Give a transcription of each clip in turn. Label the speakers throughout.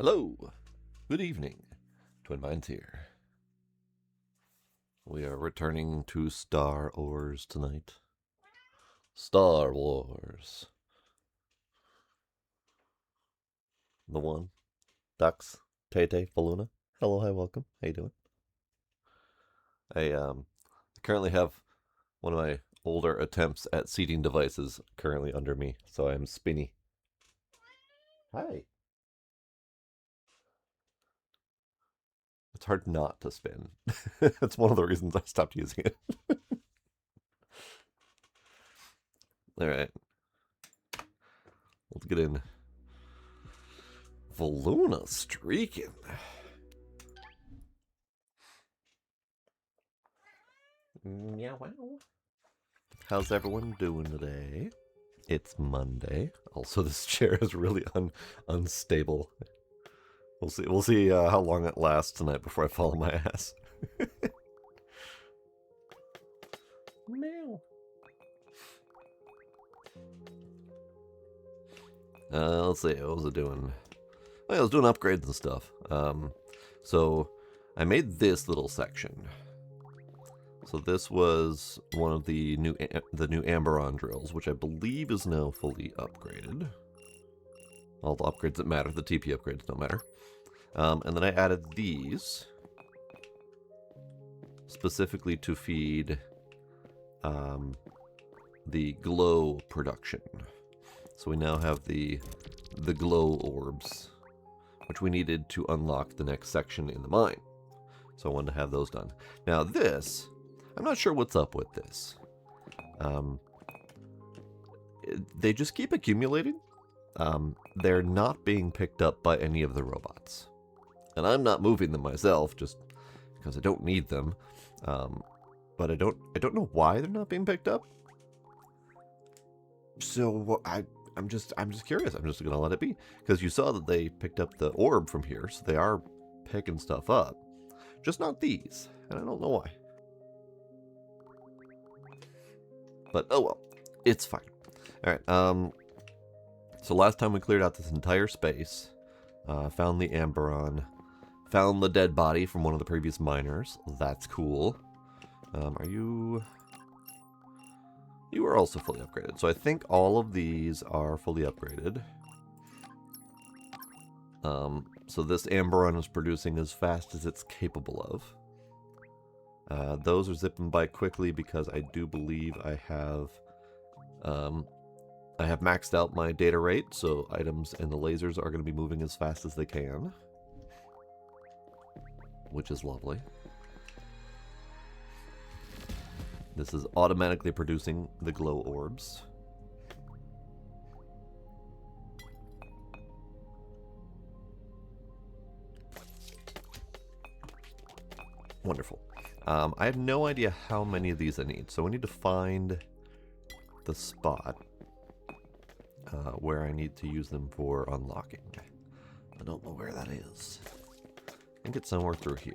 Speaker 1: Hello, good evening, Twin Minds here. We are returning to Star Wars tonight. Star Wars. The one, Dux, Tay-Tay, Faluna. Hello, hi, welcome. How you doing? I currently have one of my older attempts at seating devices currently under me, so I'm spinny. Hi. It's hard not to spin. That's one of the reasons I stopped using it. Alright. Let's get in. Faluna streaking. Meow wow. How's everyone doing today? It's Monday. Also, this chair is really unstable. We'll see how long it lasts tonight before I fall on my ass. Meow. Let's see. What was it doing? Oh, yeah, I was doing upgrades and stuff. So I made this little section. So this was one of the new Amberon drills, which I believe is now fully upgraded. All the upgrades that matter, the TP upgrades don't matter. And then I added these specifically to feed the glow production. So we now have the glow orbs, which we needed to unlock the next section in the mine. So I wanted to have those done. Now this, I'm not sure what's up with this. They just keep accumulating. They're not being picked up by any of the robots. And I'm not moving them myself, just because I don't need them. But I don't know why they're not being picked up. So I'm just curious. I'm just gonna let it be, because you saw that they picked up the orb from here, so they are picking stuff up. Just not these, and I don't know why. But oh well, it's fine. All right. So last time we cleared out this entire space, found the Amberon, found the dead body from one of the previous miners. That's cool. Are you? You are also fully upgraded. So I think all of these are fully upgraded. So this Amberon is producing as fast as it's capable of. Those are zipping by quickly because I do believe I have maxed out my data rate, so items and the lasers are going to be moving as fast as they can, which is lovely. This is automatically producing the glow orbs. Wonderful. I have no idea how many of these I need, so we need to find the spot where I need to use them for unlocking. I don't know where that is. I think it's somewhere through here.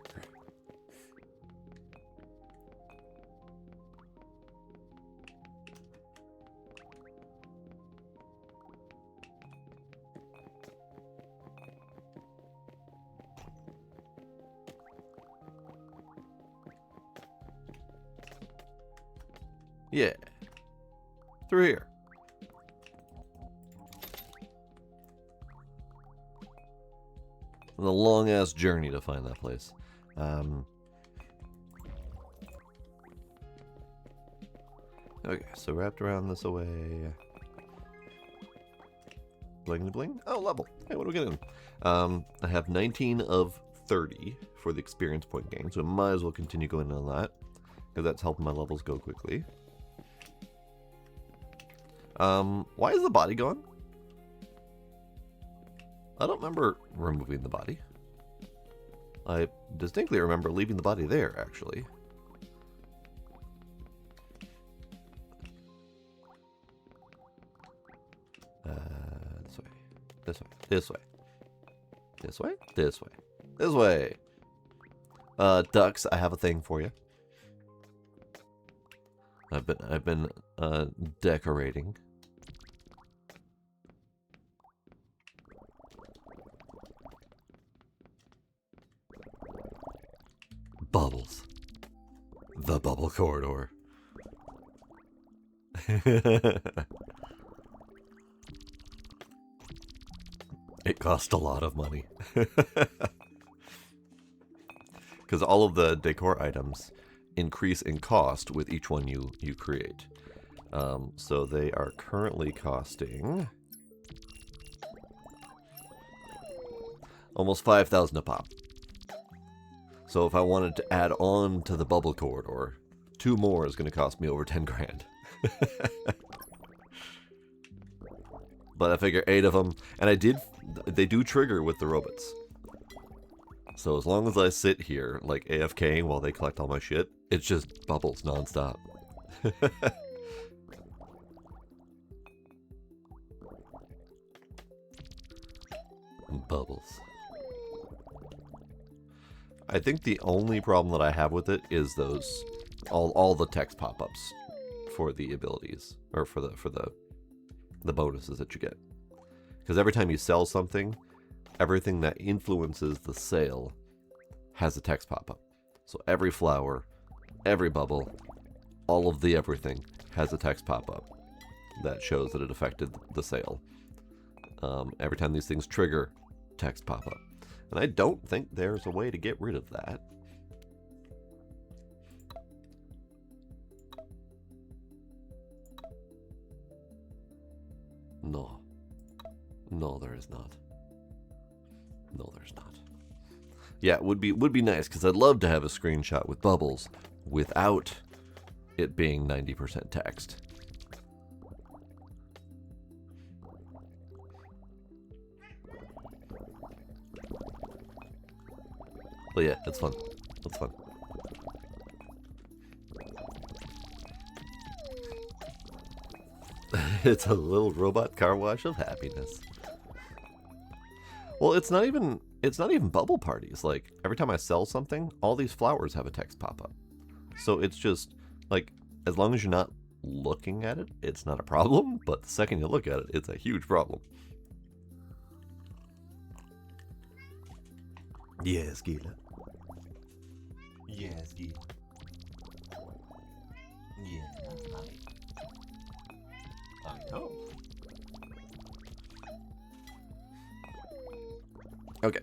Speaker 1: Yeah. Through here. A long-ass journey to find that place. Okay, so wrapped around this away. Bling bling. Oh, level. Hey, what are we getting? I have 19 of 30 for the experience point gain, so I might as well continue going on that, because that's helping my levels go quickly. Why is the body gone? I don't remember removing the body. I distinctly remember leaving the body there, actually. This way. This way. This way. This way. This way. This way. Ducks, I have a thing for you. I've been decorating. bubble corridor. It cost a lot of money. Because all of the decor items increase in cost with each one you create. So they are currently costing almost 5,000 a pop. So if I wanted to add on to the bubble corridor, 2 more is going to cost me over 10 grand. But I figure 8 of them, and they do trigger with the robots. So as long as I sit here, like AFKing while they collect all my shit, it's just bubbles nonstop. Bubbles. I think the only problem that I have with it is those all the text pop-ups for the abilities, or for the bonuses that you get. Because every time you sell something, everything that influences the sale has a text pop-up. So every flower, every bubble, all of the everything has a text pop-up that shows that it affected the sale. Every time these things trigger, text pop-up. And I don't think there's a way to get rid of that. No. No, there is not. No, there's not. Yeah, it would be nice, because I'd love to have a screenshot with bubbles without it being 90% text. But yeah, it's fun. It's fun. It's a little robot car wash of happiness. Well, it's not even bubble parties. Like, every time I sell something, all these flowers have a text pop up. So it's just like, as long as you're not looking at it, it's not a problem, but the second you look at it, it's a huge problem. Yes, Gila. Yes, Gila. Yeah, I know. Okay.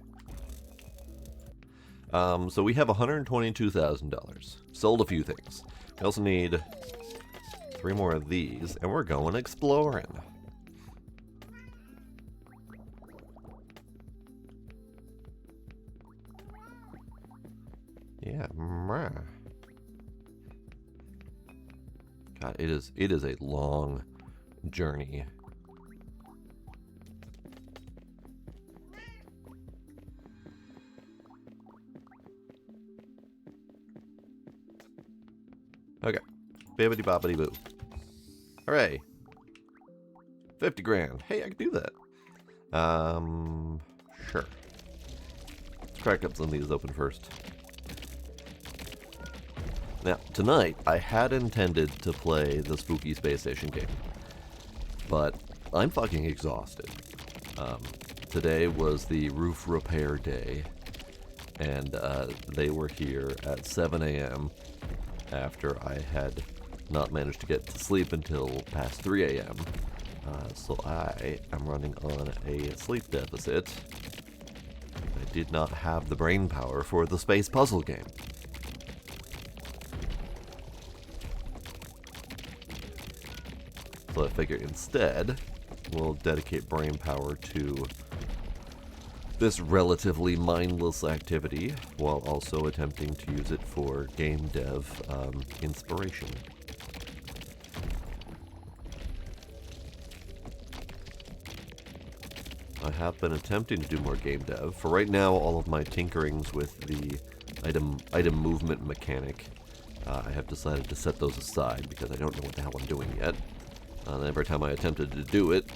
Speaker 1: So we have $122,000. Sold a few things. We also need 3 more of these, and we're going exploring. Yeah. God, it is a long journey. Okay. Bibbidi bobbidi boo. Hooray. 50 grand. Hey, I can do that. Sure. Let's crack up some of these open first. Now, tonight, I had intended to play the spooky space station game, but I'm fucking exhausted. Today was the roof repair day, and they were here at 7 a.m. after I had not managed to get to sleep until past 3 a.m. So I am running on a sleep deficit. I did not have the brain power for the space puzzle game. So I figure instead, we'll dedicate brain power to this relatively mindless activity, while also attempting to use it for game dev inspiration. I have been attempting to do more game dev. For right now, all of my tinkerings with the item movement mechanic, I have decided to set those aside because I don't know what the hell I'm doing yet. And every time I attempted to do it,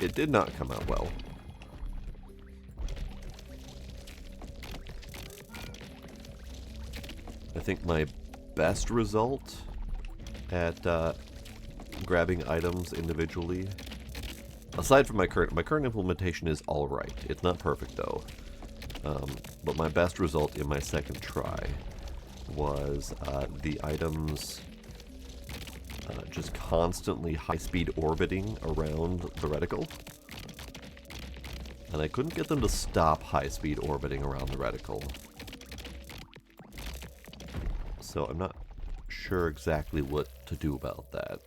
Speaker 1: it did not come out well. I think my best result at grabbing items individually, aside from my current implementation, is alright. It's not perfect though. But my best result in my second try was the items just constantly high-speed orbiting around the reticle. And I couldn't get them to stop high-speed orbiting around the reticle. So I'm not sure exactly what to do about that.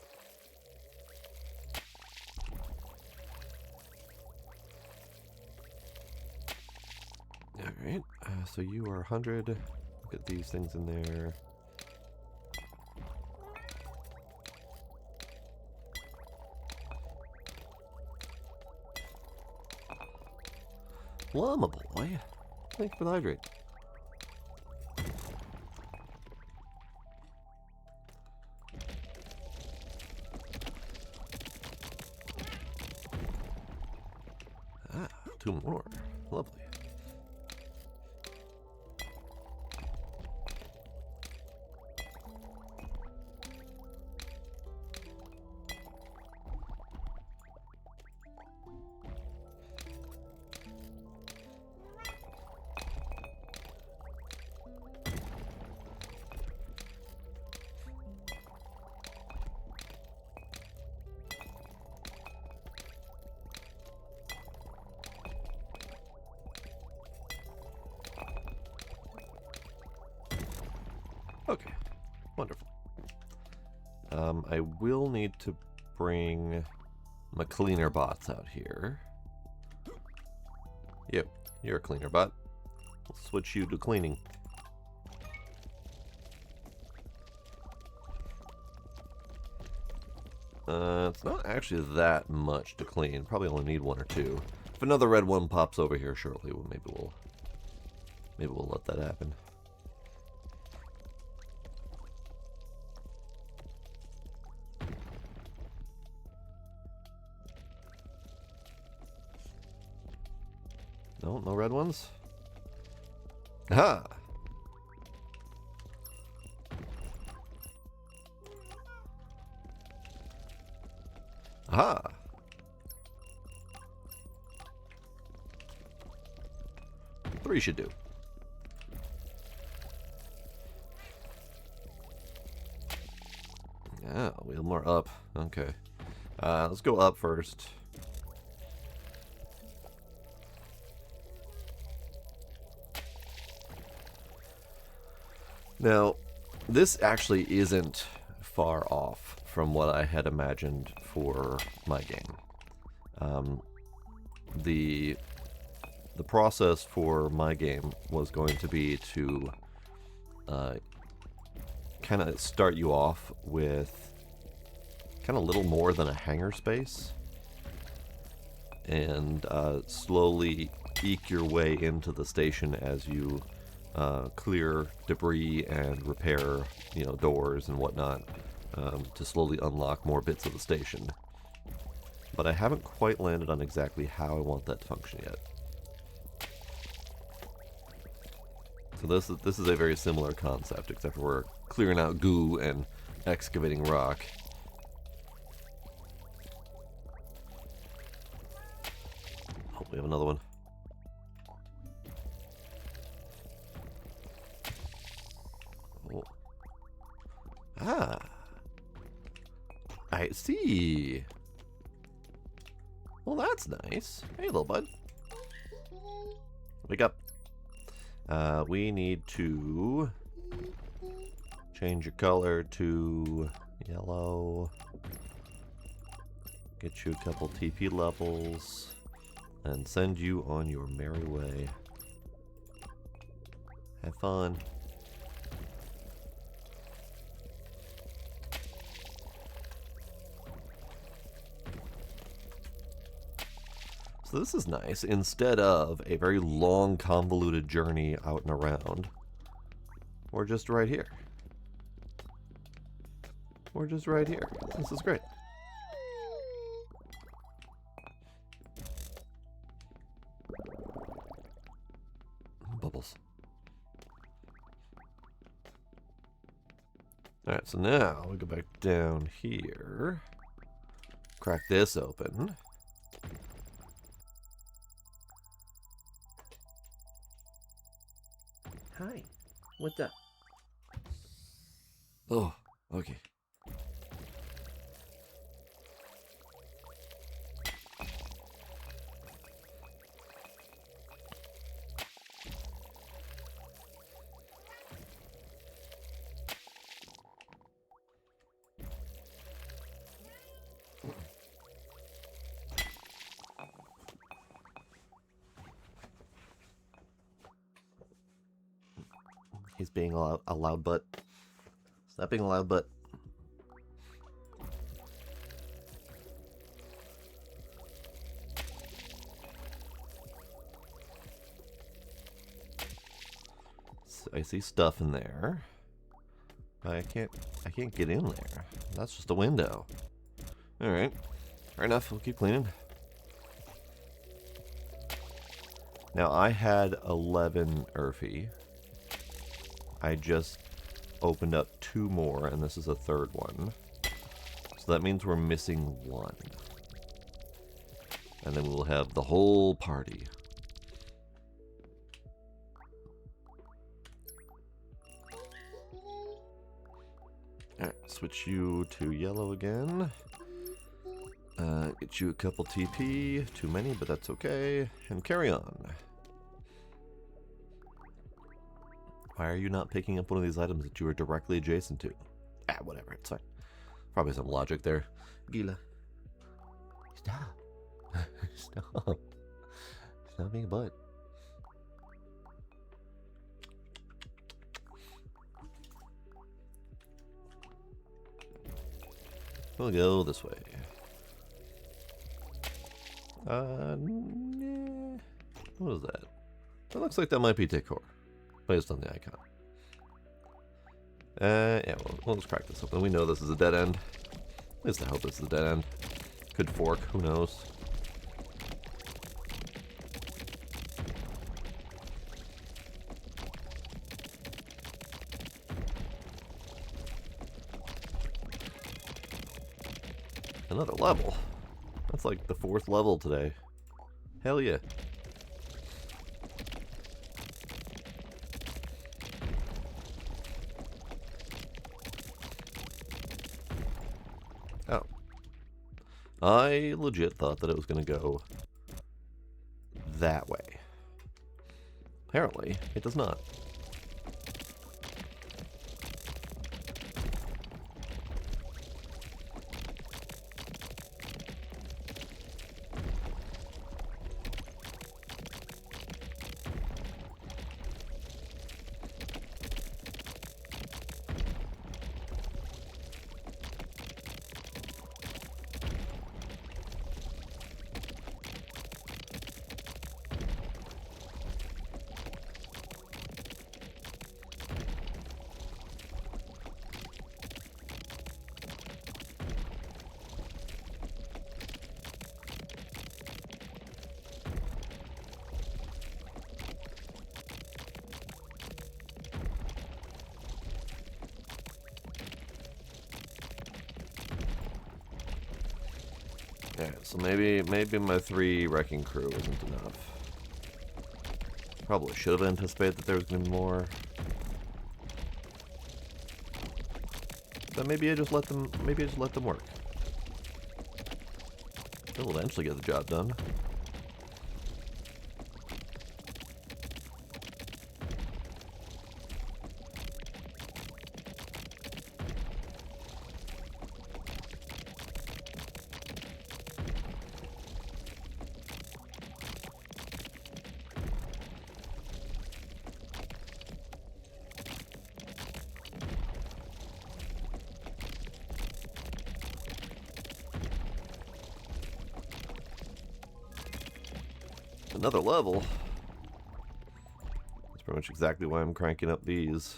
Speaker 1: Alright, so you are 100. Get these things in there. Llama boy, thanks for the hydrate. Ah, 2 more. Lovely. Okay, wonderful. I will need to bring my cleaner bots out here. Yep, you're a cleaner bot. We'll switch you to cleaning. It's not actually that much to clean. Probably only need 1 or 2. If another red one pops over here shortly, well, maybe we'll let that happen. No, no red ones? Aha! Aha! 3 should do. Yeah, wheel more up. Okay. Let's go up first. Now, this actually isn't far off from what I had imagined for my game. The process for my game was going to be to kind of start you off with kind of little more than a hangar space, and slowly eke your way into the station as you clear debris and repair, doors and whatnot, to slowly unlock more bits of the station. But I haven't quite landed on exactly how I want that to function yet. So this is a very similar concept, except for we're clearing out goo and excavating rock. Oh, we have another one. Oh. Ah. I see. Well, that's nice. Hey, little bud. Wake up. We need to change your color to yellow. Get you a couple TP levels. And send you on your merry way. Have fun. So this is nice. Instead of a very long, convoluted journey out and around, we're just right here. We're just right here. This is great. Bubbles. Alright, so now we go back down here. Crack this open.
Speaker 2: Hi, what's up?
Speaker 1: Oh, okay. He's being a loud butt. Stop being a loud butt. So I see stuff in there. I can't get in there. That's just a window. Alright. Fair enough, we'll keep cleaning. Now I had 11 Urfi. I just opened up 2 more, and this is a 3rd one. So that means we're missing 1. And then we'll have the whole party. Alright, switch you to yellow again. Get you a couple TP. Too many, but that's okay. And carry on. Why are you not picking up one of these items that you are directly adjacent to? Ah, whatever, it's fine. Probably some logic there. Gila. Stop. Stop. Stop being a butt. We'll go this way. What is that? That looks like that might be decor, based on the icon. Yeah, we'll just crack this open. We know this is a dead end. At least I hope this is a dead end. Could fork, who knows? Another level. That's like the 4th level today. Hell yeah. Oh. I legit thought that it was going to go that way. Apparently, it does not. Yeah, so maybe my 3 wrecking crew isn't enough. Probably should have anticipated that there was going to be more. But maybe I just let them work. They'll eventually get the job done. Another level. That's pretty much exactly why I'm cranking up these.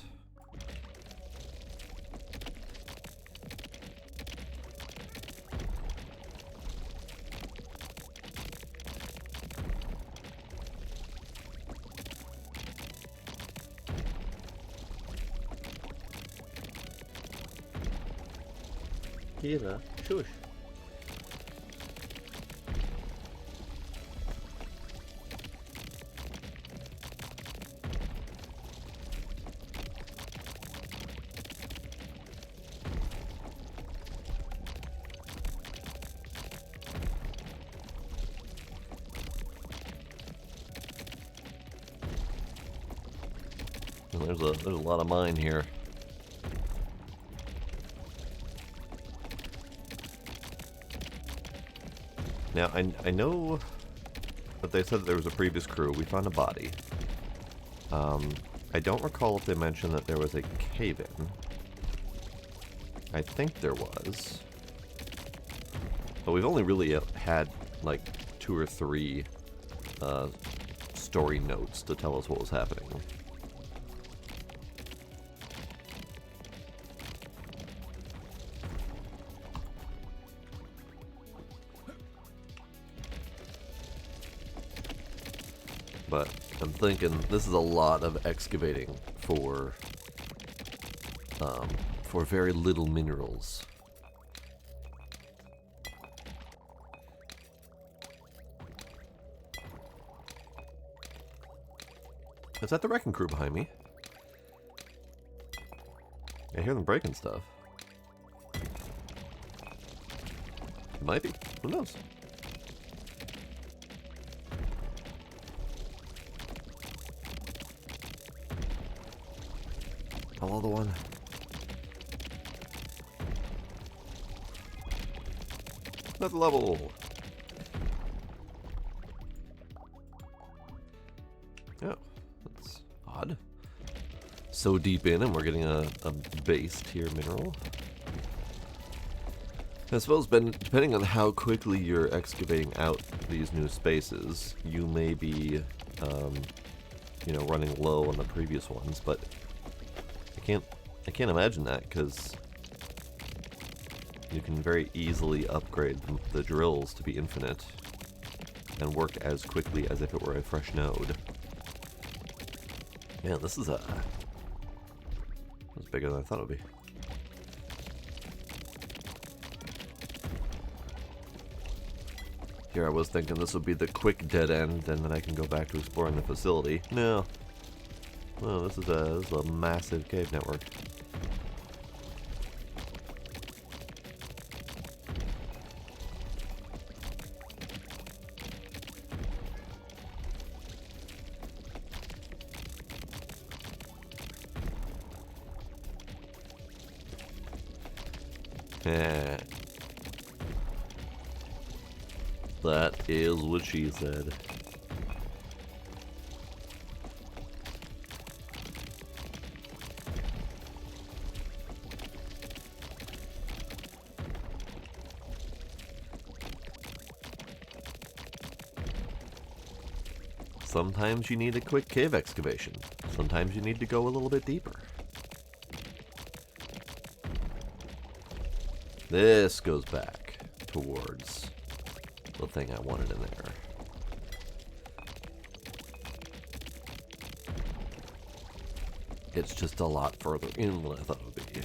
Speaker 1: Kira, shush. There's a lot of mine here. Now, I know that they said that there was a previous crew. We found a body. I don't recall if they mentioned that there was a cave-in. I think there was. But we've only really had, like, 2 or 3 story notes to tell us what was happening. But I'm thinking this is a lot of excavating for very little minerals. Is that the wrecking crew behind me? I hear them breaking stuff. Might be. Who knows? Follow the one. Another level. Oh, that's odd. So deep in, and we're getting a base tier mineral. I suppose, depending on how quickly you're excavating out these new spaces, you may be, you know, running low on the previous ones. But I can't imagine that, because you can very easily upgrade the drills to be infinite and work as quickly as if it were a fresh node. Man, this is bigger than I thought it would be. Here I was thinking this would be the quick dead end, and then I can go back to exploring the facility. No. Well, this is a massive cave network. Yeah. That is what she said. Sometimes you need a quick cave excavation. Sometimes you need to go a little bit deeper. This goes back towards the thing I wanted in there. It's just a lot further in than I thought it would be.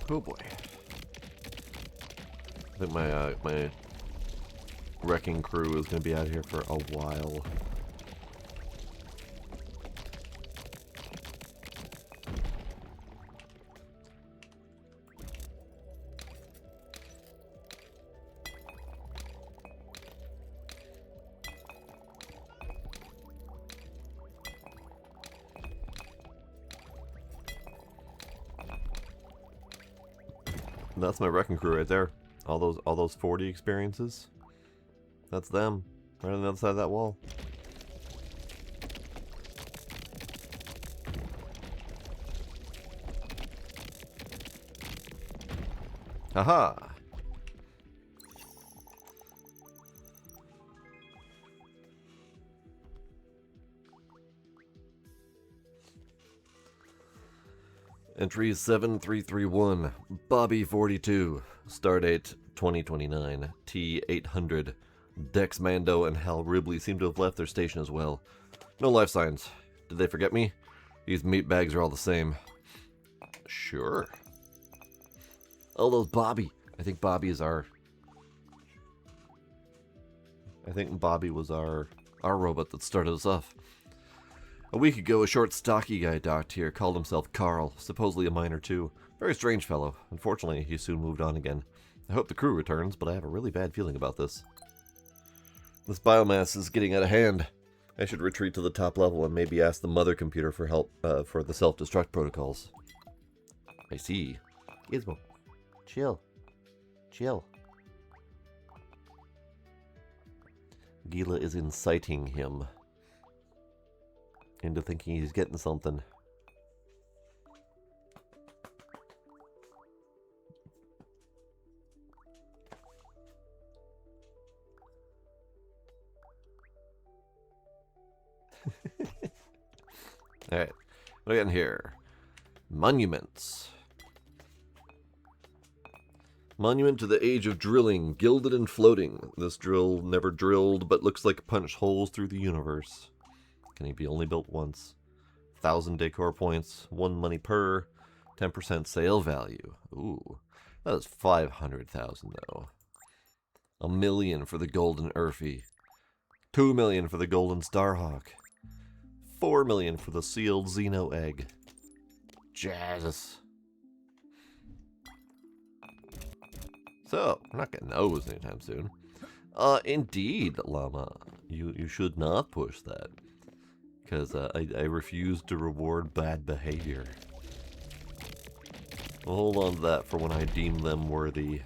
Speaker 1: Oh boy. I think my wrecking crew is going to be out here for a while. That's my wrecking crew right there. All those 40 experiences. That's them. Right on the other side of that wall. Haha! Entry 7331, Bobby 42, Stardate 2029, T800. Dex Mando and Hal Ribley seem to have left their station as well. No life signs. Did they forget me? These meatbags are all the same. Sure. Oh, those Bobby. I think Bobby is our... I think Bobby was our robot that started us off. A week ago, a short, stocky guy docked here, called himself Carl, supposedly a miner too. Very strange fellow. Unfortunately, he soon moved on again. I hope the crew returns, but I have a really bad feeling about this. This biomass is getting out of hand. I should retreat to the top level and maybe ask the mother computer for help for the self-destruct protocols. I see. Gizmo. Chill. Chill. Gila is inciting him into thinking he's getting something. Alright, what do we got in here? Monuments. Monument to the age of drilling, gilded and floating. This drill never drilled, but looks like punched holes through the universe. Can he be only built once? 1,000 decor points, 1 money per, 10% sale value. Ooh, that is 500,000 though. 1 million for the golden Urfy. 2 million for the golden Starhawk. 4 million for the sealed Xeno egg. Jesus. So, we're not getting those anytime soon. Indeed, Llama. You should not push that. Because I refuse to reward bad behavior. We'll hold on to that for when I deem them worthy.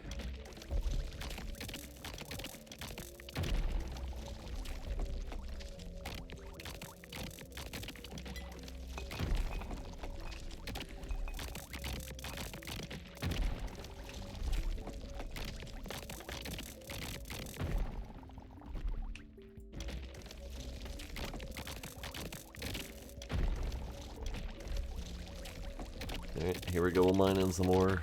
Speaker 1: Alright, here we go, we'll mine in some more.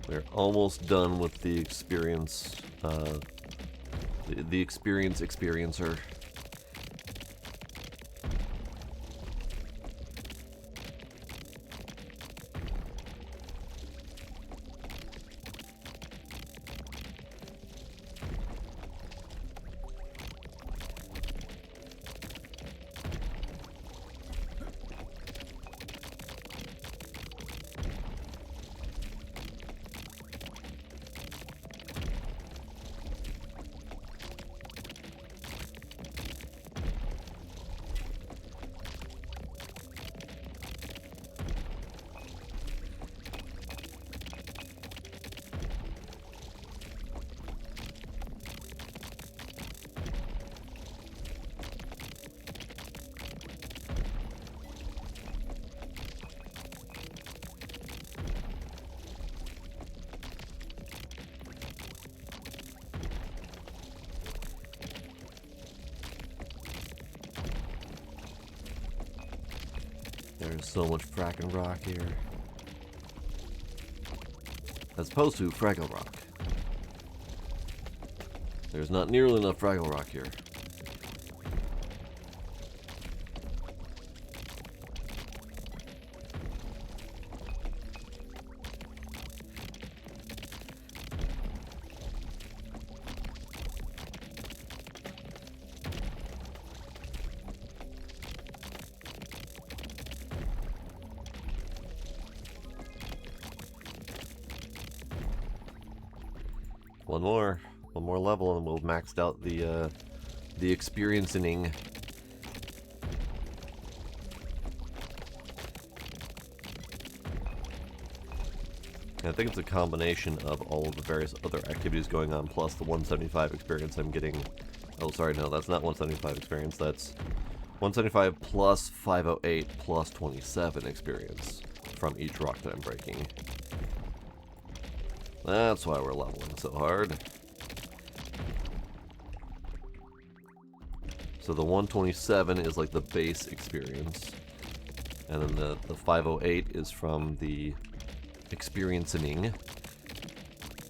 Speaker 1: We're almost done with the experience, the experience experiencer. There's so much fracking rock here. As opposed to Fraggle Rock. There's not nearly enough Fraggle Rock here. One more level and we'll maxed out the experiencing. I think it's a combination of all of the various other activities going on, plus the 175 experience I'm getting. Oh, sorry, no, that's not 175 experience. That's 175 plus 508 plus 27 experience from each rock that I'm breaking. That's why we're leveling so hard. So the 127 is like the base experience. And then the 508 is from the experiencing.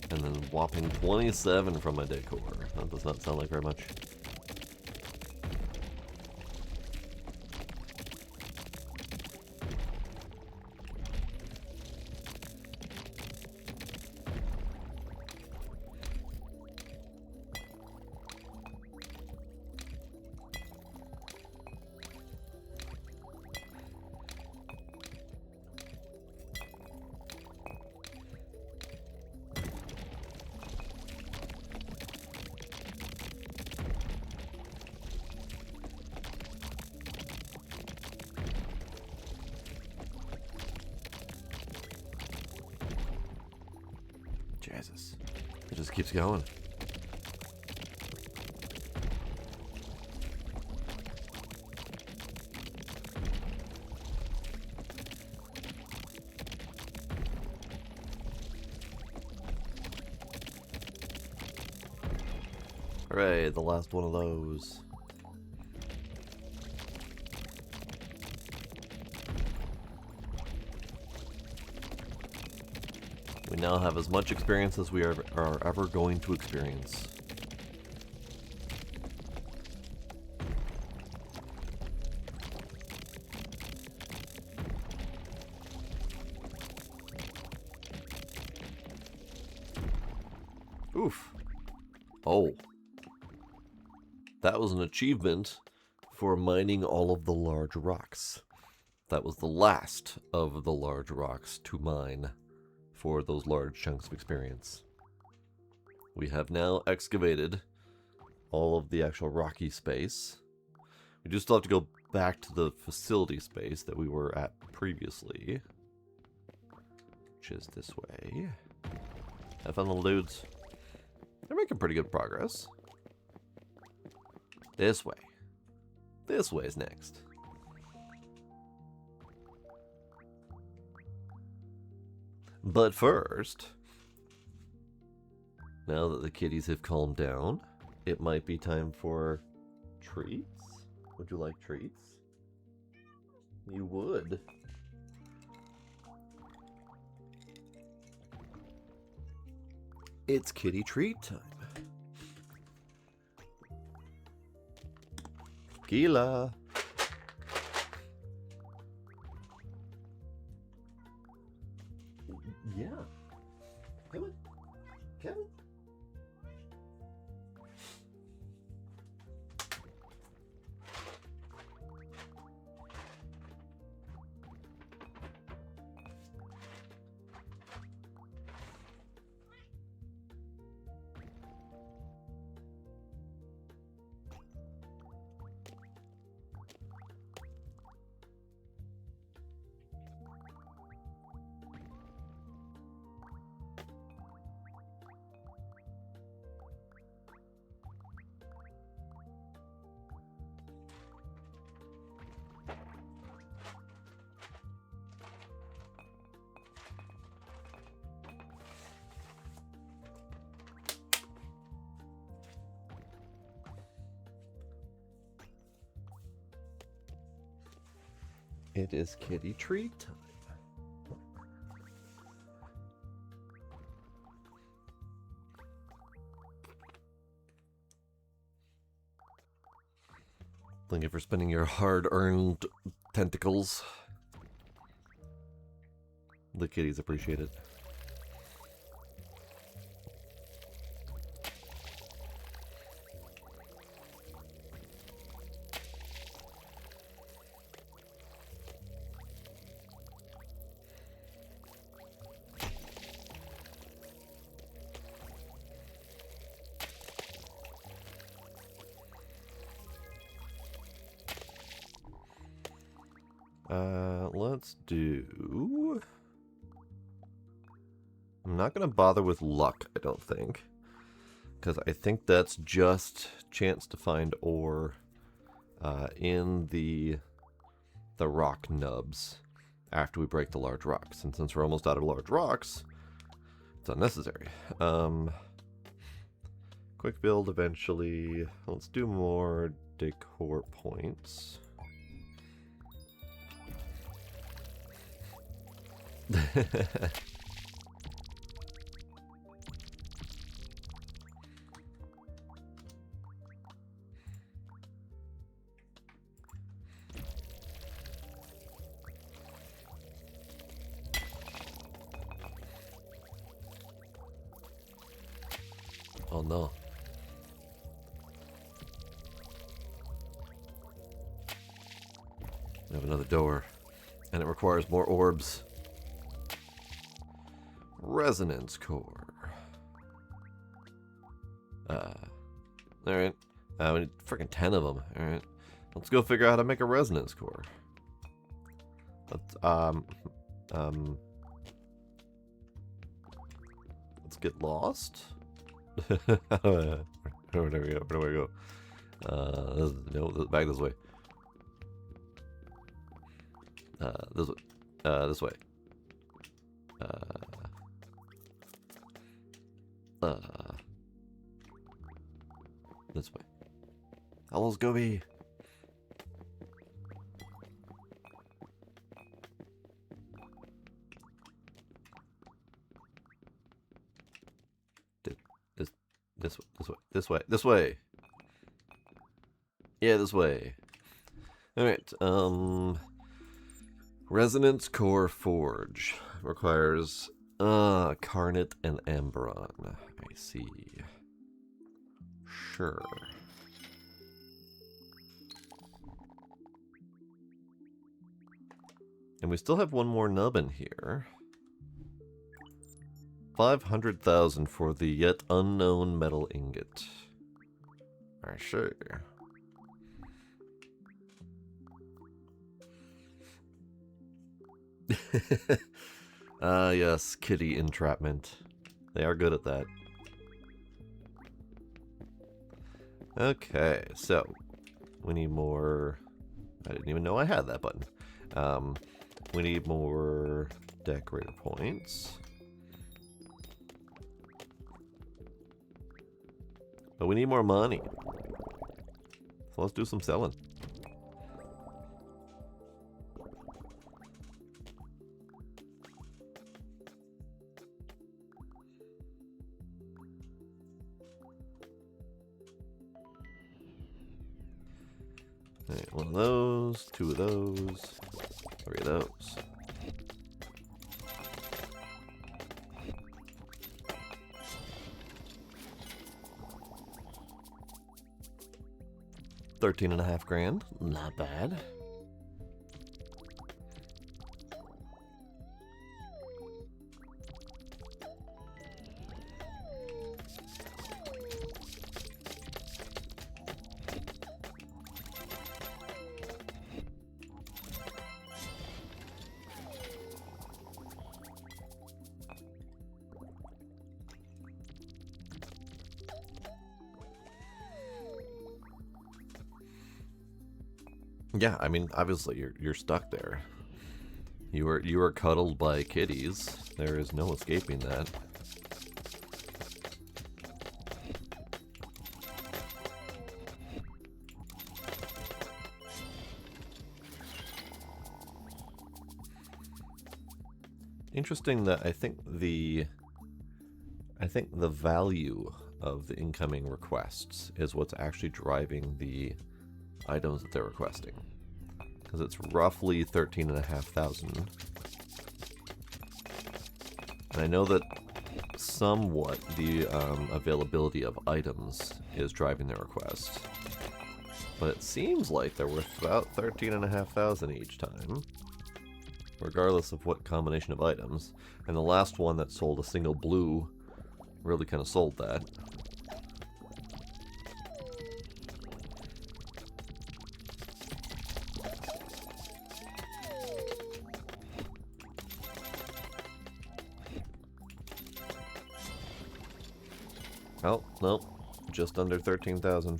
Speaker 1: And then whopping 27 from my decor. That does not sound like very much. Jesus. It just keeps going. Hooray, the last one of those. We now have as much experience as we are ever going to experience. Oof. Oh. That was an achievement for mining all of the large rocks. That was the last of the large rocks to mine for those large chunks of experience. We have now excavated all of the actual rocky space. We do still have to go back to the facility space that we were at previously, which is this way. Have fun, little dudes. They're making pretty good progress. This way. This way is next. But first, now that the kitties have calmed down, it might be time for treats. Would you like treats? You would. It's kitty treat time. Gila. Yeah. Come on. Come on. It is kitty treat time. Thank you for spending your hard-earned tentacles. The kitties appreciate it. Let's do I'm not going to bother with luck, I don't think. Because I think that's just chance to find ore in the rock nubs after we break the large rocks. And since we're almost out of large rocks, it's unnecessary. Quick build eventually. Let's do more decor points. Oh no. We have another door, and it requires more orbs. Resonance core. Alright. We need freaking 10 of them. Alright. Let's go figure out how to make a resonance core. Let's get lost. Where do we go? Where do we go? No, back this way. This way. This way. This way. Hello, Scooby. This way. This way. Yeah, this way. Alright, Resonance Core Forge requires Carnot and Ambron. I see. Sure. And we still have one more nub in here. 500,000 for the yet unknown metal ingot. Alright, sure. Yes, kitty entrapment. They are good at that. Okay, so we need more. I didn't even know I had that button. We need more decorator points. But we need more money. So let's do some selling. Alright, one of those, two of those, three of those. $13.5 grand, not bad. Yeah, I mean, obviously you're stuck there. You are cuddled by kitties. There is no escaping that. Interesting that I think the value of the incoming requests is what's actually driving the items that they're requesting, because it's roughly 13,500. And I know that somewhat the availability of items is driving their request, but it seems like they're worth about 13,500 each time, regardless of what combination of items. And the last one that sold a single blue really kind of sold that. Oh, nope. Just under 13,000.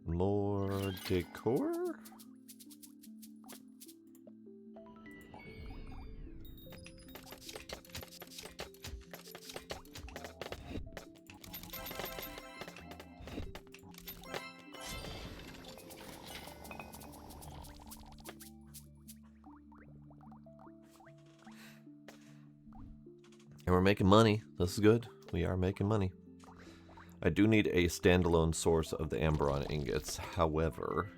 Speaker 1: More decor? And we're making money. This is good. We are making money. I do need a standalone source of the Amberon ingots. However,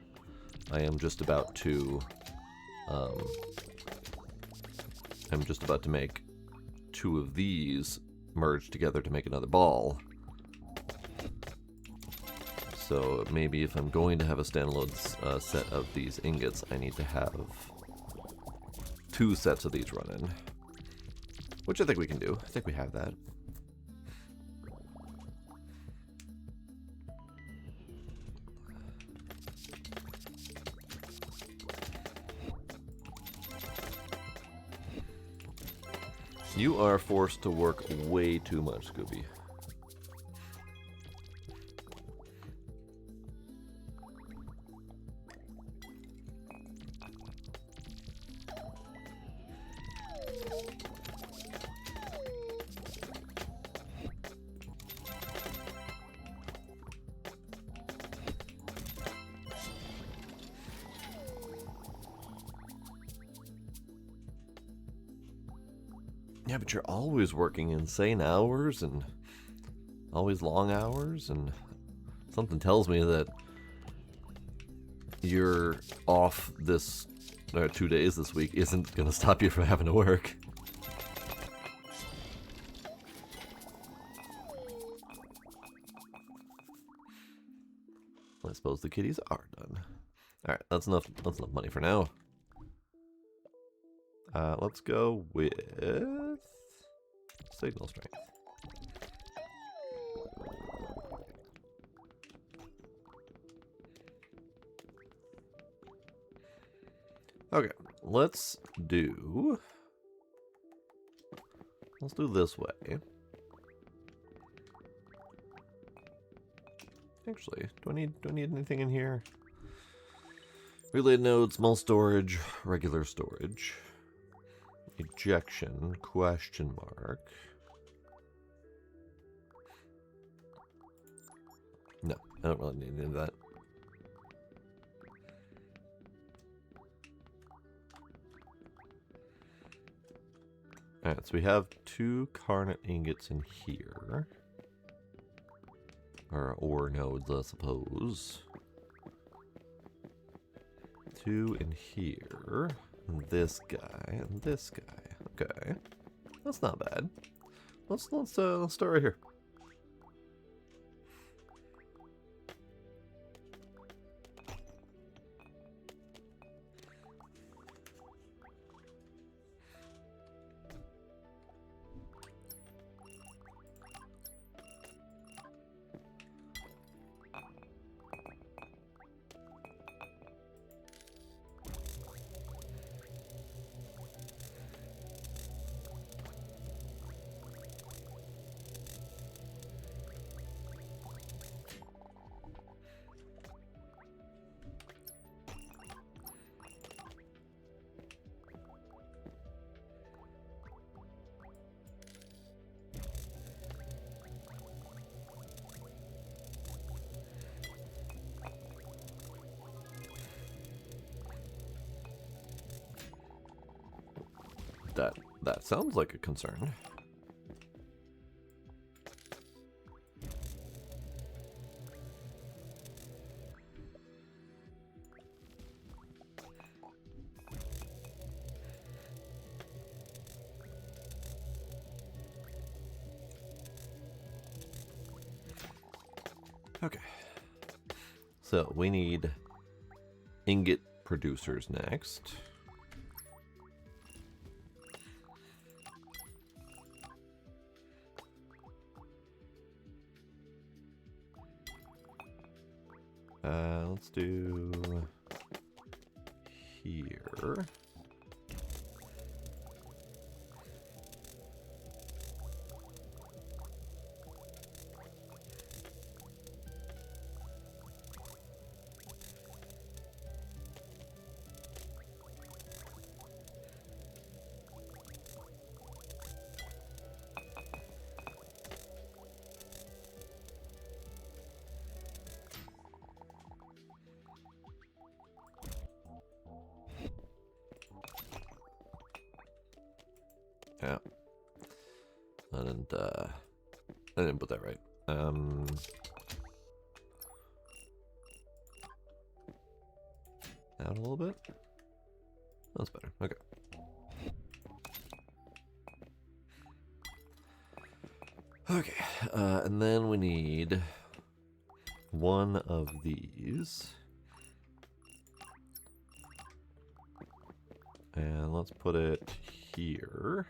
Speaker 1: I am just about to make 2 of these merge together to make another ball. So maybe if I'm going to have a standalone set of these ingots, I need to have 2 sets of these running. Which I think we can do. I think we have that. You are forced to work way too much, Scooby. Yeah, but you're always working insane hours and always long hours, and something tells me that you're off this 2 days this week isn't going to stop you from having to work. I suppose the kitties are done. Alright, that's enough money for now. Let's go with signal strength. Okay, let's do this way. Actually, do I need anything in here? Relay node, small storage, regular storage. Ejection, question mark. No, I don't really need any of that. Alright, so we have 2 Carnot ingots in here. Or ore nodes, I suppose. 2 in here. And this guy, and this guy. Okay. That's not bad. Let's start right here. That sounds like a concern. Okay. So we need ingot producers next. Let's do here. Yeah. I didn't put that right. Out a little bit. That's better. Okay. Okay, and then we need one of these. And let's put it here.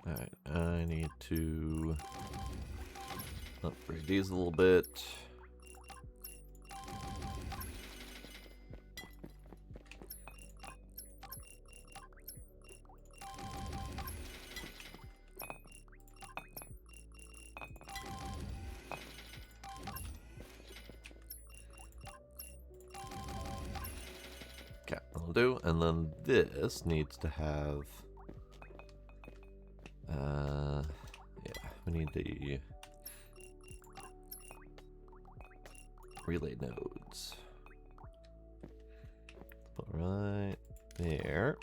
Speaker 1: Alright, I need to upgrade these a little bit. Okay, that'll do. And then this needs to have... yeah, we need the relay nodes. Put right there.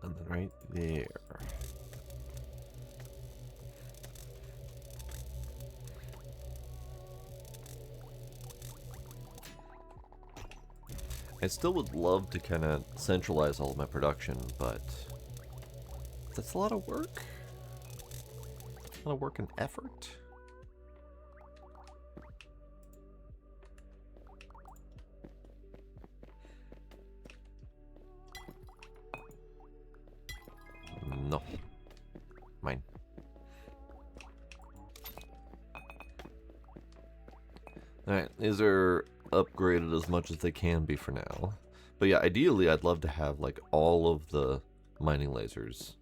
Speaker 1: And then right there. I still would love to kind of centralize all of my production, but that's a lot of work. A lot of work and effort. No. Mine. Alright, these are upgraded as much as they can be for now. But yeah, ideally I'd love to have like all of the mining lasers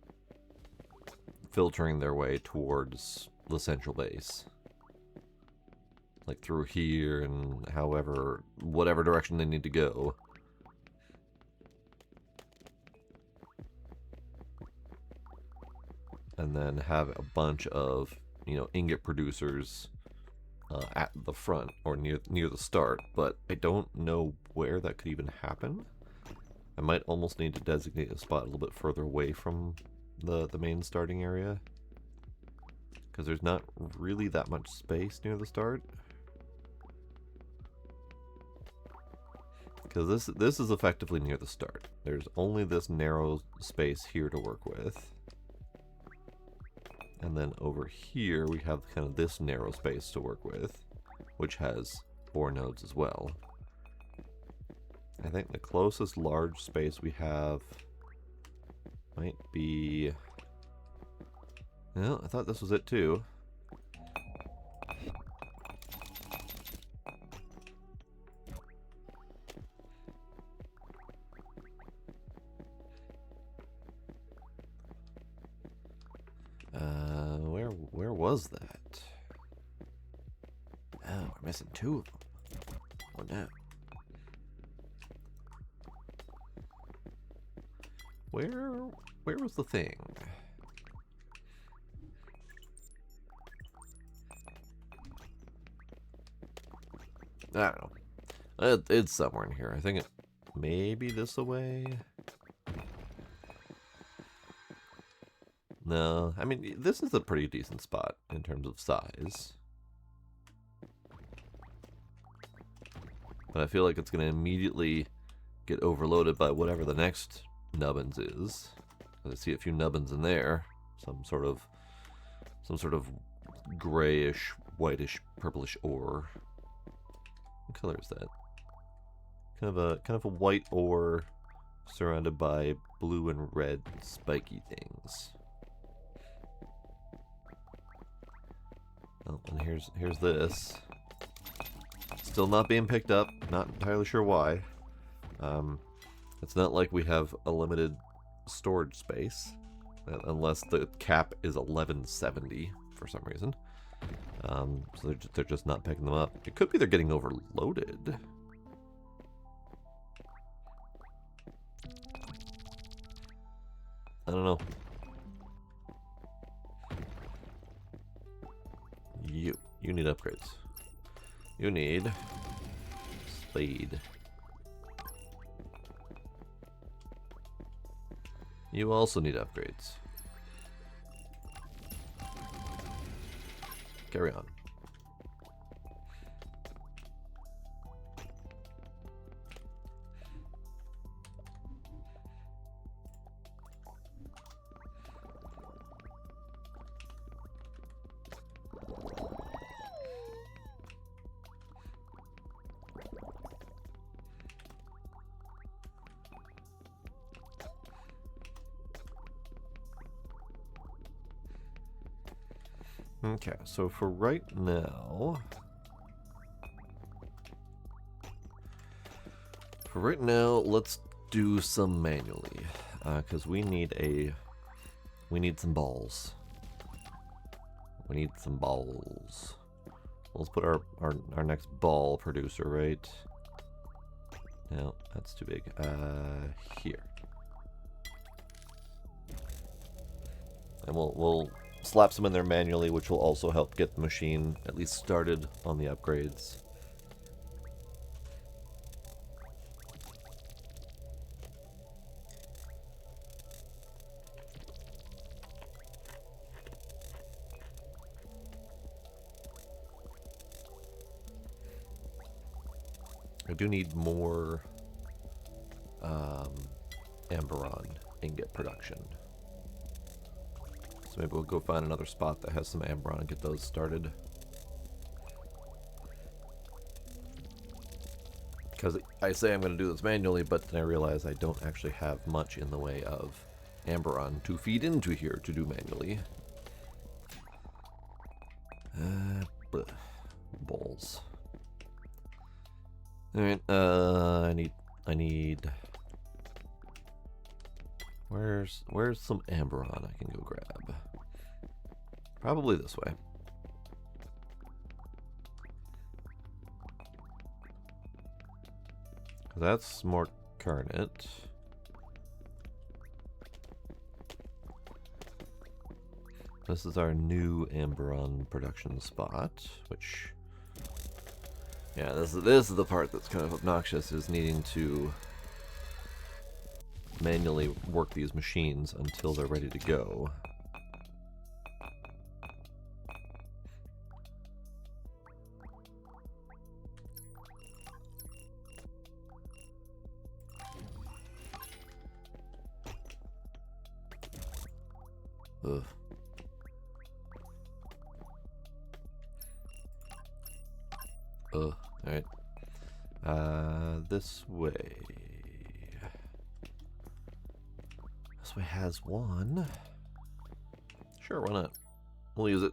Speaker 1: filtering their way towards the central base. Like through here and whatever direction they need to go. And then have a bunch of, ingot producers at the front or near the start, but I don't know where that could even happen. I might almost need to designate a spot a little bit further away from the main starting area, because there's not really that much space near the start. Because this is effectively near the start. There's only this narrow space here to work with. And then over here we have kind of this narrow space to work with, which has 4 nodes as well. I think the closest large space we have might be... Well, I thought this was it too. Where was that? Oh, we're missing 2 of them. Oh no. Where was the thing? I don't know. It's somewhere in here. I think it maybe this away. No, I mean, this is a pretty decent spot in terms of size. But I feel like it's going to immediately get overloaded by whatever the next nubbins is. I see a few nubbins in there. Some sort of grayish, whitish, purplish ore. What color is that? Kind of a white ore surrounded by blue and red spiky things. Oh, and here's this Still not being picked up. Not entirely sure why. It's not like we have a limited storage space, unless the cap is 1170 for some reason. So they're just not picking them up. It could be they're getting overloaded. I don't know. You need upgrades. You need speed. You also need upgrades. Carry on. Okay, so for right now... let's do some manually. Because we need some balls. We need some balls. Let's put our next ball producer right... No, that's too big. Here. And we'll slap some in there manually, which will also help get the machine at least started on the upgrades. I do need more Amberon ingot production. So maybe we'll go find another spot that has some Amberon and get those started. Because I say I'm going to do this manually, but then I realize I don't actually have much in the way of Amberon to feed into here to do manually. Balls. Alright, I need... Where's some Amberon I can go grab? Probably this way. That's more Carnet. This is our new Amberon production spot, which... Yeah, this is the part that's kind of obnoxious, is needing to manually work these machines until they're ready to go. Ugh. Alright. This way. This way has one. Sure, why not? We'll use it.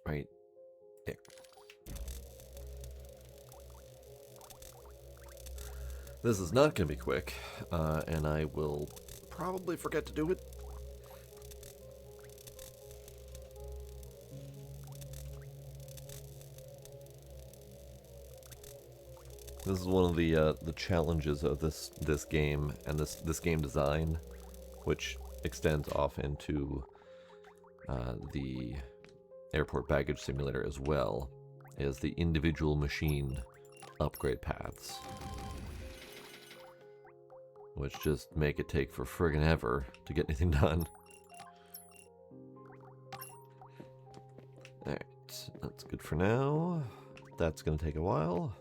Speaker 1: Right there. This is not going to be quick, and I will probably forget to do it. This is one of the challenges of this game and this game design, which extends off into the airport baggage simulator as well, is the individual machine upgrade paths. which just make it take for friggin' ever to get anything done. Alright, that's good for now. That's gonna take a while.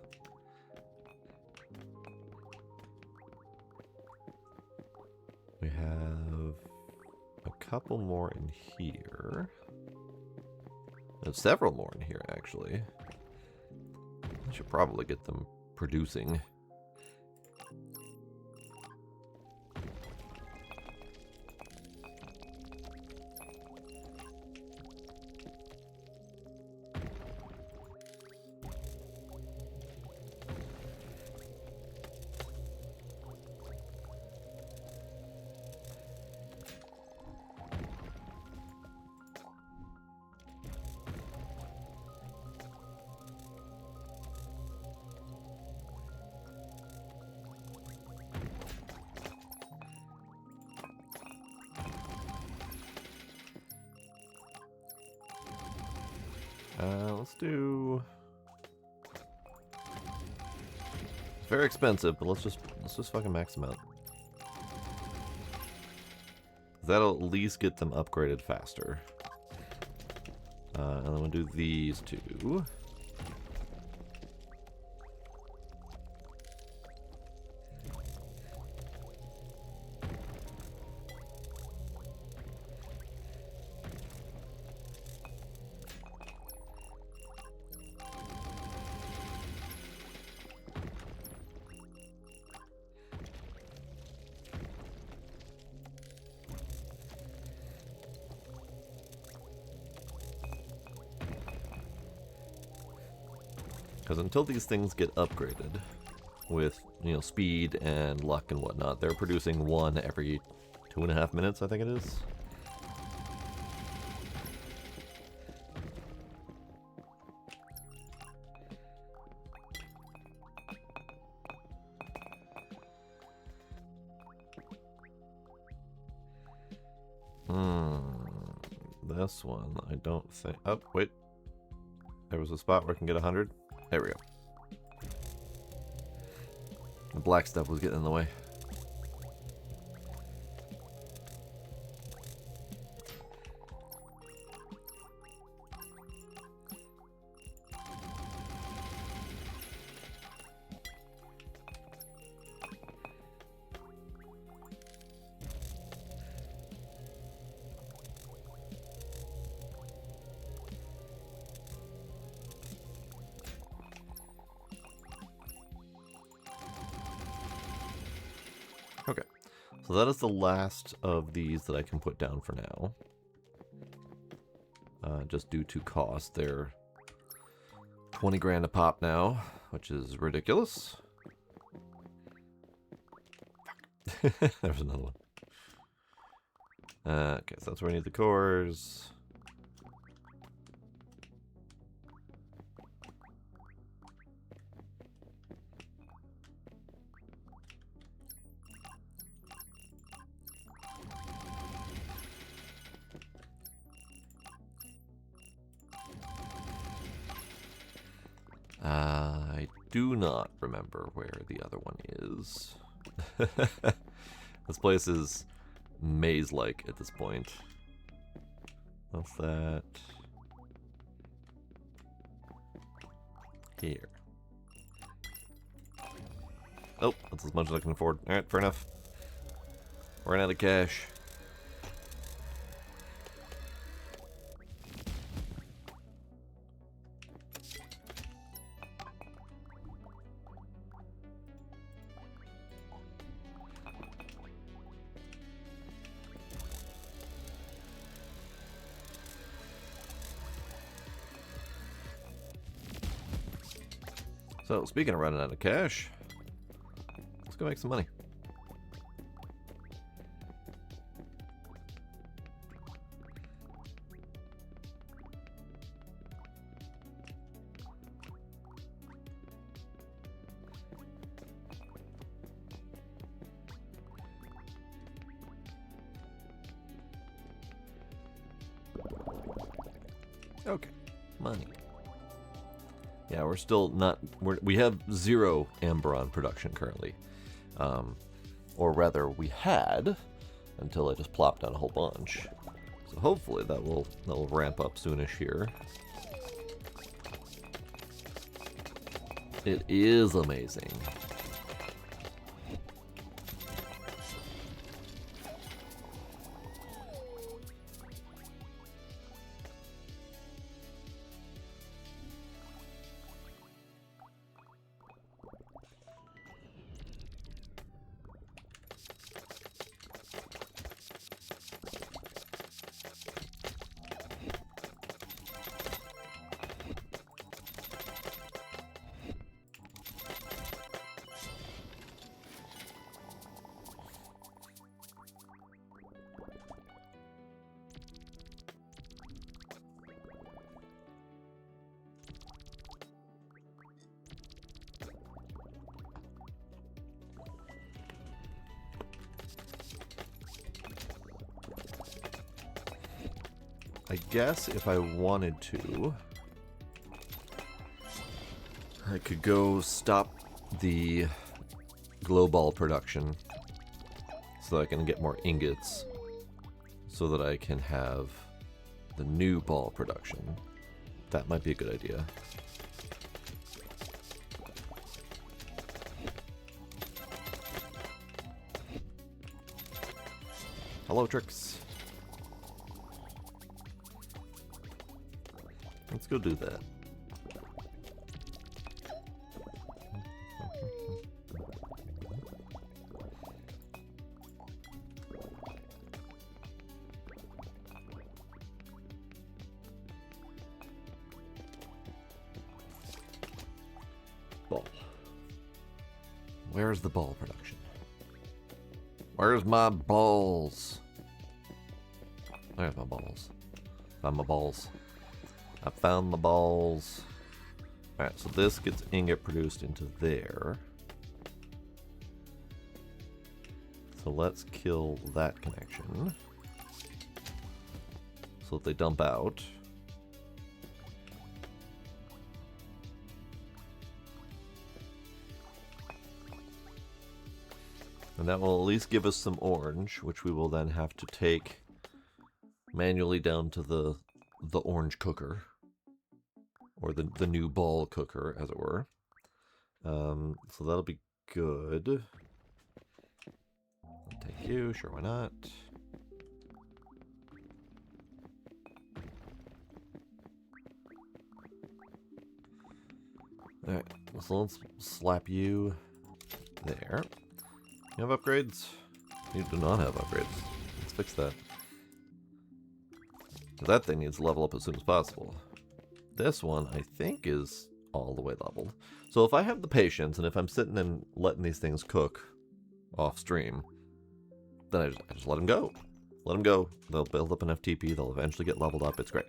Speaker 1: We have a couple more in here. There's several more in here, actually. I should probably get them producing. Let's do... It's very expensive, but let's just fucking max them out. That'll at least get them upgraded faster. And then we'll do these two. Because until these things get upgraded with, you know, speed and luck and whatnot, they're producing one every 2.5 minutes, I think it is. This one, I don't think... Oh, wait. There was a spot where I can get 100. There we go. The black stuff was getting in the way. Okay, so that is the last of these that I can put down for now. Just due to cost, they're 20 grand a pop now, which is ridiculous. There's another one. Okay, so that's where I need the cores. I do not remember where the other one is. This place is maze-like at this point. What's that? Here. Oh, that's as much as I can afford. Alright, fair enough. We're out of cash. So, speaking of running out of cash, let's go make some money. Okay, money. Yeah, we're still not... we have 0 Amberon production currently. Or rather, we had, until I just plopped down a whole bunch. So hopefully that will ramp up soonish here. It is amazing. I guess if I wanted to, I could go stop the glow ball production so that I can get more ingots so that I can have the new ball production. That might be a good idea. Hello, Tricks. Let's go do that. Ball. Where's the ball production? Where's my balls? There's my balls. Found my balls. I found the balls. Alright, so this gets ingot produced into there. So let's kill that connection. So that they dump out. And that will at least give us some orange, which we will then have to take manually down to the orange cooker. Or the new ball cooker, as it were. So that'll be good. I'll take you, sure, why not? Alright, so let's slap you there. You have upgrades? You do not have upgrades. Let's fix that. That thing needs to level up as soon as possible. This one, I think, is all the way leveled. So if I have the patience, and if I'm sitting and letting these things cook off stream, then I just let them go. Let them go. They'll build up enough TP. They'll eventually get leveled up. It's great.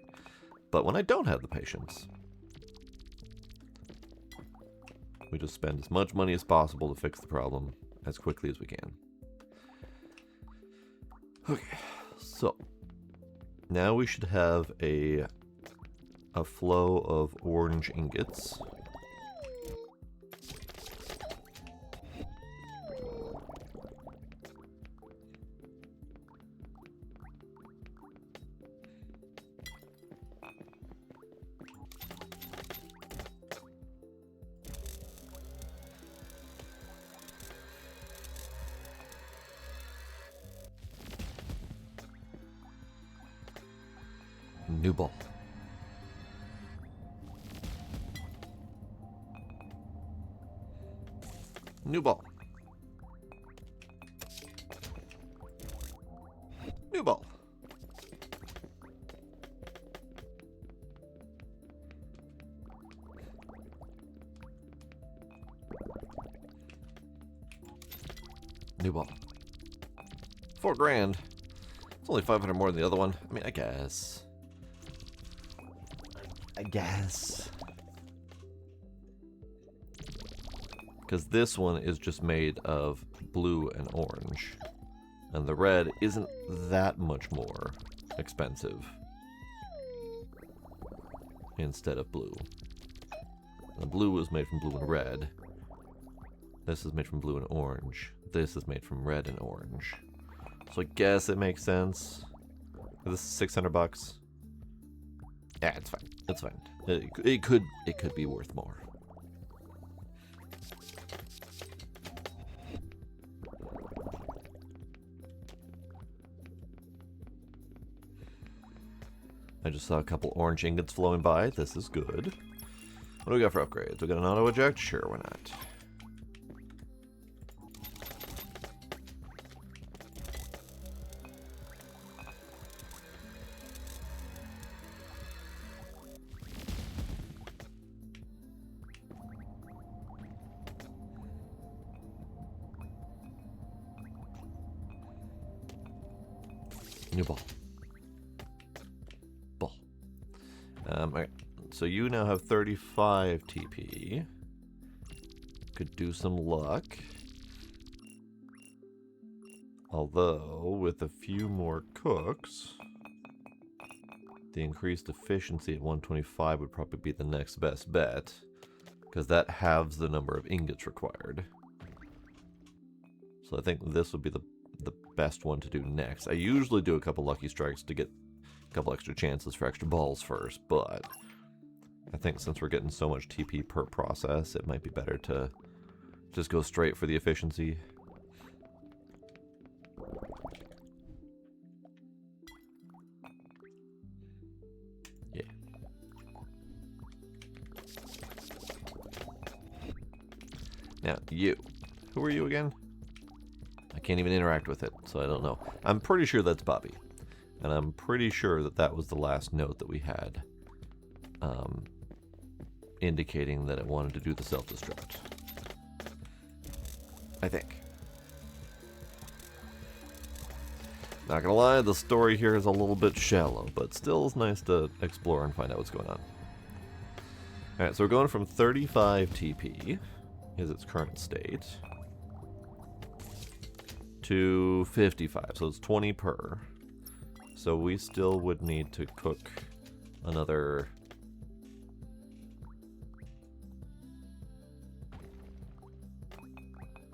Speaker 1: But when I don't have the patience, we just spend as much money as possible to fix the problem as quickly as we can. Okay, so now we should have a flow of orange ingots. New ball. New ball. New ball. New ball. $4 grand. It's only 500 more than the other one. I mean, I guess. Because this one is just made of blue and orange. And the red isn't that much more expensive instead of blue. The blue was made from blue and red. This is made from blue and orange. this is made from red and orange. So I guess it makes sense. This is 600 bucks. Yeah, it's fine. It's fine. It could be worth more. I just saw a couple orange ingots flowing by. This is good. What do we got for upgrades? We got an auto eject? Sure, why not? New ball. Ball. Alright. So you now have 35 TP. Could do some luck. Although, with a few more cooks, the increased efficiency at 125 would probably be the next best bet. Because that halves the number of ingots required. So I think this would be the best one to do next. I usually do a couple lucky strikes to get a couple extra chances for extra balls first, but I think since we're getting so much TP per process, it might be better to just go straight for the efficiency. Yeah. Now, you. Who are you again? I can't even interact with it, so I don't know. I'm pretty sure that's Bobby. And I'm pretty sure that that was the last note that we had. Indicating that it wanted to do the self-destruct. I think. Not gonna lie, the story here is a little bit shallow, but still is nice to explore and find out what's going on. Alright, so we're going from 35 TP, is its current state, to 55, so it's 20 per. So we still would need to cook another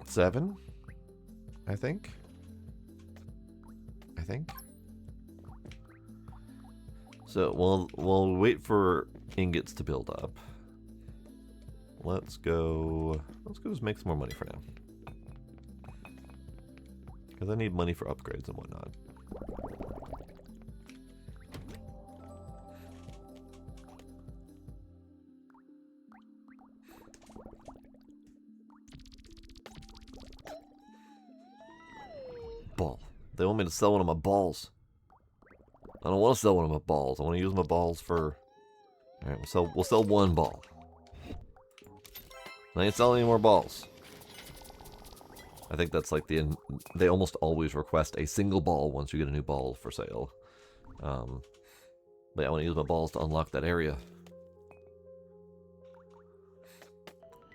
Speaker 1: 7, I think. So we'll wait for ingots to build up. Let's go just make some more money for now. Because I need money for upgrades and whatnot. Ball. They want me to sell one of my balls. I don't want to sell one of my balls. I want to use my balls for... Alright, we'll sell one ball. I ain't selling any more balls. I think that's like they almost always request a single ball once you get a new ball for sale. But yeah, I want to use my balls to unlock that area.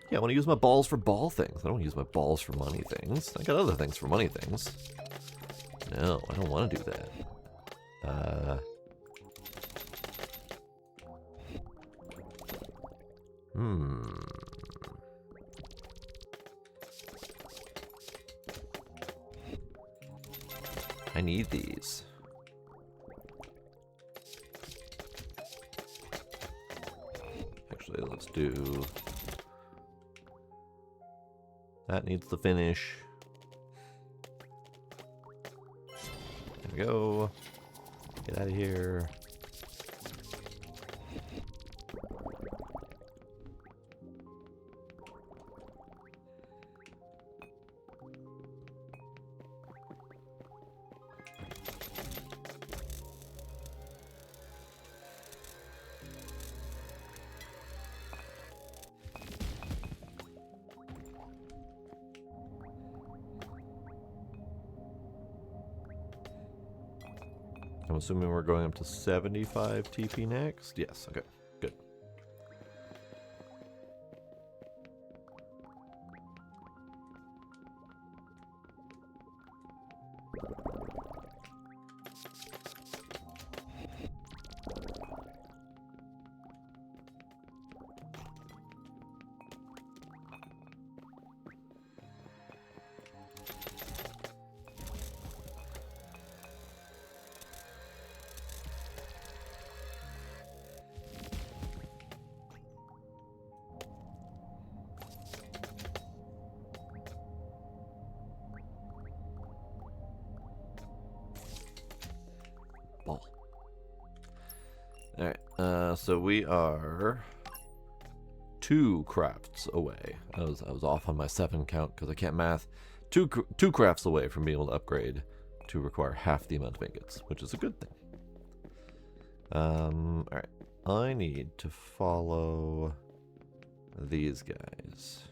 Speaker 1: Yeah, I want to use my balls for ball things. I don't want to use my balls for money things. I got other things for money things. No, I don't want to do that. I need these. Actually, let's do... That needs to finish. There we go. Get out of here. I'm assuming we're going up to 75 TP next? Yes, okay, good. ball. Alright, so we are 2 crafts away. I was off on my 7 count because I can't math. Two crafts away from being able to upgrade to require half the amount of ingots, which is a good thing. Alright. I need to follow these guys.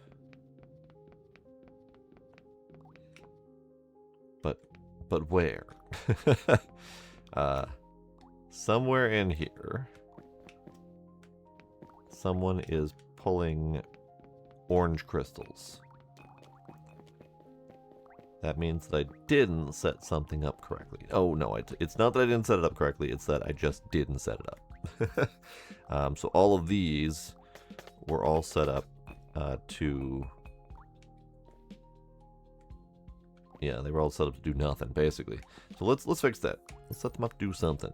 Speaker 1: But where? Somewhere in here, someone is pulling orange crystals. That means that I didn't set something up correctly. Oh, no, it's not that I didn't set it up correctly, it's that I just didn't set it up. So all of these were all set up to... Yeah, they were all set up to do nothing, basically. So let's fix that. Let's set them up to do something.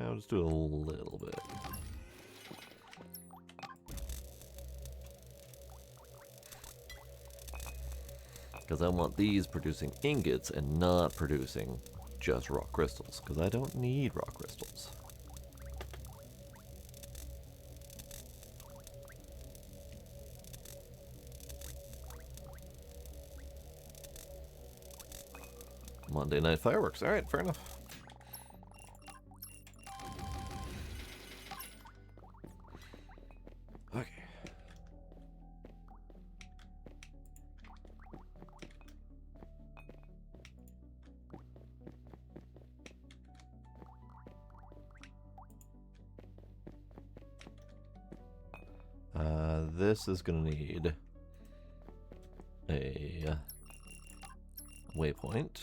Speaker 1: I'll just do a little bit. Because I want these producing ingots and not producing just raw crystals. Because I don't need raw crystals. Monday night fireworks. Alright, fair enough. Okay. This is going to need a waypoint.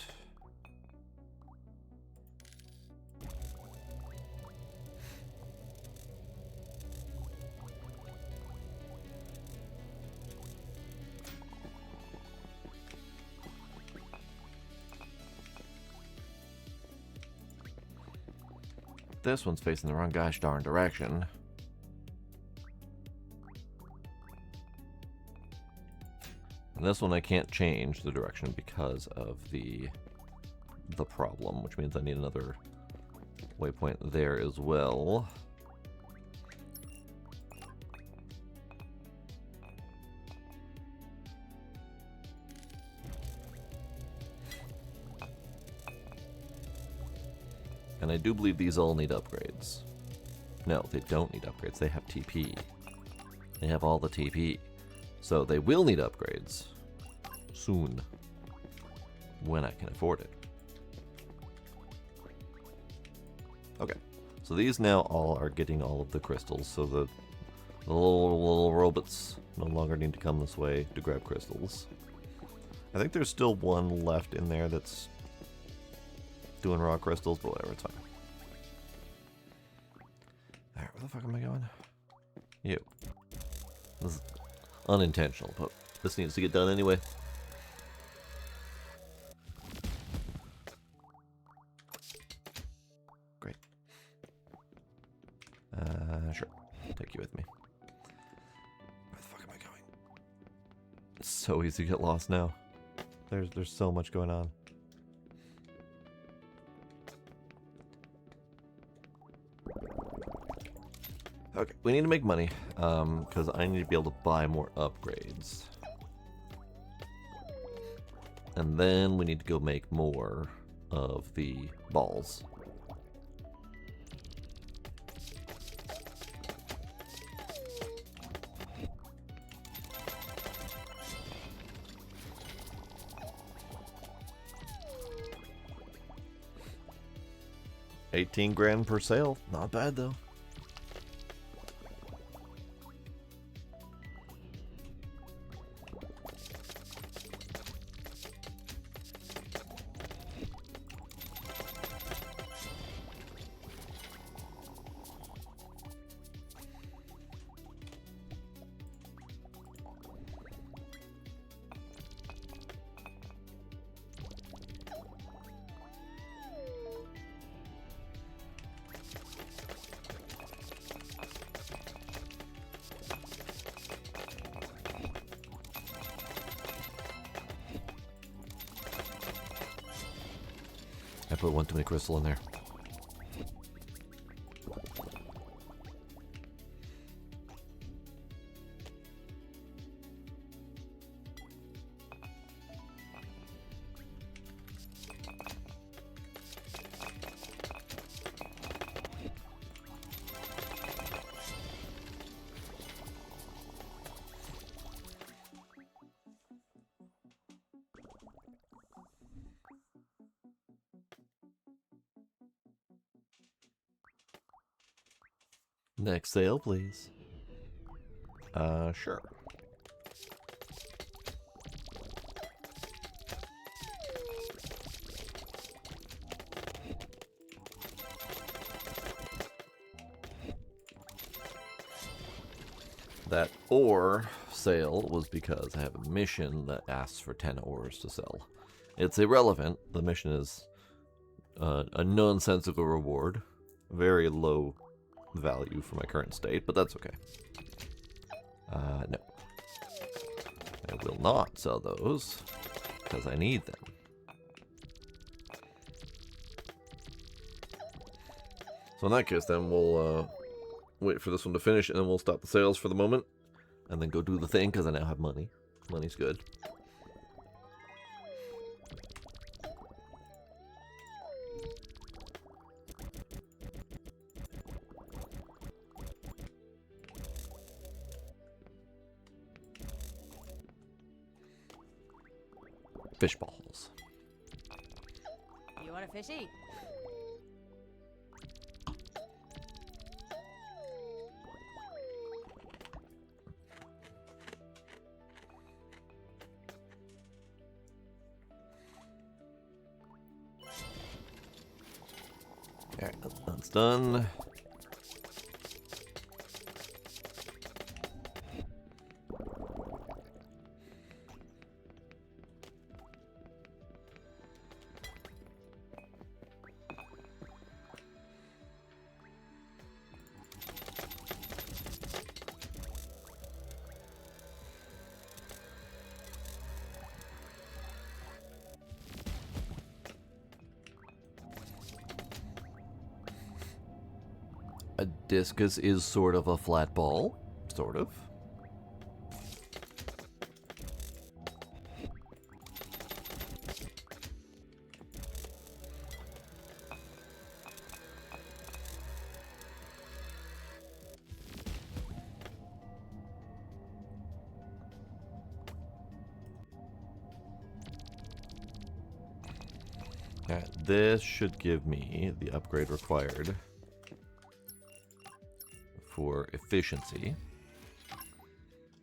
Speaker 1: This one's facing the wrong gosh darn direction. And this one I can't change the direction because of the problem, which means I need another waypoint there as well. And I do believe these all need upgrades. No, they don't need upgrades. They have TP. They have all the TP. So they will need upgrades soon, when I can afford it. Okay, so these now all are getting all of the crystals, so the little robots no longer need to come this way to grab crystals. I think there's still one left in there that's doing raw crystals, but whatever, it's fine. Alright, where the fuck am I going? You. This is unintentional, but this needs to get done anyway. Great. Sure. Take you with me. Where the fuck am I going? It's so easy to get lost now. There's so much going on. Okay, we need to make money, because I need to be able to buy more upgrades. And then we need to go make more of the balls. $18 grand per sale, not bad though. I put one too many crystal in there. Next sale, please. Sure. That ore sale was because I have a mission that asks for 10 ores to sell. It's irrelevant. The mission is a nonsensical reward. Very low value for my current state, but that's okay. No. I will not sell those because I need them. So in that case, then we'll wait for this one to finish, and then we'll stop the sales for the moment, and then go do the thing, because I now have money. Money's good. Fish balls.
Speaker 2: You want a fishy?
Speaker 1: Alright, that's done. A discus is sort of a flat ball. Sort of. Alright, this should give me the upgrade required for efficiency.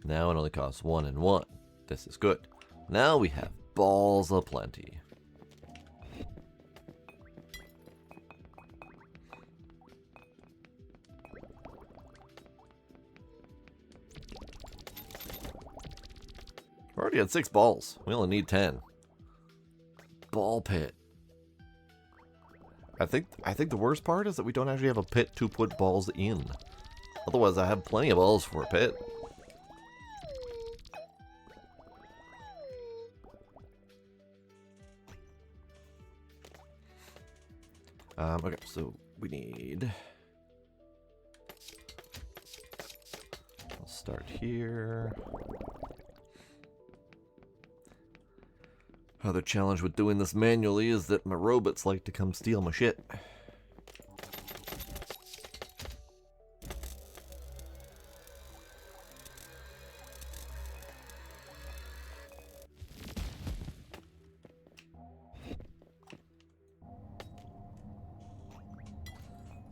Speaker 1: Now it only costs 1 and 1. This is good. Now we have balls aplenty. We already had 6 balls. We only need 10. Ball pit. I think the worst part is that we don't actually have a pit to put balls in. Otherwise, I have plenty of balls for a pit. Okay, so we need... I'll start here. Other challenge with doing this manually is that my robots like to come steal my shit.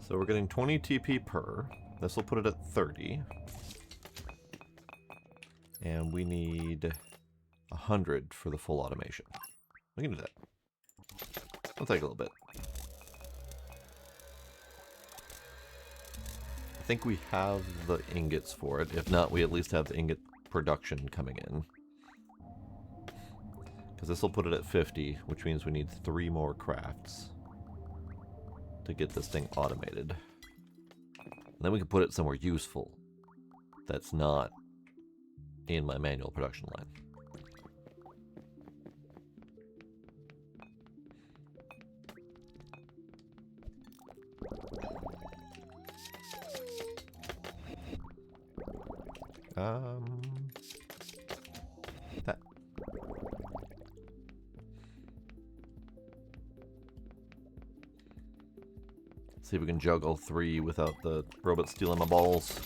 Speaker 1: So we're getting 20 TP per. This will put it at 30. And we need 100 for the full automation. We can do that. It'll take a little bit. I think we have the ingots for it. If not, we at least have the ingot production coming in. Because this will put it at 50, which means we need 3 more crafts to get this thing automated. And then we can put it somewhere useful that's not in my manual production line. That. See if we can juggle 3 without the robot stealing my balls.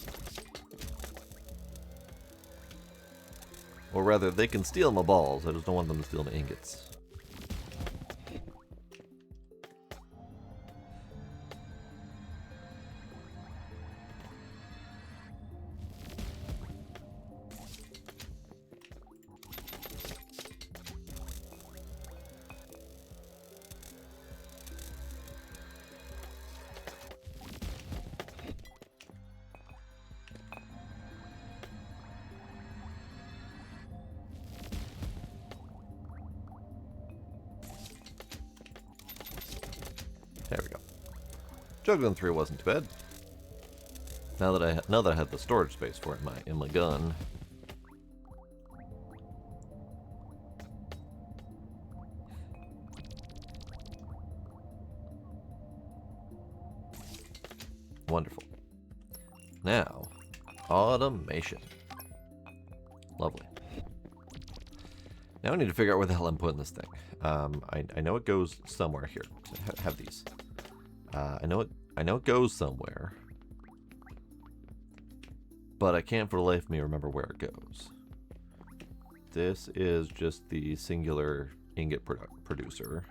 Speaker 1: Or rather, they can steal my balls, I just don't want them to steal my ingots. There we go. Juggling 3 wasn't too bad. Now that I had the storage space for it in my gun. Wonderful. Now, automation. Lovely. Now I need to figure out where the hell I'm putting this thing. I know it goes somewhere here. Have these. I know it goes somewhere, but I can't for the life of me remember where it goes. This is just the singular ingot producer.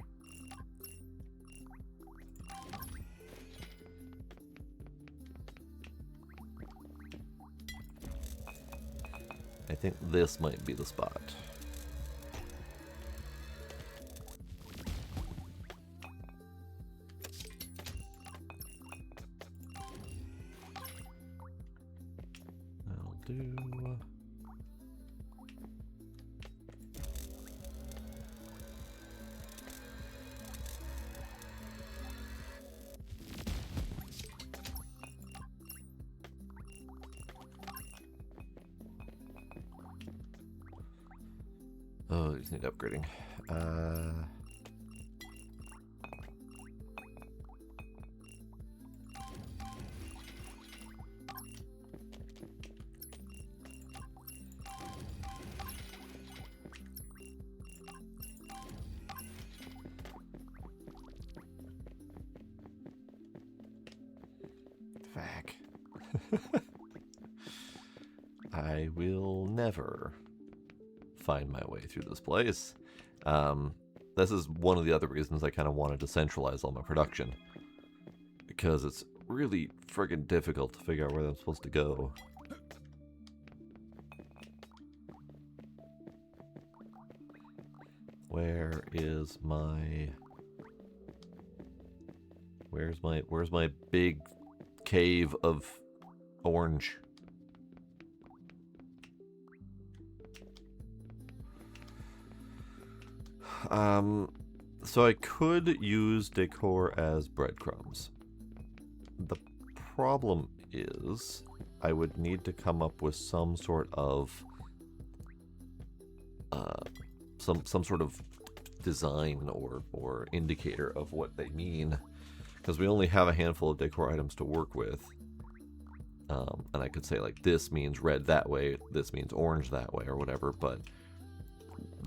Speaker 1: I think this might be the spot. Oh, these need upgrading. Fuck. I will never find my way through this place. This is one of the other reasons I kind of wanted to centralize all my production, because it's really friggin' difficult to figure out where I'm supposed to go. Where's my big cave of orange? So I could use decor as breadcrumbs. The problem is I would need to come up with some sort of some sort of design or indicator of what they mean, because we only have a handful of decor items to work with. And I could say, like, this means red that way, this means orange that way, or whatever, but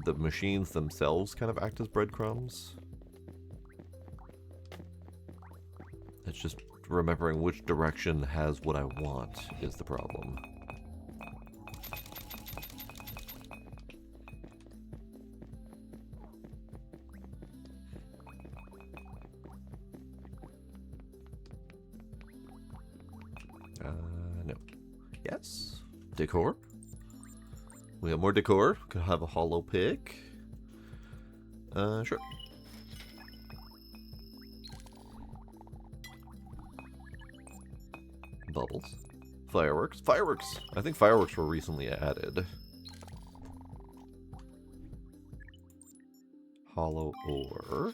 Speaker 1: the machines themselves kind of act as breadcrumbs. It's just remembering which direction has what I want is the problem. No. Yes. Decor. We have more decor. Could have a hollow pick. Sure. Bubbles. Fireworks. Fireworks! I think fireworks were recently added. Hollow ore.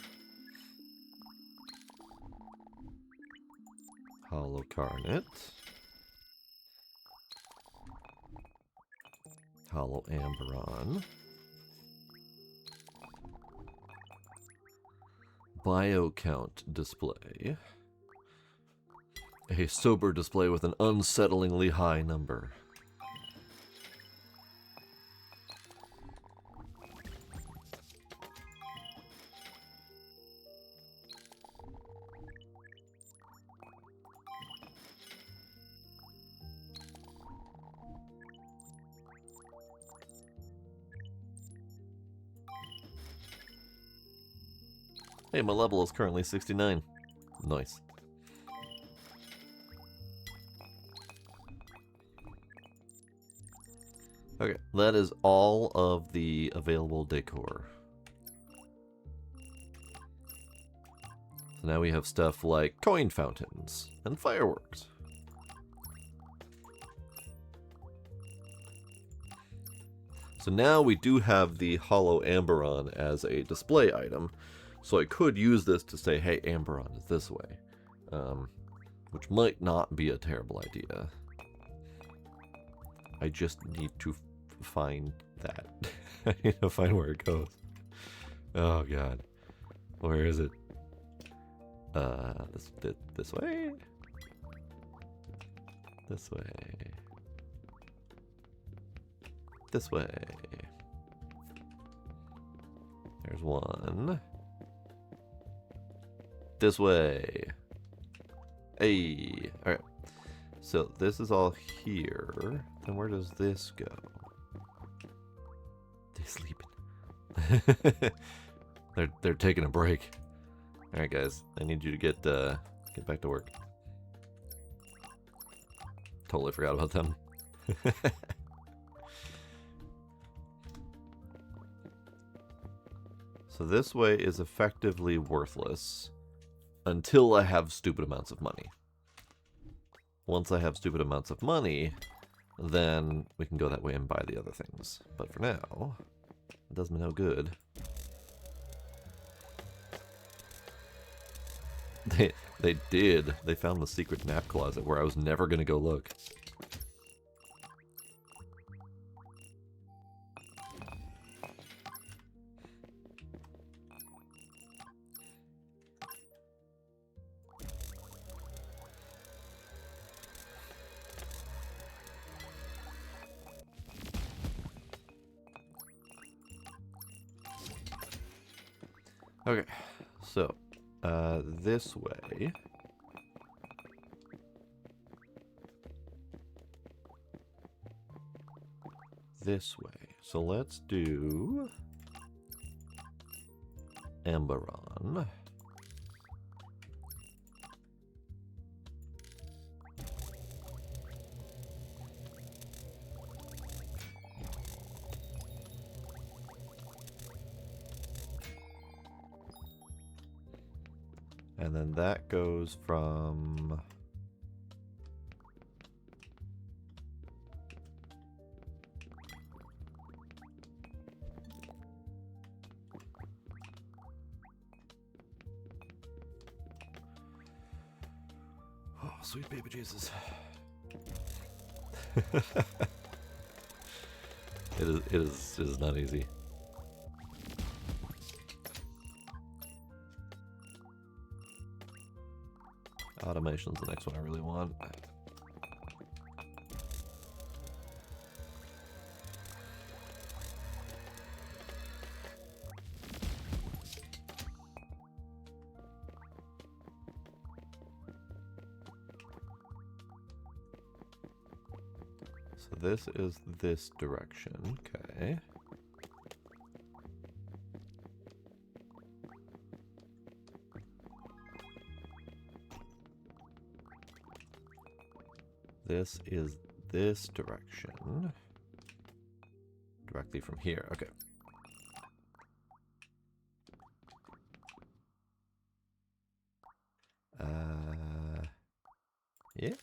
Speaker 1: Hollow Carnet. Hollow Amberon. Biocount display. A sober display with an unsettlingly high number. Hey, my level is currently 69. Nice. Okay, that is all of the available decor. So now we have stuff like coin fountains and fireworks. So now we do have the hollow Amberon as a display item. So I could use this to say, hey, Amberon is this way. Which might not be a terrible idea. I just need to find that. I need to find where it goes. Oh god. Where is it? This way? This way. This way. There's one. This way. Hey. Alright. So this is all here. Then where does this go? They're sleeping. they're taking a break. Alright guys, I need you to get back to work. Totally forgot about them. So this way is effectively worthless until I have stupid amounts of money. Once I have stupid amounts of money, then we can go that way and buy the other things. But for now, it does me no good. They did. They found the secret nap closet where I was never going to go look. Okay, so this way. This way. So let's do Amberon. And then that goes from... Oh, sweet baby Jesus. It is not easy. Automation's the next one I really want. So this is this direction, okay. This is this direction. Directly from here, okay. Yeah.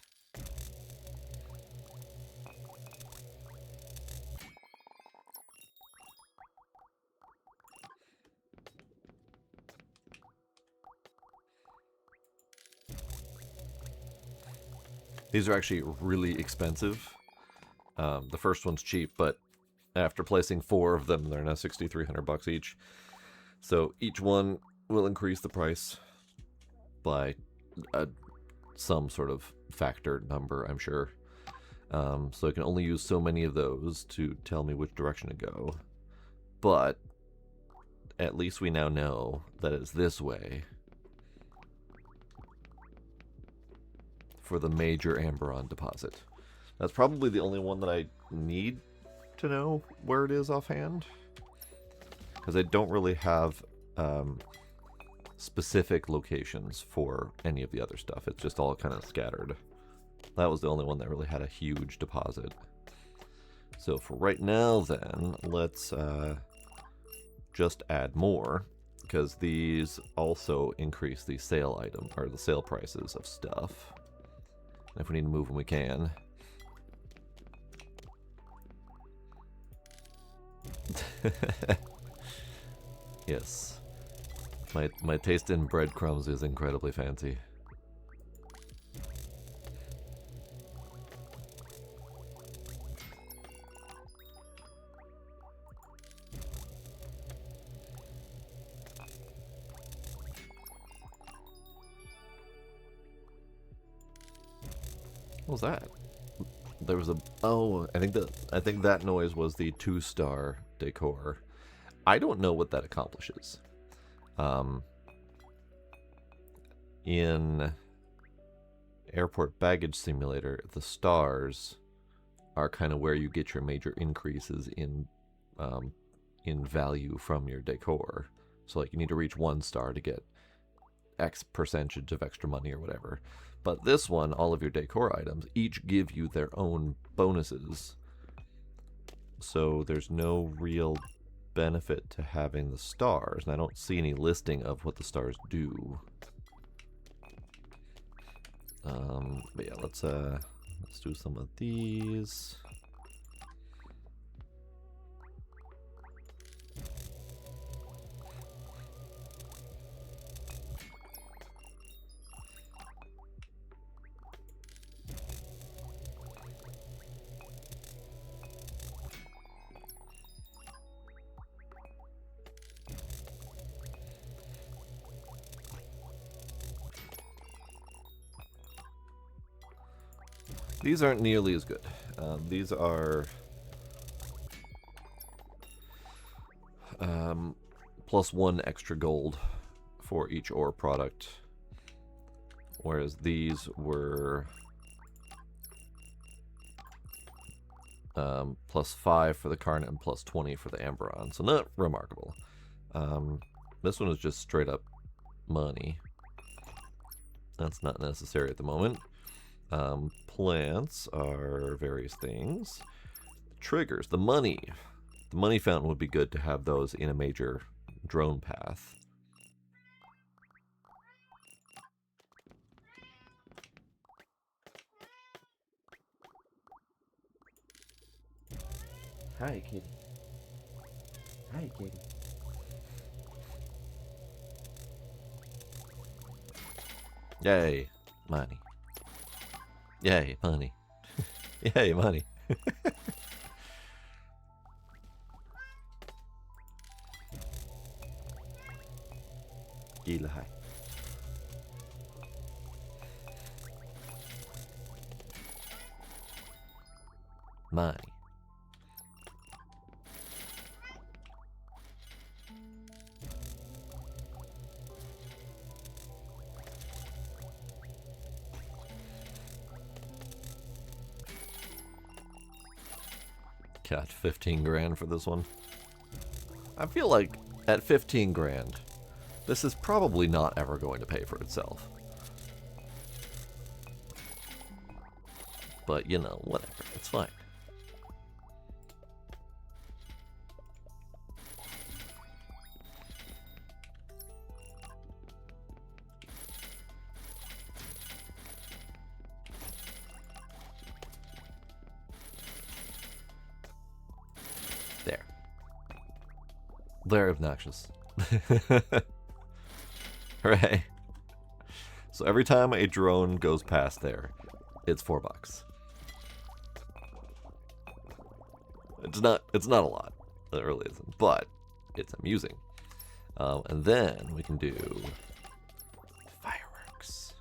Speaker 1: These are actually really expensive. The first one's cheap, but after placing 4 of them, they're now 6,300 bucks each. So each one will increase the price by some sort of factor number, I'm sure. So I can only use so many of those to tell me which direction to go. But at least we now know that it's this way for the major Amberon deposit. That's probably the only one that I need to know where it is offhand, because I don't really have specific locations for any of the other stuff. It's just all kind of scattered. That was the only one that really had a huge deposit. So for right now then, let's just add more, because these also increase the sale item, or the sale prices of stuff. And if we need to move them, we can. Yes. My taste in breadcrumbs is incredibly fancy. What was that? There was a... Oh, I think that noise was the 2-star decor. I don't know what that accomplishes. In Airport Baggage Simulator, the stars are kind of where you get your major increases in value from your decor. So like you need to reach 1 star to get X percentage of extra money or whatever. But this one, all of your decor items each give you their own bonuses. So there's no real benefit to having the stars, and I don't see any listing of what the stars do. But yeah, let's do some of these. These aren't nearly as good. These are +1 extra gold for each ore product, whereas these were +5 for the Carnet and +20 for the Amberon, so not remarkable. This one is just straight up money. That's not necessary at the moment. Plants are various things. Triggers, the money fountain would be good to have those in a major drone path.
Speaker 2: Hi, kitty. Hi, kitty.
Speaker 1: Yay, money. Yay, money. Yay, money. Gila hai. Money. Got 15 grand for this one. I feel like at 15 grand, this is probably not ever going to pay for itself. But, you know, whatever. It's fine. There. They're obnoxious. Hooray. So every time a drone goes past there, it's $4. It's not a lot. It really isn't, but it's amusing. And then we can do fireworks.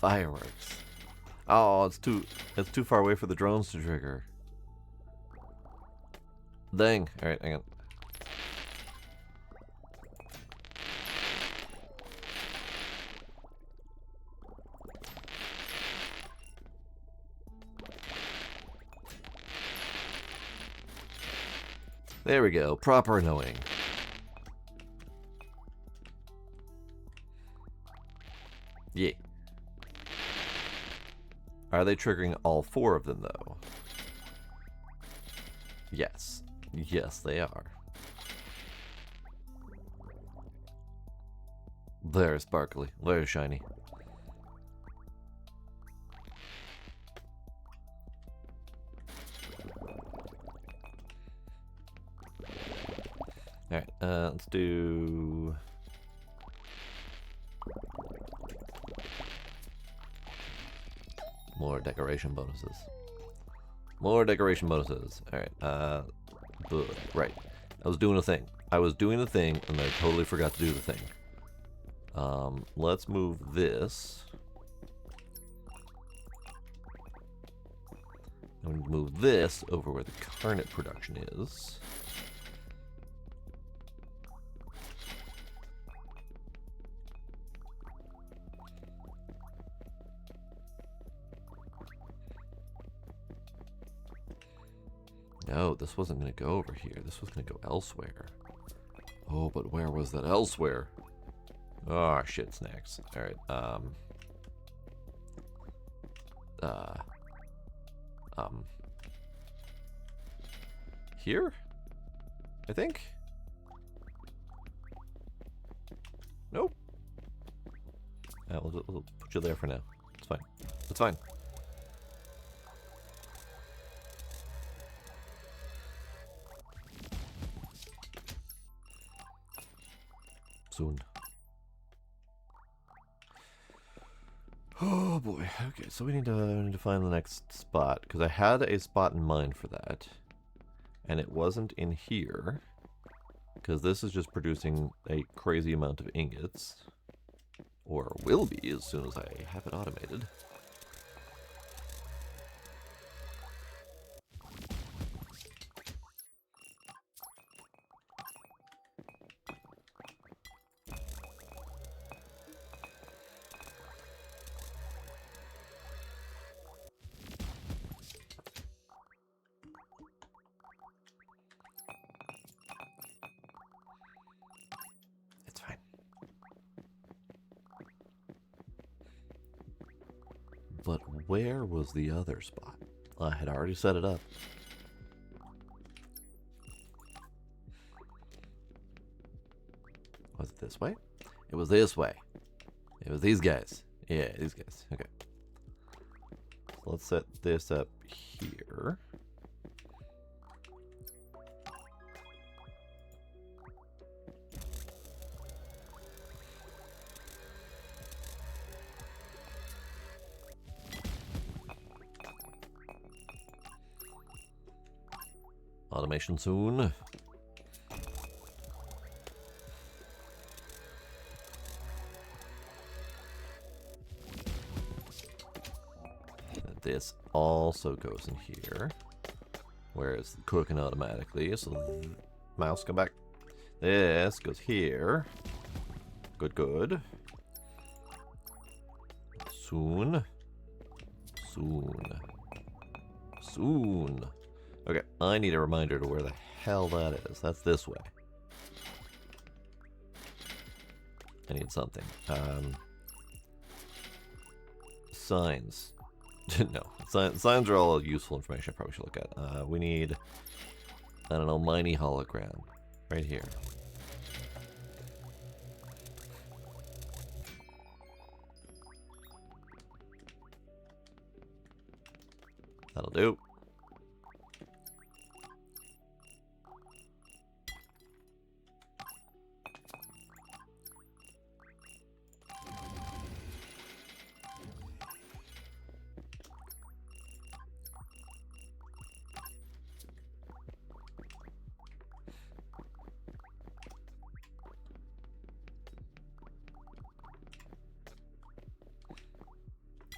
Speaker 1: Fireworks. Oh, it's too far away for the drones to trigger. Dang. Alright, hang on. There we go. Proper knowing. Yeah. Are they triggering all 4 of them, though? Yes. Yes, they are. Very sparkly. Very shiny. Alright, let's do... more decoration bonuses. More decoration bonuses. Alright, right. I was doing a thing. And I totally forgot to do the thing. Let's move this. I'm going to move this over where the Carnot production is. No, this wasn't going to go over here. This was going to go elsewhere. Oh, but where was that elsewhere? Oh, shit, snacks. Alright, here? I think? Nope. We'll put you there for now. It's fine. It's fine. Soon. Oh boy. Okay, so we need to find the next spot because I had a spot in mind for that, and it wasn't in here because this is just producing a crazy amount of ingots, or will be as soon as I have it automated. But where was the other spot? I had already set it up. Was it this way? It was this way. It was these guys. Yeah, these guys. Okay. So let's set this up here. Automation soon. This also goes in here, where it's cooking automatically. So mouse, come back. This goes here. Good, good. Soon. Soon. Soon. Okay, I need a reminder to where the hell that is. That's this way. I need something. Signs. No, signs are all useful information I probably should look at. We need, I don't know, mighty hologram. Right here. That'll do.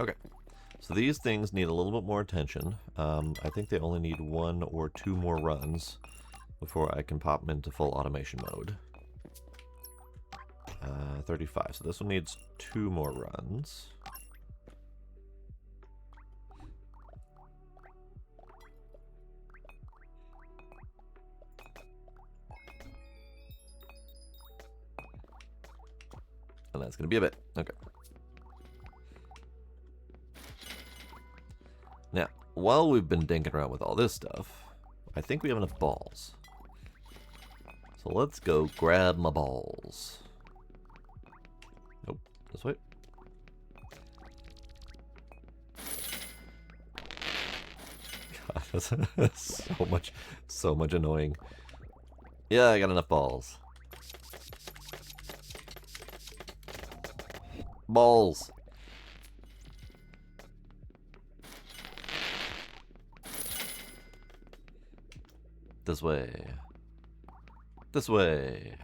Speaker 1: Okay. So these things need a little bit more attention. I think they only need 1 or 2 more runs before I can pop them into full automation mode. 35. So this one needs 2 more runs. And that's going to be a bit. Okay. Now, while we've been dinking around with all this stuff, I think we have enough balls. So let's go grab my balls. Nope, this way. God, that's so much annoying. Yeah, I got enough balls. Balls. This way. This way.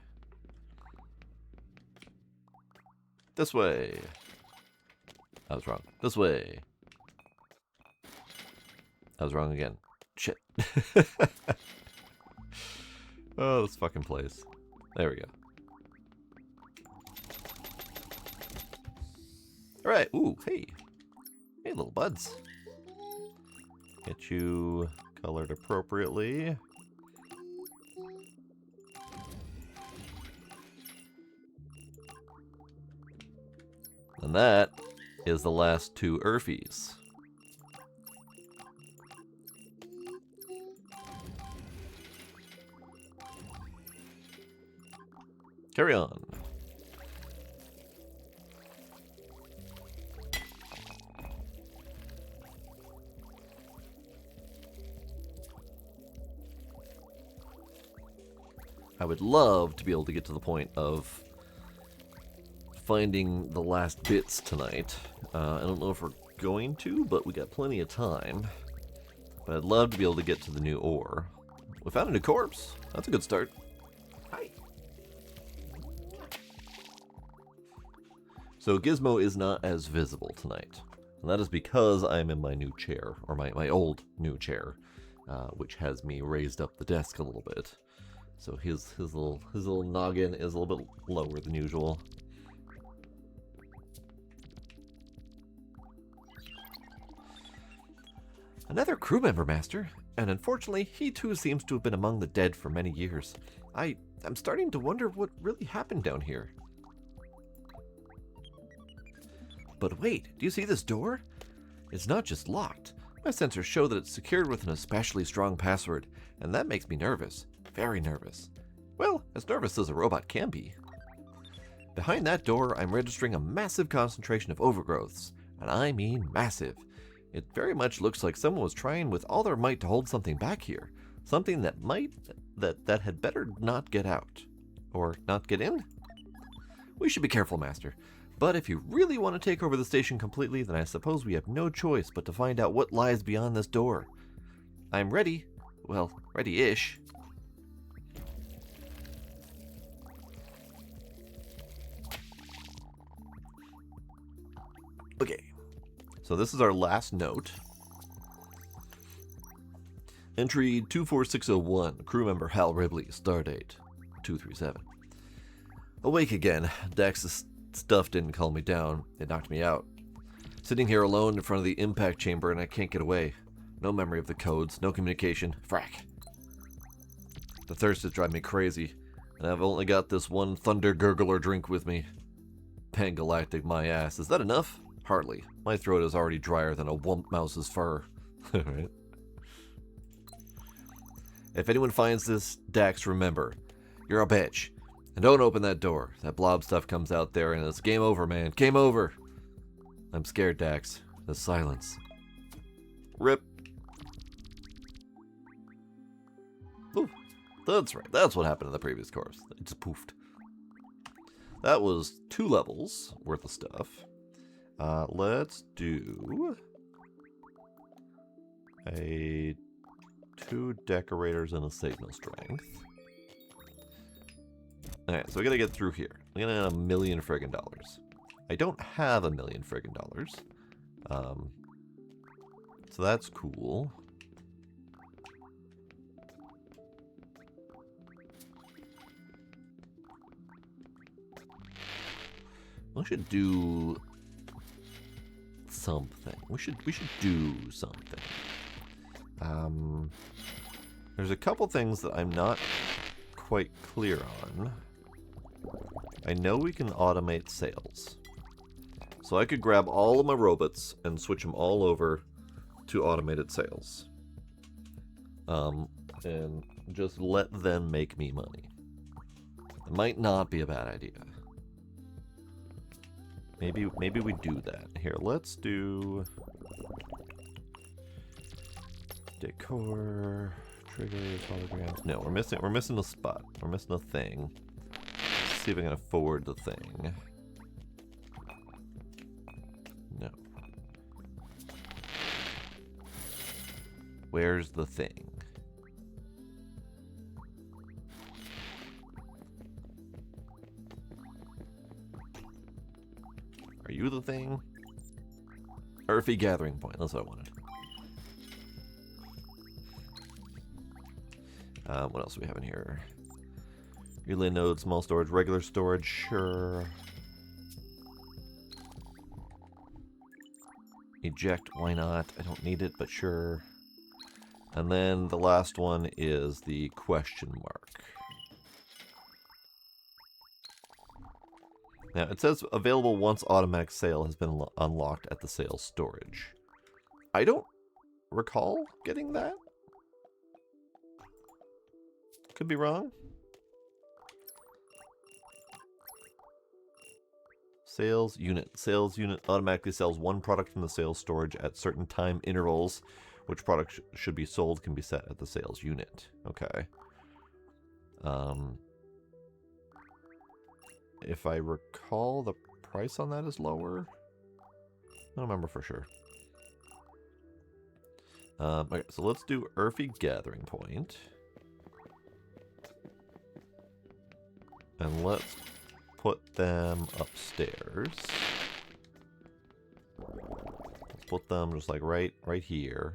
Speaker 1: This way. I was wrong. This way. I was wrong again. Shit. Oh, this fucking place. There we go. Alright. Ooh, hey. Hey, little buds. Get you colored appropriately. And that is the last 2 Urfies. Carry on. I would love to be able to get to the point of finding the last bits tonight. I don't know if we're going to, but we got plenty of time. But I'd love to be able to get to the new ore. We found a new corpse. That's a good start. Hi. So Gizmo is not as visible tonight. And that is because I'm in my new chair, or my old new chair, which has me raised up the desk a little bit. So his little noggin is a little bit lower than usual. Another crew member, Master, and unfortunately, he too seems to have been among the dead for many years. I'm starting to wonder what really happened down here. But wait, do you see this door? It's not just locked. My sensors show that it's secured with an especially strong password, and that makes me nervous. Very nervous. Well, as nervous as a robot can be. Behind that door, I'm registering a massive concentration of overgrowths, and I mean massive. It very much looks like someone was trying with all their might to hold something back here. Something that that had better not get out. Or not get in? We should be careful, Master. But if you really want to take over the station completely, then I suppose we have no choice but to find out what lies beyond this door. I'm ready. Well, ready-ish. Okay. So this is our last note. Entry 24601, crew member Hal Ribley, stardate 237. Awake again. Dax's stuff didn't calm me down, it knocked me out. Sitting here alone in front of the impact chamber and I can't get away. No memory of the codes, no communication. Frack. The thirst is driving me crazy, and I've only got this one thunder gurgler drink with me. Pangalactic my ass. Is that enough? Hardly. My throat is already drier than a wump mouse's fur. Right? If anyone finds this, Dax, remember, you're a bitch. And don't open that door. That blob stuff comes out there and it's game over, man. Game over. I'm scared, Dax. The silence. Rip. Ooh, that's right. That's what happened in the previous course. It just poofed. That was 2 levels worth of stuff. Let's do a 2 decorators and a signal strength. Alright, so we gotta get through here. We gotta get $1 million friggin' dollars. I don't have $1 million friggin' dollars. So that's cool. We should do something. We should do something. There's a couple things that I'm not quite clear on. I know we can automate sales. So I could grab all of my robots and switch them all over to automated sales. And just let them make me money. It might not be a bad idea. Maybe we do that. Here, let's do decor, triggers, holograms. No, we're missing a spot. We're missing a thing. Let's see if I can afford the thing. No. Where's the thing? Are you the thing? Earthy gathering point. That's what I wanted. What else do we have in here? Relay node, small storage, regular storage, sure. Eject, why not? I don't need it, but sure. And then the last one is the question mark. Now, it says available once automatic sale has been unlocked at the sales storage. I don't recall getting that. Could be wrong. Sales unit. Sales unit automatically sells one product from the sales storage at certain time intervals. Which product should be sold can be set at the sales unit. Okay. If I recall, the price on that is lower. I don't remember for sure. Okay, so let's do Earthy Gathering Point. And let's put them upstairs. Let's put them just like right here.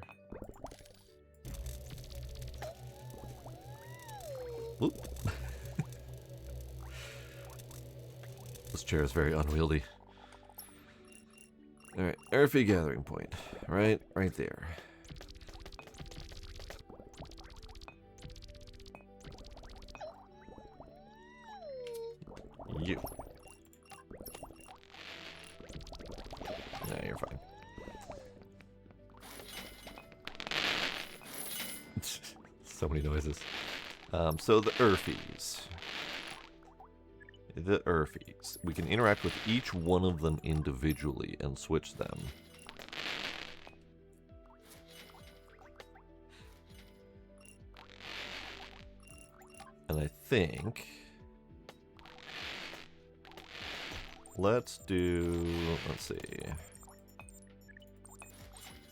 Speaker 1: Whoop. This chair is very unwieldy. Alright, Earthy Gathering Point. Right there. You. Nah, you're fine. So many noises. So the Earthies. The Earthies. We can interact with each one of them individually and switch them. And I think... let's see.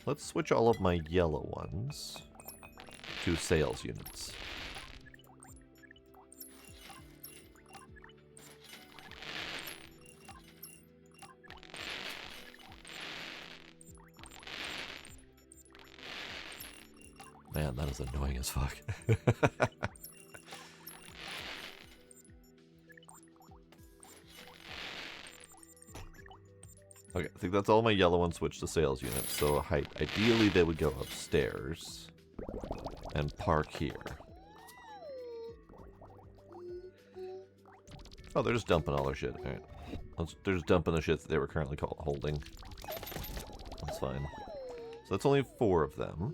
Speaker 1: Let's switch all of my yellow ones to sales units. Man, that is annoying as fuck. Okay, I think that's all my yellow ones switched to sales units. So ideally they would go upstairs and park here. Oh, they're just dumping all their shit. All right, they're just dumping the shit that they were currently holding. That's fine. So that's only 4 of them.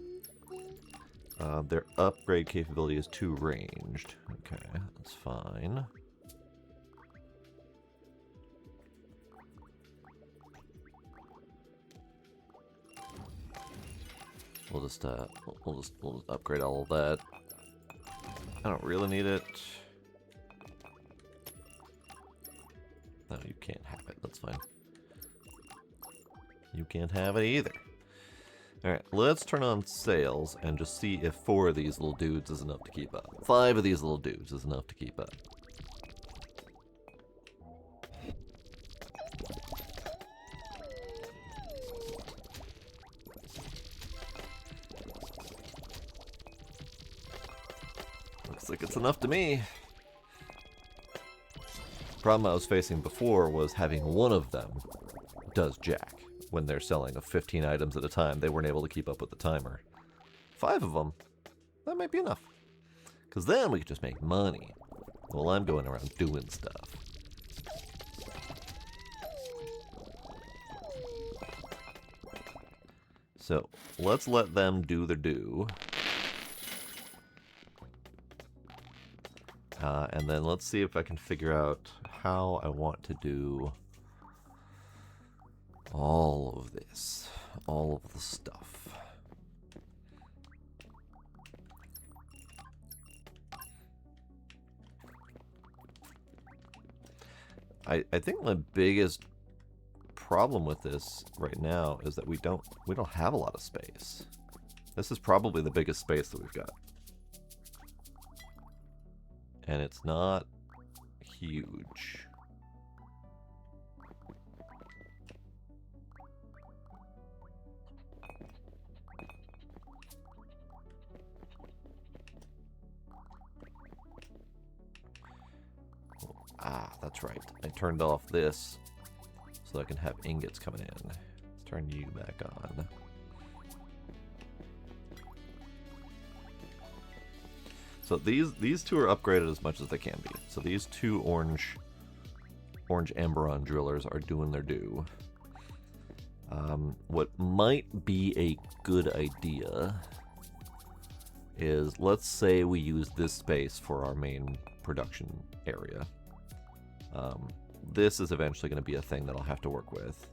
Speaker 1: Their upgrade capability is 2 ranged. Okay, that's fine. We'll just upgrade all of that. I don't really need it. No, you can't have it. That's fine. You can't have it either. Alright, let's turn on sales and just see if 4 of these little dudes is enough to keep up. 5 of these little dudes is enough to keep up. Looks like it's enough to me. The problem I was facing before was having one of them does jack. When they're selling 15 items at a time, they weren't able to keep up with the timer. 5 of them, that might be enough. Because then we could just make money. Well, I'm going around doing stuff. So, let's let them do their do. And then let's see if I can figure out how I want to do all of this. All of the stuff. I think my biggest problem with this right now is that we don't have a lot of space. This is probably the biggest space that we've got. And it's not huge. Ah, that's right. I turned off this so I can have ingots coming in. Let's turn you back on. So these two are upgraded as much as they can be. So these two orange Amberon drillers are doing their due. What might be a good idea is, let's say we use this space for our main production area. This is eventually going to be a thing that I'll have to work with.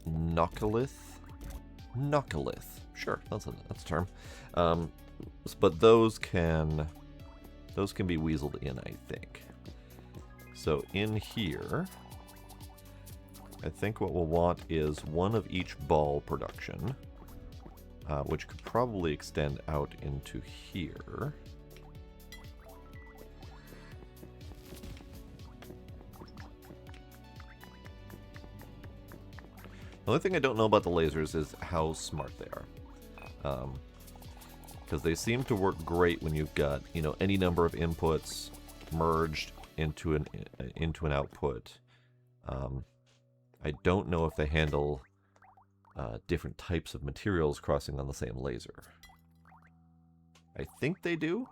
Speaker 1: Knockalith? Knockalith. Sure, that's a term. But those can be weaseled in, I think. So in here, I think what we'll want is one of each ball production, which could probably extend out into here. The only thing I don't know about the lasers is how smart they are. Because they seem to work great when you've got, you know, any number of inputs merged into an output. I don't know if they handle different types of materials crossing on the same laser. I think they do.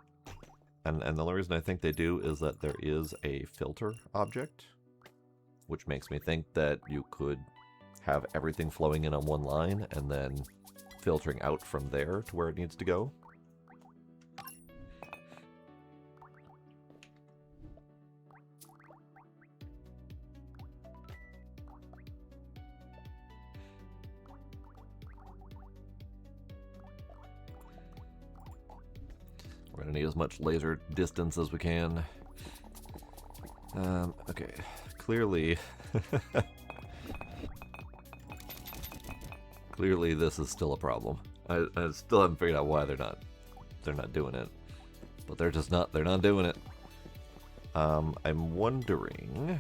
Speaker 1: And the only reason I think they do is that there is a filter object, which makes me think that you could have everything flowing in on one line and then filtering out from there to where it needs to go. We're going to need as much laser distance as we can. Okay, clearly... Clearly, this is still a problem. I still haven't figured out why they're not doing it, but they're not doing it. I'm wondering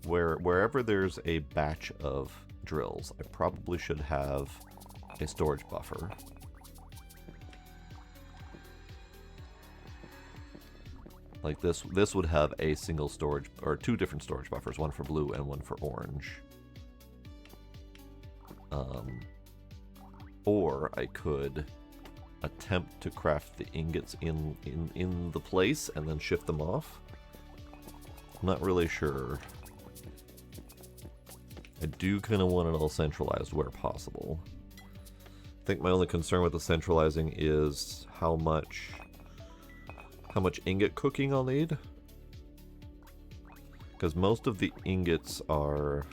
Speaker 1: wherever there's a batch of drills, I probably should have a storage buffer. Like this would have a single storage, or two different storage buffers, one for blue and one for orange. Or I could attempt to craft the ingots in the place and then shift them off. I'm not really sure. I do kind of want it all centralized where possible. I think my only concern with the centralizing is how much ingot cooking I'll need. Because most of the ingots are...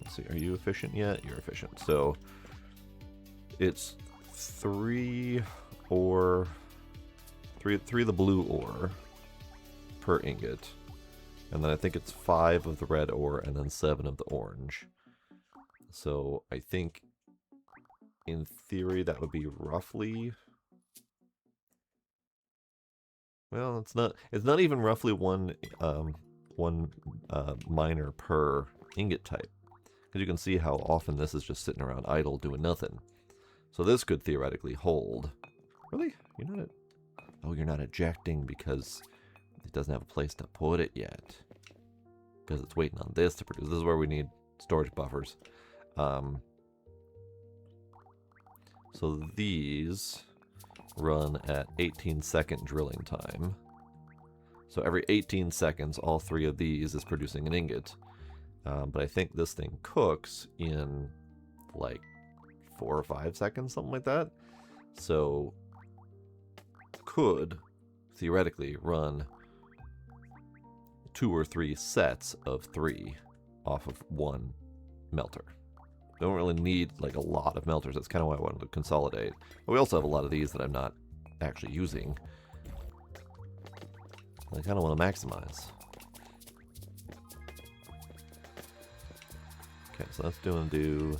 Speaker 1: Let's see, are you efficient yet? You're efficient. So it's 3 of the blue ore per ingot. And then I think it's 5 of the red ore and then 7 of the orange. So I think in theory that would be roughly... Well, it's not even roughly one miner per ingot type, Because you can see how often this is just sitting around idle doing nothing. So this could theoretically hold. Really? You're not... Oh, you're not ejecting because it doesn't have a place to put it yet. Because it's waiting on this to produce. This is where we need storage buffers. So these run at 18-second drilling time. So every 18 seconds, all 3 of these is producing an ingot. But I think this thing cooks in like 4 or 5 seconds, something like that. So could theoretically run 2 or 3 sets of 3 off of 1 melter. Don't really need like a lot of melters. That's kind of why I wanted to consolidate. But we also have a lot of these that I'm not actually using. I kind of want to maximize. Okay, so that's doing the do.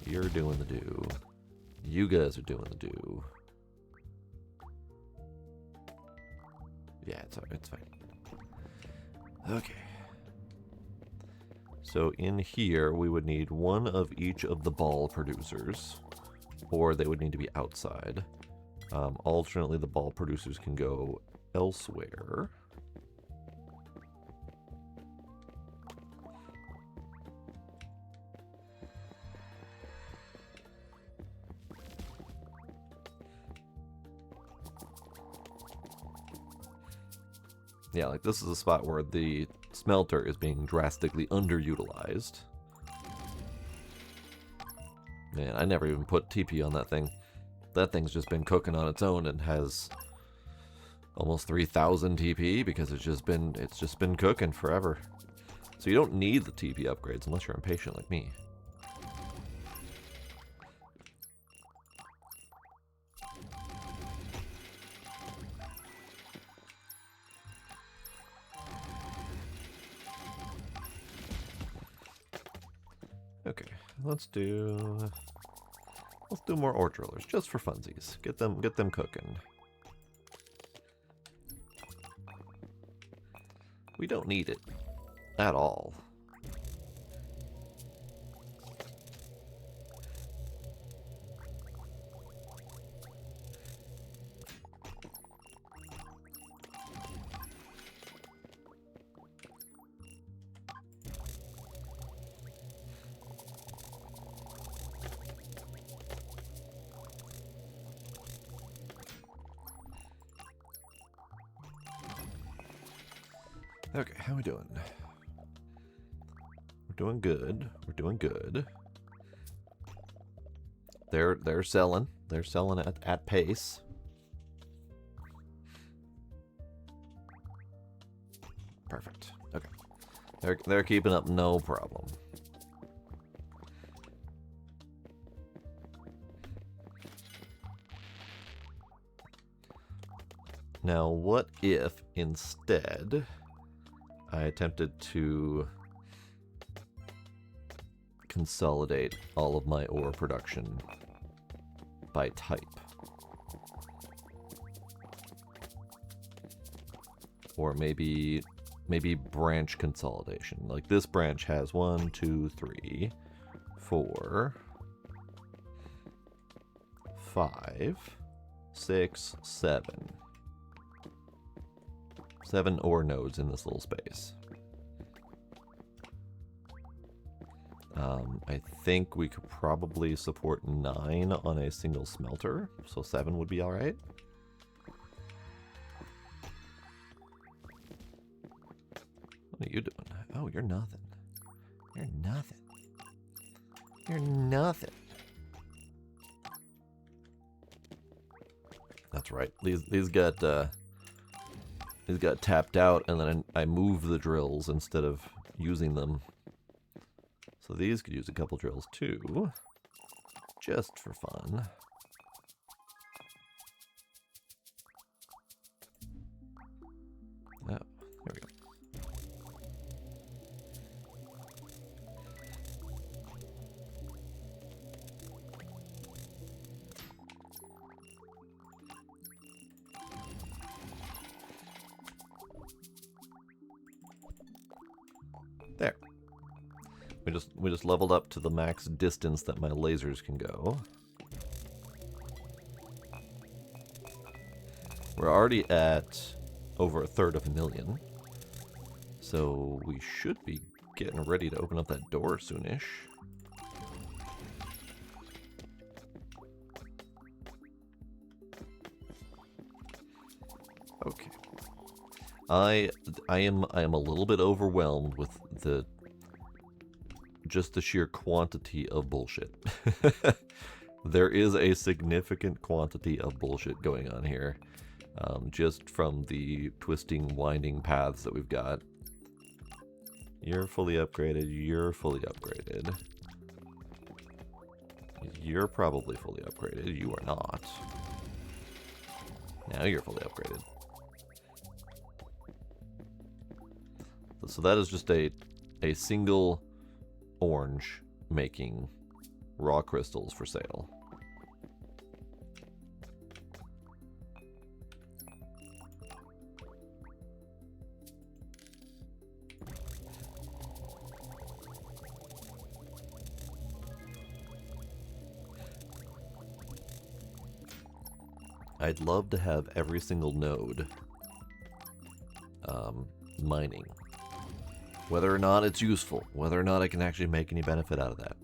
Speaker 1: You're doing the do. You guys are doing the do. Yeah, it's alright. It's fine. Okay. So in here, we would need 1 of each of the ball producers, or they would need to be outside. Alternately, the ball producers can go elsewhere. Yeah, like this is a spot where the smelter is being drastically underutilized. Man, I never even put TP on that thing. That thing's just been cooking on its own and has almost 3,000 TP because it's just been cooking forever. So you don't need the TP upgrades unless you're impatient like me. Okay, let's do more ore drillers just for funsies. Get them cooking. We don't need it at all. Okay, how we doing? We're doing good. We're doing good. They're selling. They're selling at pace. Perfect. Okay. They're keeping up no problem. Now, what if instead I attempted to consolidate all of my ore production by type? Or maybe branch consolidation. Like this branch has 1, 2, 3, 4, 5, 6, 7. 7 ore nodes in this little space. I think we could probably support 9 on a single smelter, so 7 would be alright. What are you doing? Oh, you're nothing. You're nothing. You're nothing. That's right. These got tapped out, and then I moved the drills instead of using them. So these could use a couple drills too, just for fun. Oh, there we go. There. We just leveled up to the max distance that my lasers can go. We're already at over 1/3 of a million. So we should be getting ready to open up that door soonish. Okay. I am a little bit overwhelmed with just the sheer quantity of bullshit. There is a significant quantity of bullshit going on here. Just from the twisting, winding paths that we've got. You're fully upgraded. You're fully upgraded. You're probably fully upgraded. You are not. Now you're fully upgraded. So that is just a single orange making raw crystals for sale. I'd love to have every single node mining. Whether or not it's useful, whether or not I can actually make any benefit out of that.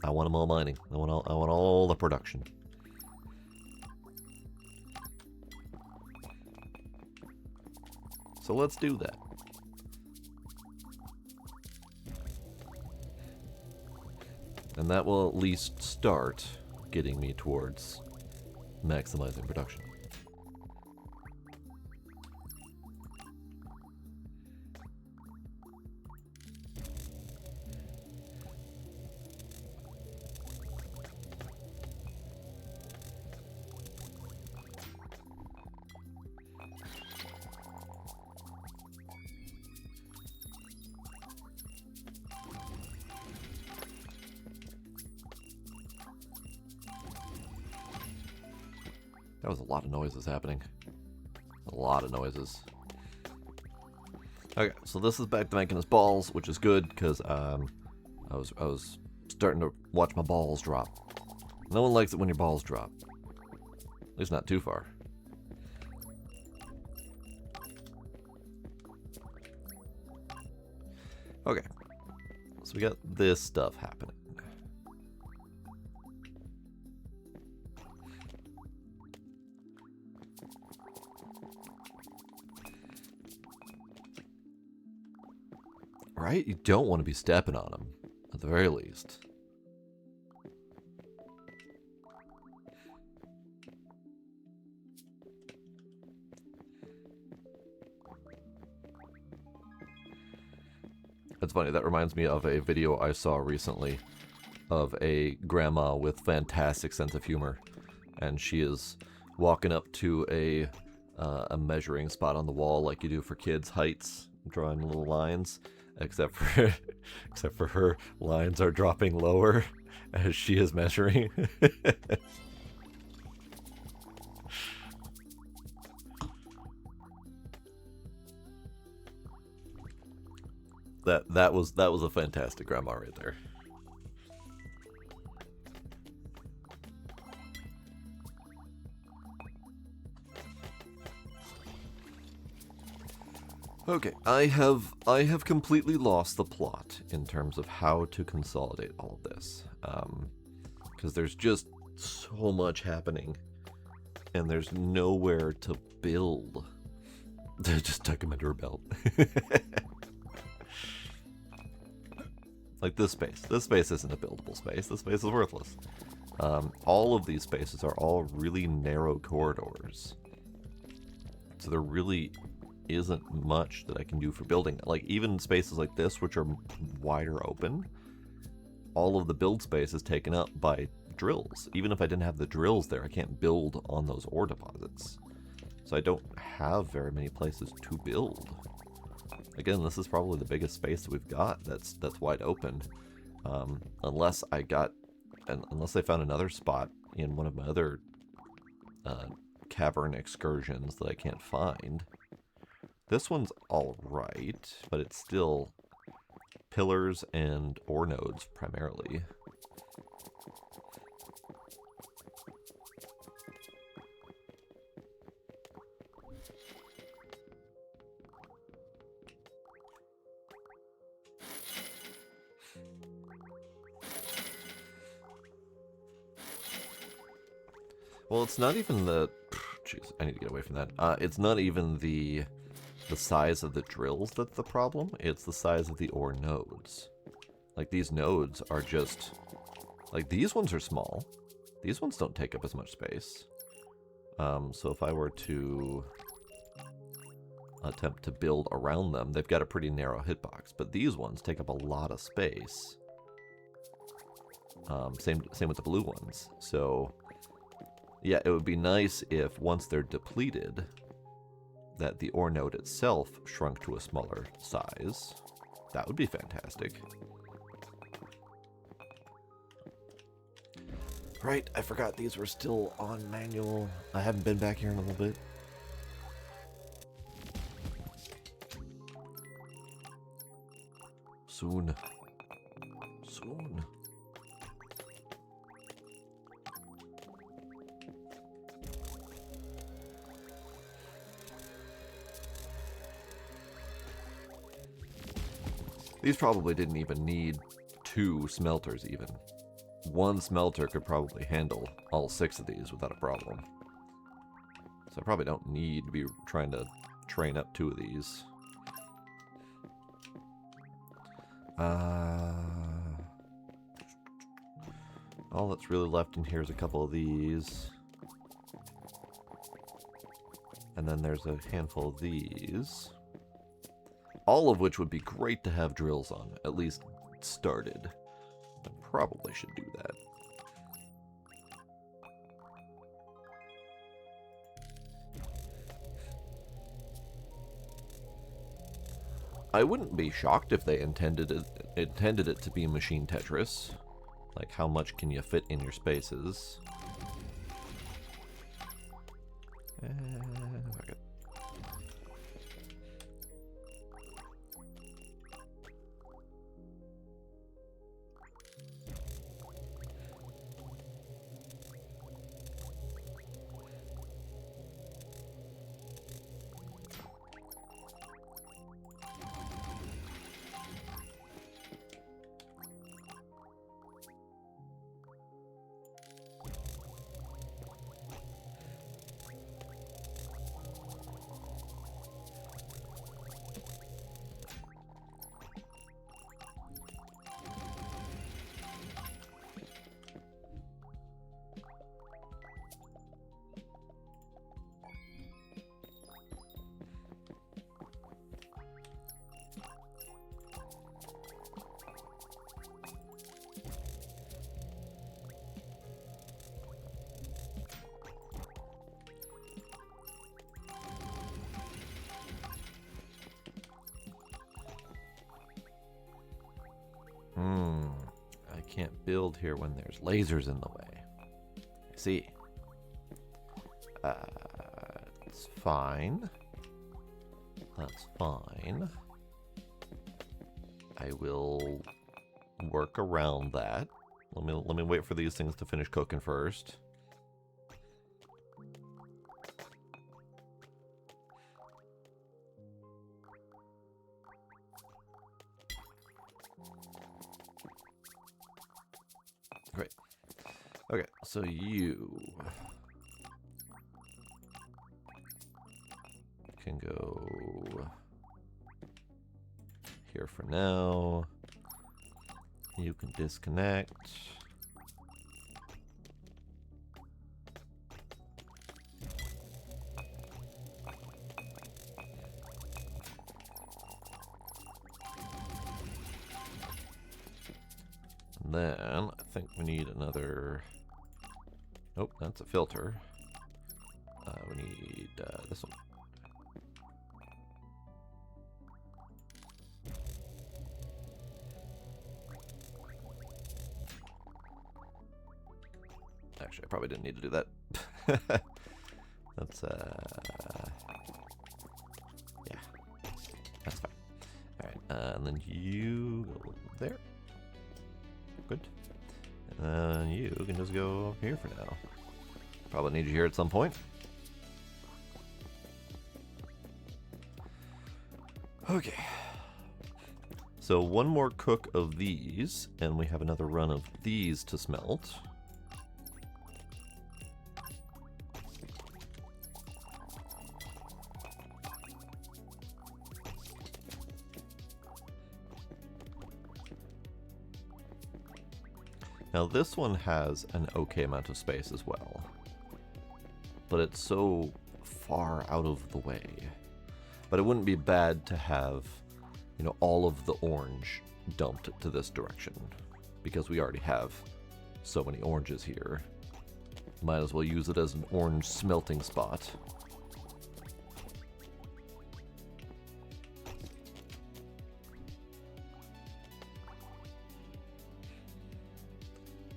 Speaker 1: I want them all mining. I want all the production. So let's do that. And that will at least start getting me towards maximizing production. That was a lot of noises happening. A lot of noises. Okay, so this is back to making us balls, which is good because I was starting to watch my balls drop. No one likes it when your balls drop. At least not too far. Okay, so we got this stuff happening. Right? You don't want to be stepping on them, at the very least. That's funny, that reminds me of a video I saw recently of a grandma with fantastic sense of humor. And she is walking up to a measuring spot on the wall like you do for kids' heights, drawing little lines. Except for her lines are dropping lower as she is measuring. that was a fantastic grandma right there. Okay, I have completely lost the plot in terms of how to consolidate all of this, because there's just so much happening, and there's nowhere to build. Just tuck him into her belt. Like this space. This space isn't a buildable space. This space is worthless. All of these spaces are all really narrow corridors, so there really isn't much that I can do for building. Like even spaces like this, which are wider open, all of the build space is taken up by drills. Even if I didn't have the drills there, I can't build on those ore deposits. So I don't have very many places to build. Again, this is probably the biggest space that we've got that's wide open. Unless I found another spot in one of my other cavern excursions that I can't find. This one's alright, but it's still pillars and ore nodes primarily. Well, it's not even the... Jeez, I need to get away from that. It's not even the size of the drills that's the problem. It's the size of the ore nodes. Like, these nodes are just... Like, these ones are small. These ones don't take up as much space. So if I were to attempt to build around them, they've got a pretty narrow hitbox. But these ones take up a lot of space. Same with the blue ones. So... yeah, it would be nice if once they're depleted, that the ore node itself shrunk to a smaller size. That would be fantastic. Right, I forgot these were still on manual. I haven't been back here in a little bit. Soon. Soon. These probably didn't even need 2 smelters even. 1 smelter could probably handle all 6 of these without a problem. So I probably don't need to be trying to train up 2 of these. All that's really left in here is a couple of these. And then there's a handful of these. All of which would be great to have drills on, at least started. I probably should do that. I wouldn't be shocked if they intended it to be Machine Tetris. Like, how much can you fit in your spaces? Okay. I can't build here when there's lasers in the way. I see. It's fine. That's fine. I will work around that. Let me wait for these things to finish cooking first. Great. Okay, so you can go here for now. You can disconnect. And then I think we need another. Nope, that's a filter. We need this one. Actually, I probably didn't need to do that. That's yeah, that's fine. All right, And then you go there. Good. And you can just go here for now. Probably need you here at some point. Okay. So one more cook of these, and we have another run of these to smelt. Now this one has an okay amount of space as well, but it's so far out of the way. But it wouldn't be bad to have, you know, all of the orange dumped to this direction, because we already have so many oranges here. Might as well use it as an orange smelting spot.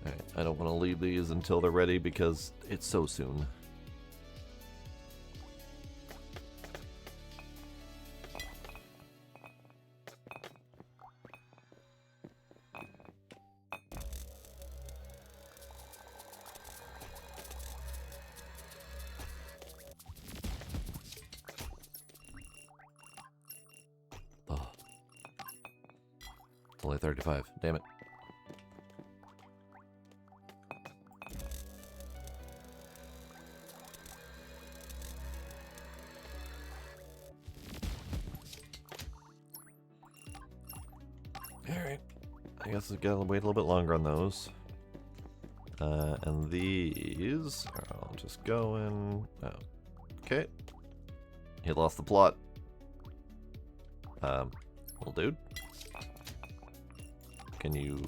Speaker 1: Alright, I don't want to leave these until they're ready because it's so soon. It's only 35. Damn it. Alright. I guess we gotta wait a little bit longer on those. And these are all just going. Oh. Okay. He lost the plot. Well, dude. Can you...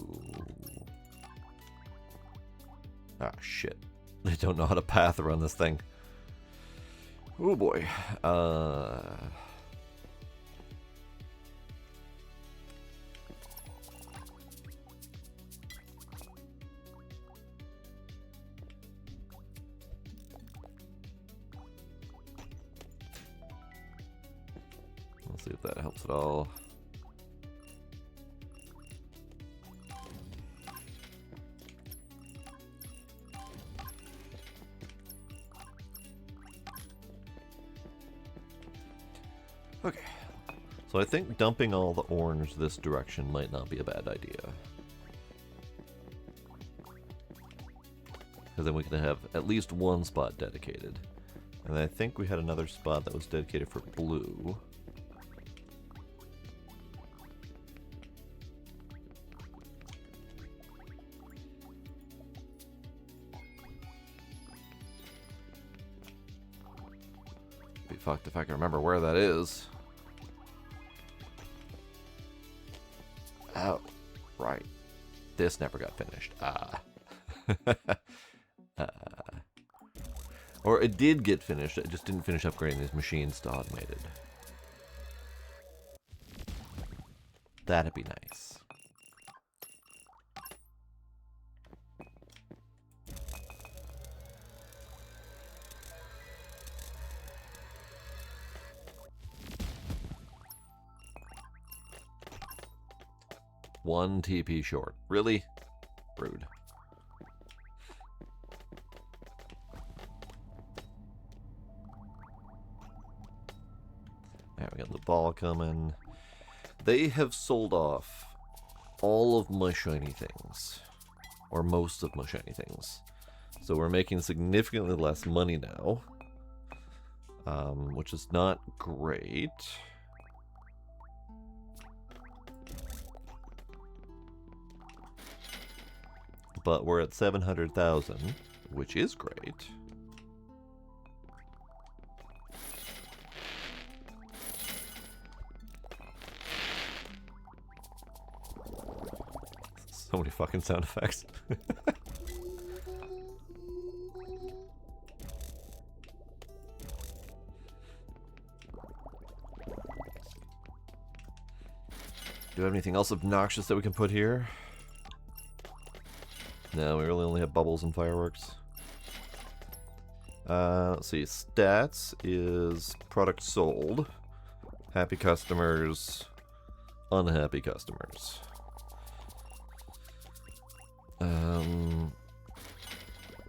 Speaker 1: Ah, shit. They don't know how to path run this thing. Oh boy. Let's see if that helps at all. Okay, so I think dumping all the orange this direction might not be a bad idea. Because then we can have at least one spot dedicated. And I think we had another spot that was dedicated for blue. Be fucked if I can remember where that is. Oh, right. This never got finished. Ah. Or it did get finished, I just didn't finish upgrading these machines to automated. That'd be nice. One TP short. Really? Rude. There we got the ball coming. They have sold off all of my shiny things. Or most of my shiny things. So we're making significantly less money now. Which is not great. But we're at 700,000, which is great. So many fucking sound effects. Do we have anything else obnoxious that we can put here? No, we really only have bubbles and fireworks. Let's see. Stats is product sold. Happy customers. unhappy customers.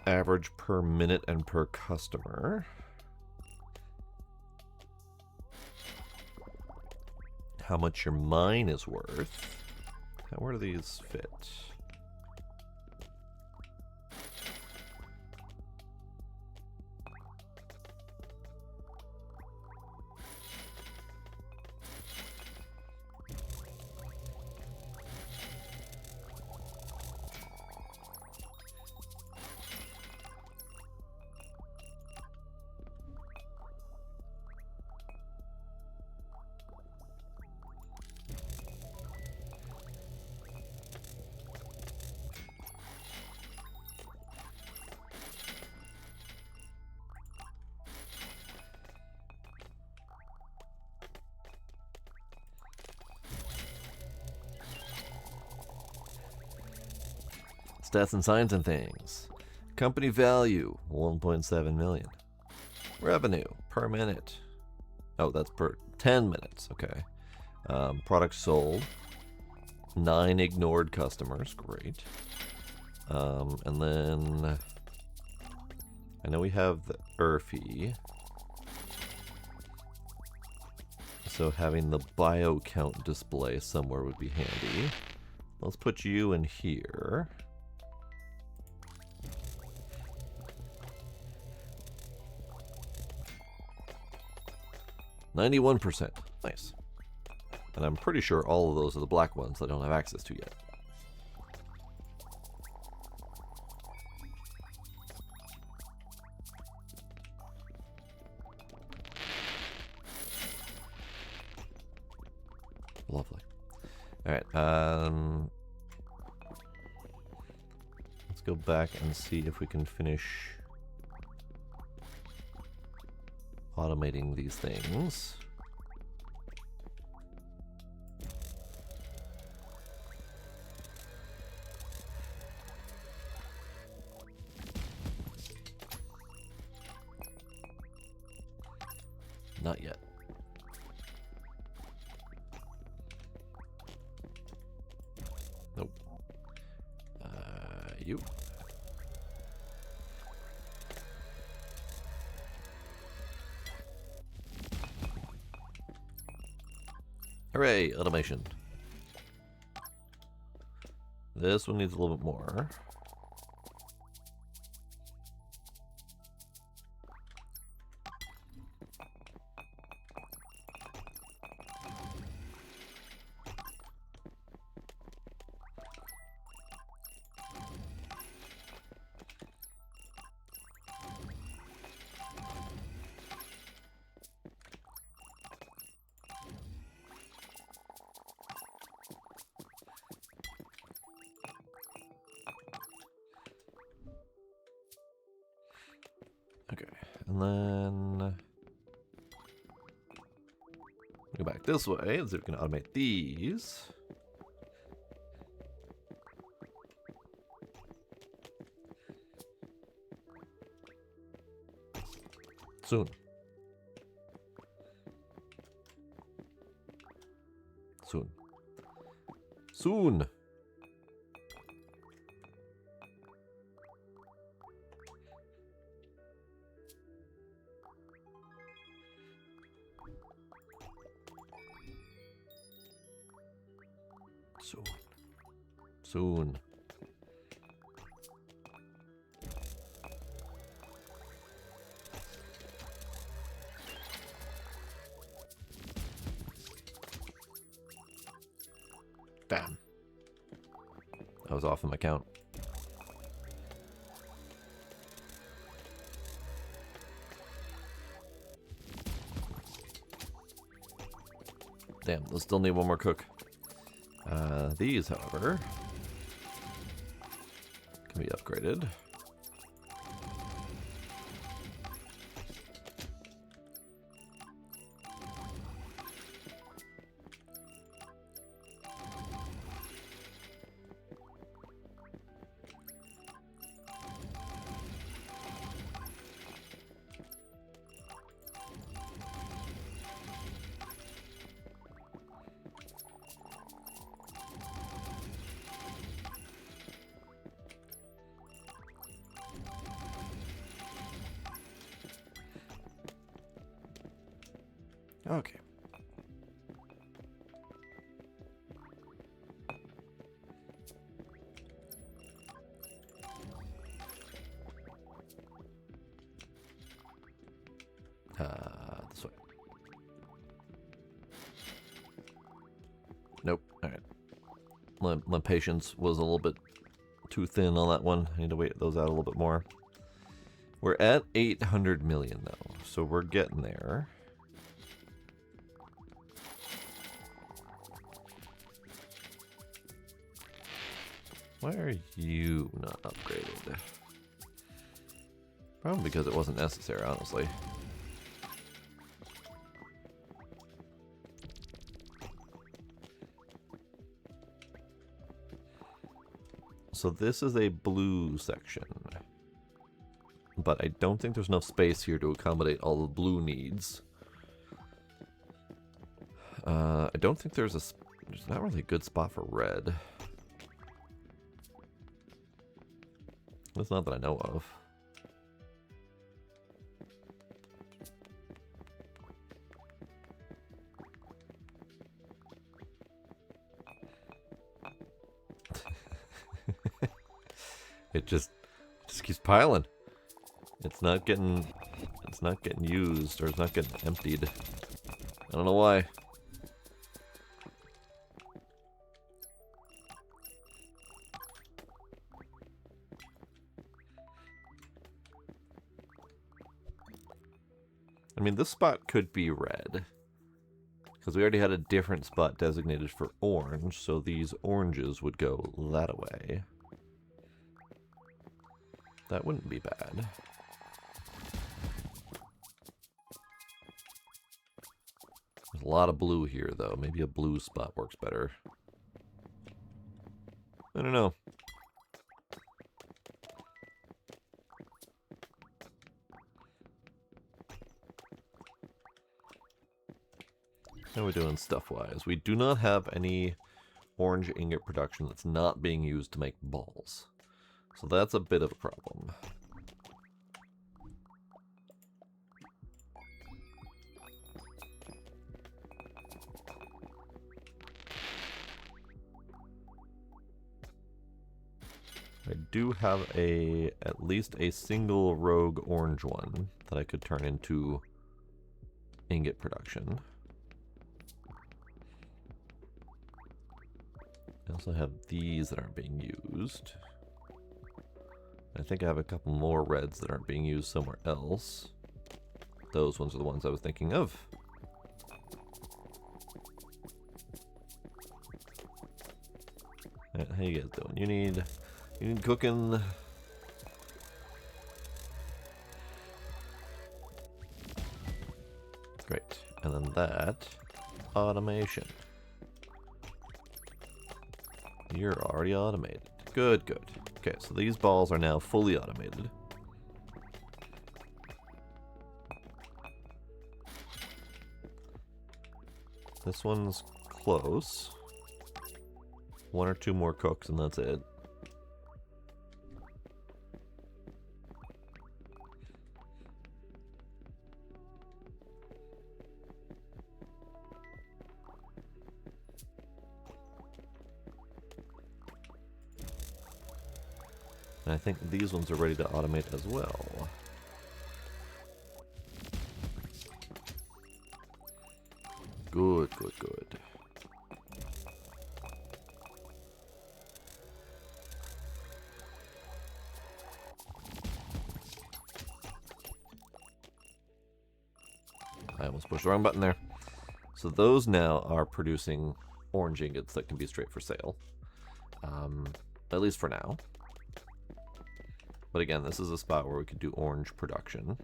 Speaker 1: Average per minute and per customer. How much your mine is worth. Where do these fit? Stats and signs and things. Company value, 1.7 million. Revenue per minute. Oh, that's per 10 minutes. Okay. Products sold. 9 ignored customers. Great. And then I know we have the Urfi. So having the bio count display somewhere would be handy. Let's put you in here. 91%. Nice. And I'm pretty sure all of those are the black ones that I don't have access to yet. Lovely. Alright, let's go back and see if we can finish automating these things. Not yet. Nope. You. Hooray, automation. This one needs a little bit more. Okay, and then go back this way and see if we can automate these. Soon. Soon. Soon. Soon. Soon. Damn. I was off on my count. Damn, we'll still need one more cook. These, however, can be upgraded. Okay. This way. Nope. Alright. My patience was a little bit too thin on that one. I need to wait those out a little bit more. We're at 800 million though, so we're getting there. Why are you not upgraded? Probably because it wasn't necessary, honestly. So this is a blue section. But I don't think there's enough space here to accommodate all the blue needs. I don't think there's not really a good spot for red. That's not that I know of. It just keeps piling. It's not getting used, or it's not getting emptied. I don't know why. I mean, this spot could be red, because we already had a different spot designated for orange, so these oranges would go that way. That wouldn't be bad. There's a lot of blue here, though. Maybe a blue spot works better. I don't know. How are we doing stuff-wise? We do not have any orange ingot production that's not being used to make balls. So that's a bit of a problem. I do have at least a single rogue orange one that I could turn into ingot production. I also have these that aren't being used. I think I have a couple more reds that aren't being used somewhere else. Those ones are the ones I was thinking of. Right, how you guys doing? You need cooking. Great. And then that automation. You're already automated. Good, good. Okay, so these balls are now fully automated. This one's close. One or two more cooks and that's it. And I think these ones are ready to automate as well. Good, good, good. I almost pushed the wrong button there. So those now are producing orange ingots that can be straight for sale. At least for now. But again, this is a spot where we could do orange production.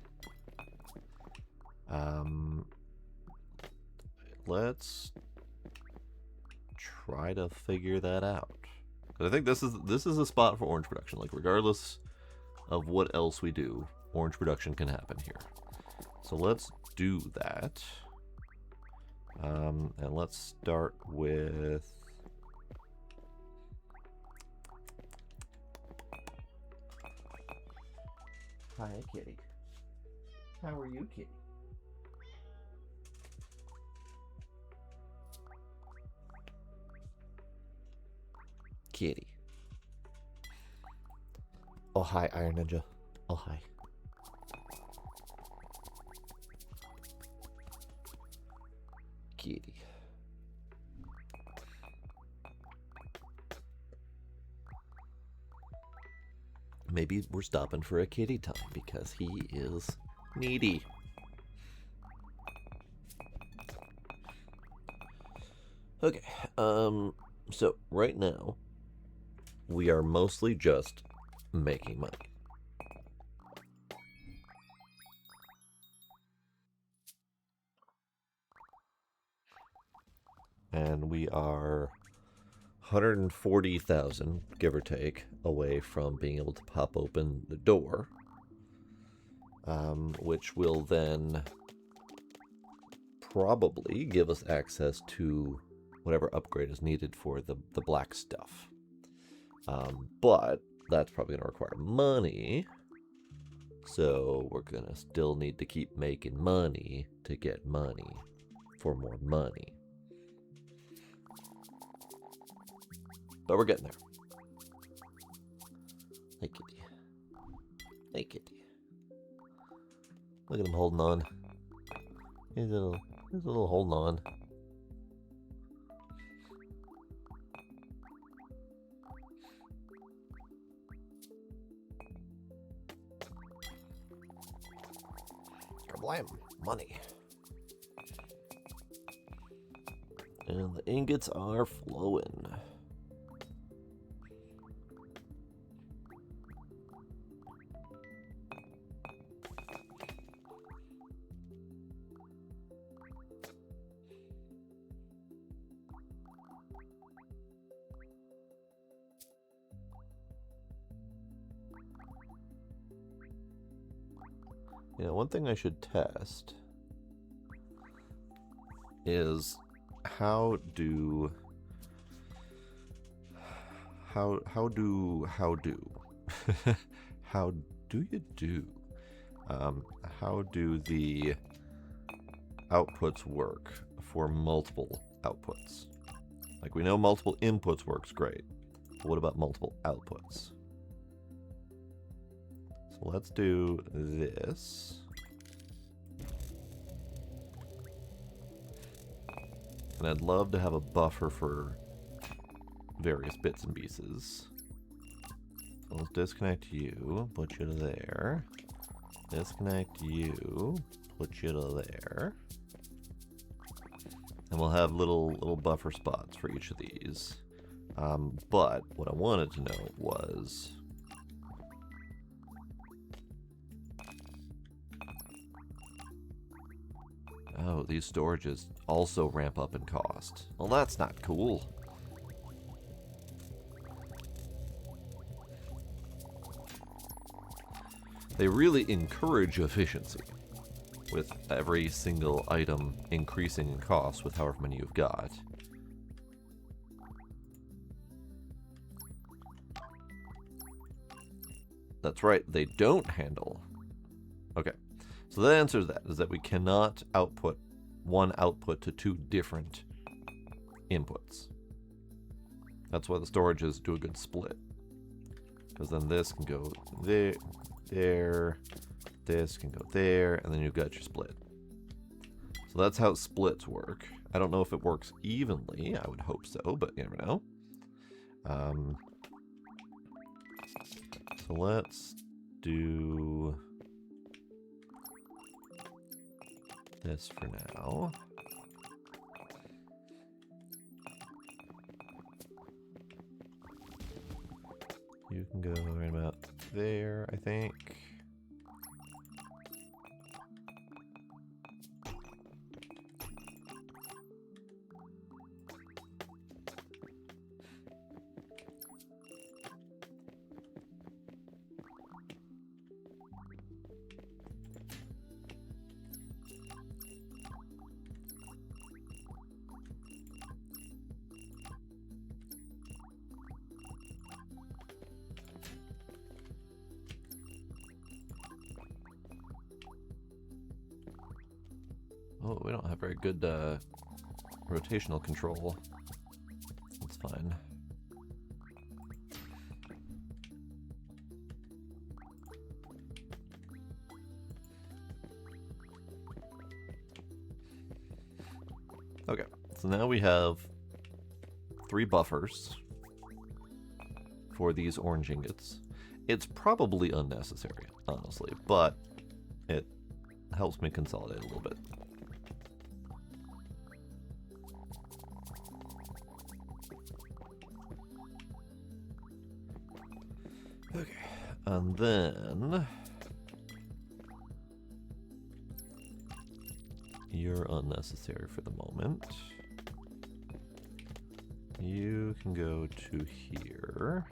Speaker 1: Let's try to figure that out. I think this is a spot for orange production. Like, regardless of what else we do, orange production can happen here. So let's do that. And let's start with...
Speaker 2: Hi, kitty. How are you, kitty?
Speaker 1: kitty. Oh, hi, Iron Ninja. Oh, hi. Kitty. Maybe we're stopping for a kitty time because he is needy. Okay, so right now we are mostly just making money. And we are 140,000, give or take, away from being able to pop open the door, which will then probably give us access to whatever upgrade is needed for the black stuff. But that's probably going to require money, so we're going to still need to keep making money to get money for more money. But we're getting there. Hey, kitty. Hey, kitty. Look at him holding on. He's a little holding on. Kablam! Money. And the ingots are flowing. You know, one thing I should test is how do the outputs work for multiple outputs? Like, we know multiple inputs works great, but what about multiple outputs? So let's do this. And I'd love to have a buffer for various bits and pieces. So let's disconnect you, put you to there. Disconnect you, put you to there. And we'll have little buffer spots for each of these. But what I wanted to know was... oh, these storages also ramp up in cost. Well, that's not cool. They really encourage efficiency, with every single item increasing in cost with however many you've got. That's right, they don't handle. Okay. So the answer to that is that we cannot output one output to two different inputs. That's why the storages do a good split. Because then this can go there, this can go there, and then you've got your split. So that's how splits work. I don't know if it works evenly. I would hope so, but you never know. So let's do... this for now. You can go right about there, I think. Oh, we don't have very good rotational control. That's fine. Okay, so now we have 3 buffers for these orange ingots. It's probably unnecessary, honestly, but it helps me consolidate a little bit. Okay, and then you're unnecessary for the moment. You can go to here.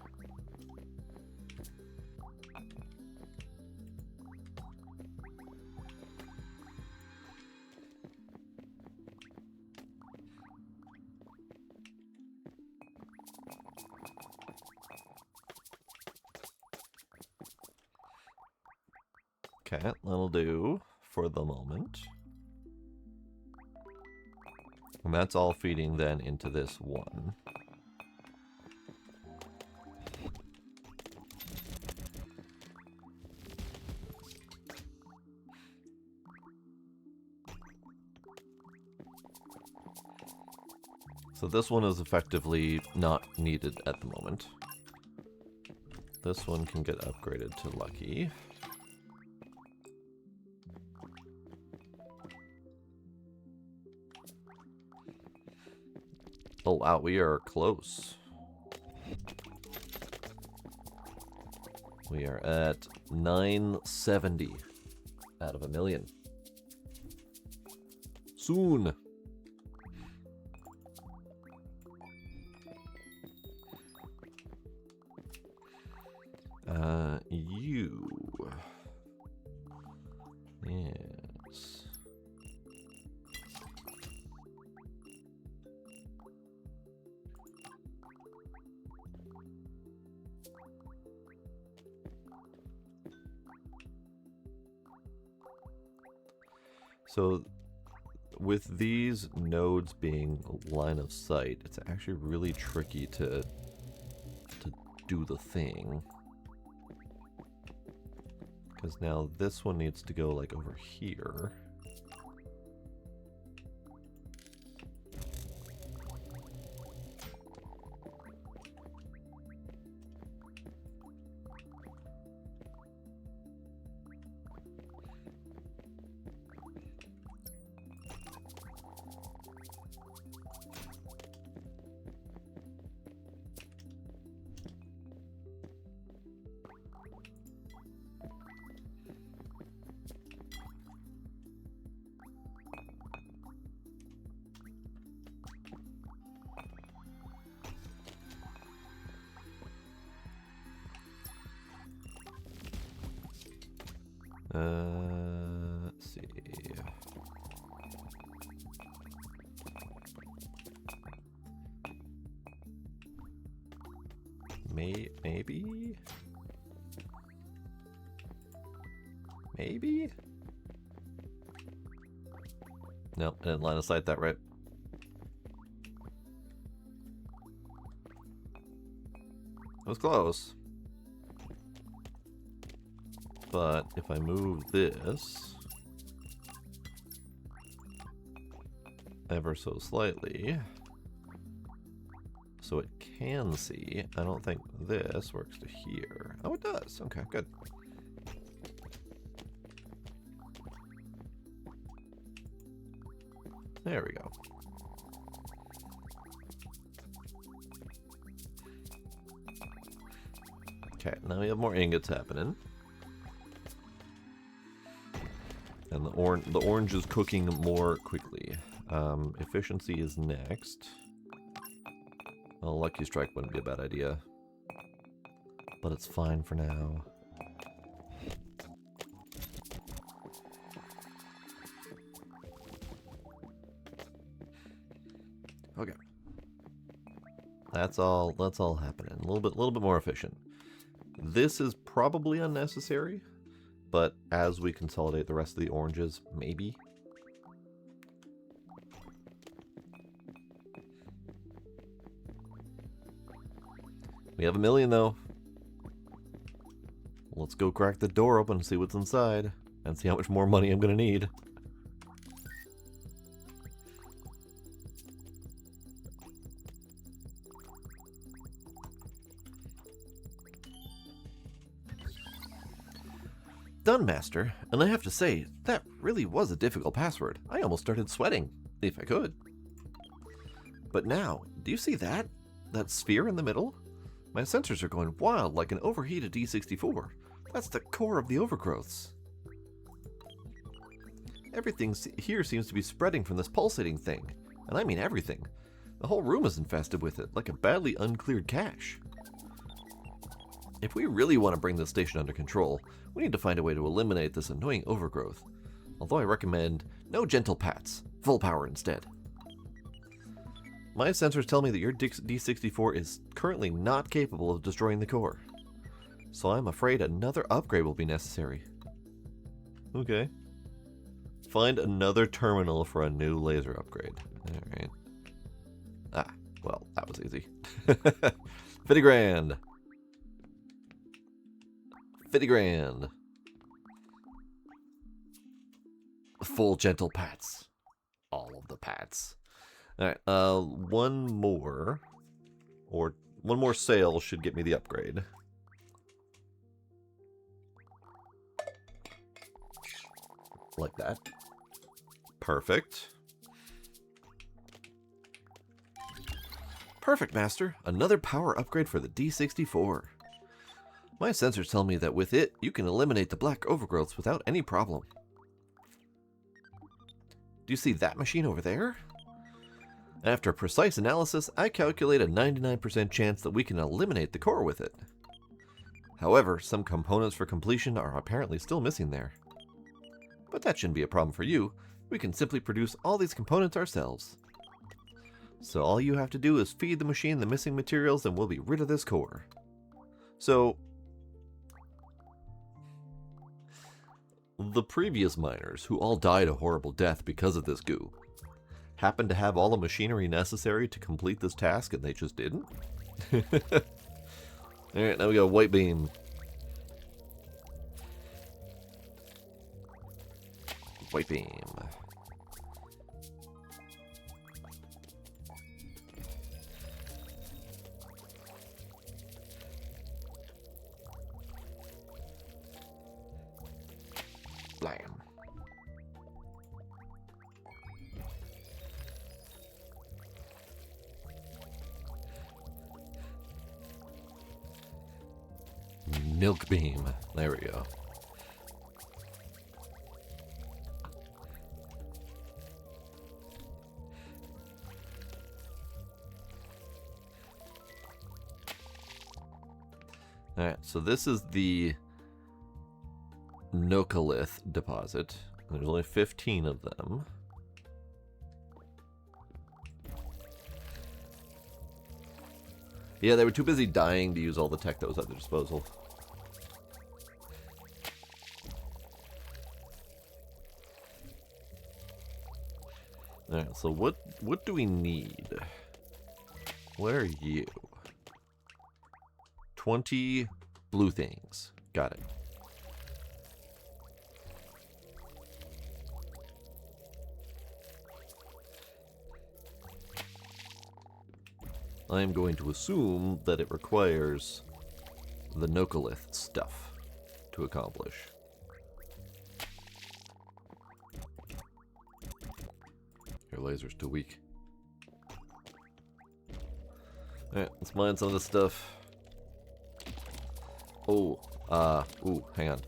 Speaker 1: Okay, that'll do for the moment. And that's all feeding then into this one. So this one is effectively not needed at the moment. This one can get upgraded to lucky. Oh wow, we are close. We are at 970 out of 1,000,000. Soon. You. Yes. So with these nodes being line of sight, it's actually really tricky to do the thing. Because now this one needs to go like over here. Let's see. Maybe? Maybe? Nope, I didn't line of sight that right. It was close. But if I move this ever so slightly, so it can see, I don't think this works to here. Oh, it does. Okay, good. There we go. Okay, now we have more ingots happening. And the orange is cooking more quickly. Efficiency is next. Well, Lucky Strike wouldn't be a bad idea. But it's fine for now. Okay. That's all happening. A little bit more efficient. This is probably unnecessary, but as we consolidate the rest of the oranges, maybe. We have 1,000,000 though. Let's go crack the door open and see what's inside, and see how much more money I'm gonna need. done, Master, and I have to say, that really was a difficult password. I almost started sweating, if I could. But now, do you see that? That sphere in the middle? My sensors are going wild like an overheated D64. That's the core of the overgrowths. Everything here seems to be spreading from this pulsating thing. And I mean everything. The whole room is infested with it, like a badly uncleared cache. If we really want to bring this station under control, we need to find a way to eliminate this annoying overgrowth. Although I recommend no gentle pats, full power instead. My sensors tell me that your D64 is currently not capable of destroying the core. So I'm afraid another upgrade will be necessary. Okay. Find another terminal for a new laser upgrade. Alright. Ah, well, that was easy. 50 grand. 50 grand. Full gentle pats. All of the pats. Alright, one more sale should get me the upgrade. Like that. Perfect. Perfect, Master. Another power upgrade for the D64. My sensors tell me that with it, you can eliminate the black overgrowths without any problem. Do you see that machine over there? After precise analysis, I calculate a 99% chance that we can eliminate the core with it. However, some components for completion are apparently still missing there. But that shouldn't be a problem for you. We can simply produce all these components ourselves. So all you have to do is feed the machine the missing materials and we'll be rid of this core. So, the previous miners, who all died a horrible death because of this goo, happened to have all the machinery necessary to complete this task and they just didn't? Alright, now we got white beam. White beam. Blam. Milk beam. There we go. Alright, so this is the Nocolith deposit. There's only 15 of them. Yeah, they were too busy dying to use all the tech that was at their disposal. Alright, so what do we need? What are you? 20 blue things. Got it. I'm going to assume that it requires the Nocolith stuff to accomplish. Your laser's too weak. Alright, let's mine some of this stuff. Oh, ooh, hang on.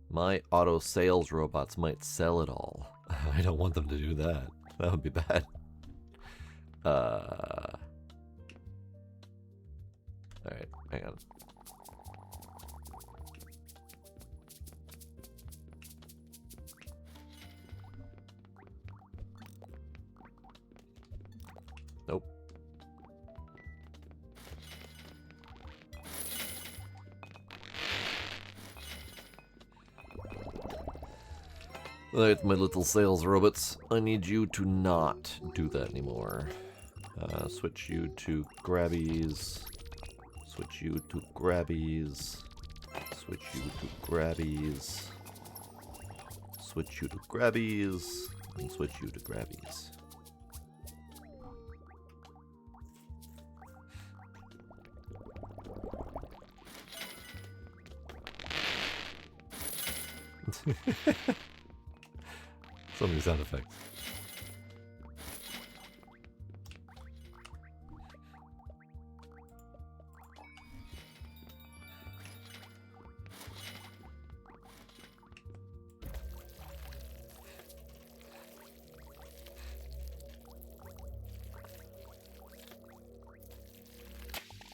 Speaker 1: My auto sales robots might sell it all. I don't want them to do that. That would be bad. Alright, hang on. Nope. Alright, my little sales robots, I need you to not do that anymore. Switch you to grabbies. Switch you to grabbies. Switch you to grabbies. Switch you to grabbies. And switch you to grabbies. So many sound effects.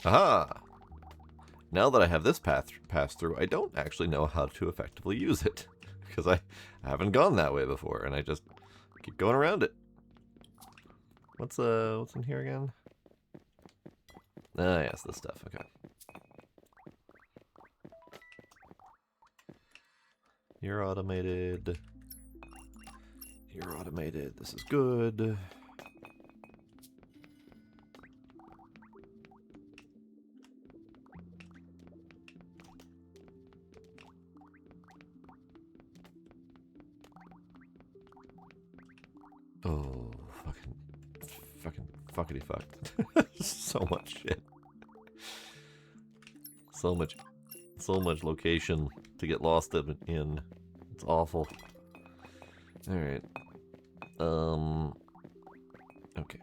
Speaker 1: Aha! Now that I have this pass through, I don't actually know how to effectively use it. Because I haven't gone that way before, and I just keep going around it. What's in here again? Ah, yes, this stuff, okay. You're automated. You're automated, this is good. Oh, fuckity fucked. So much shit. So much location to get lost in. It's awful. Alright. Okay.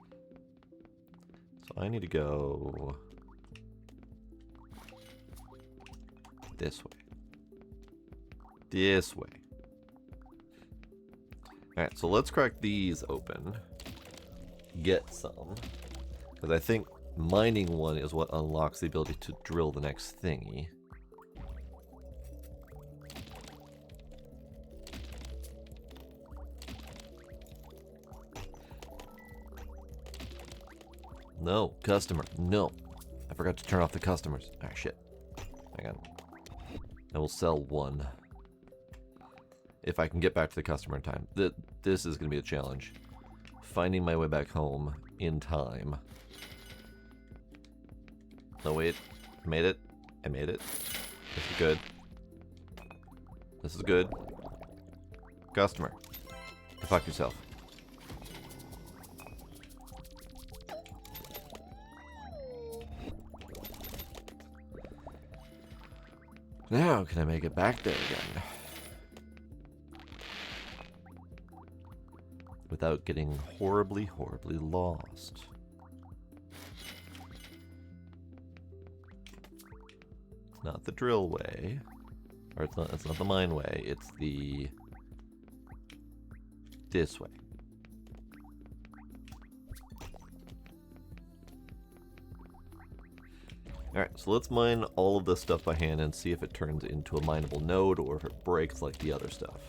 Speaker 1: So I need to go this way. This way. Alright, so let's crack these open. Get some. Because I think mining one is what unlocks the ability to drill the next thingy. No, customer, no. I forgot to turn off the customers. Ah, shit. Hang on. I will sell one. If I can get back to the customer in time. This is going to be a challenge. Finding my way back home in time. No, wait. I made it. I made it. This is good. This is good. Customer. Go fuck yourself. Now, can I make it back there again? Without getting horribly, horribly lost. It's not the drill way. Or it's not the mine way, it's the this way. Alright, so let's mine all of this stuff by hand and see if it turns into a mineable node or if it breaks like the other stuff.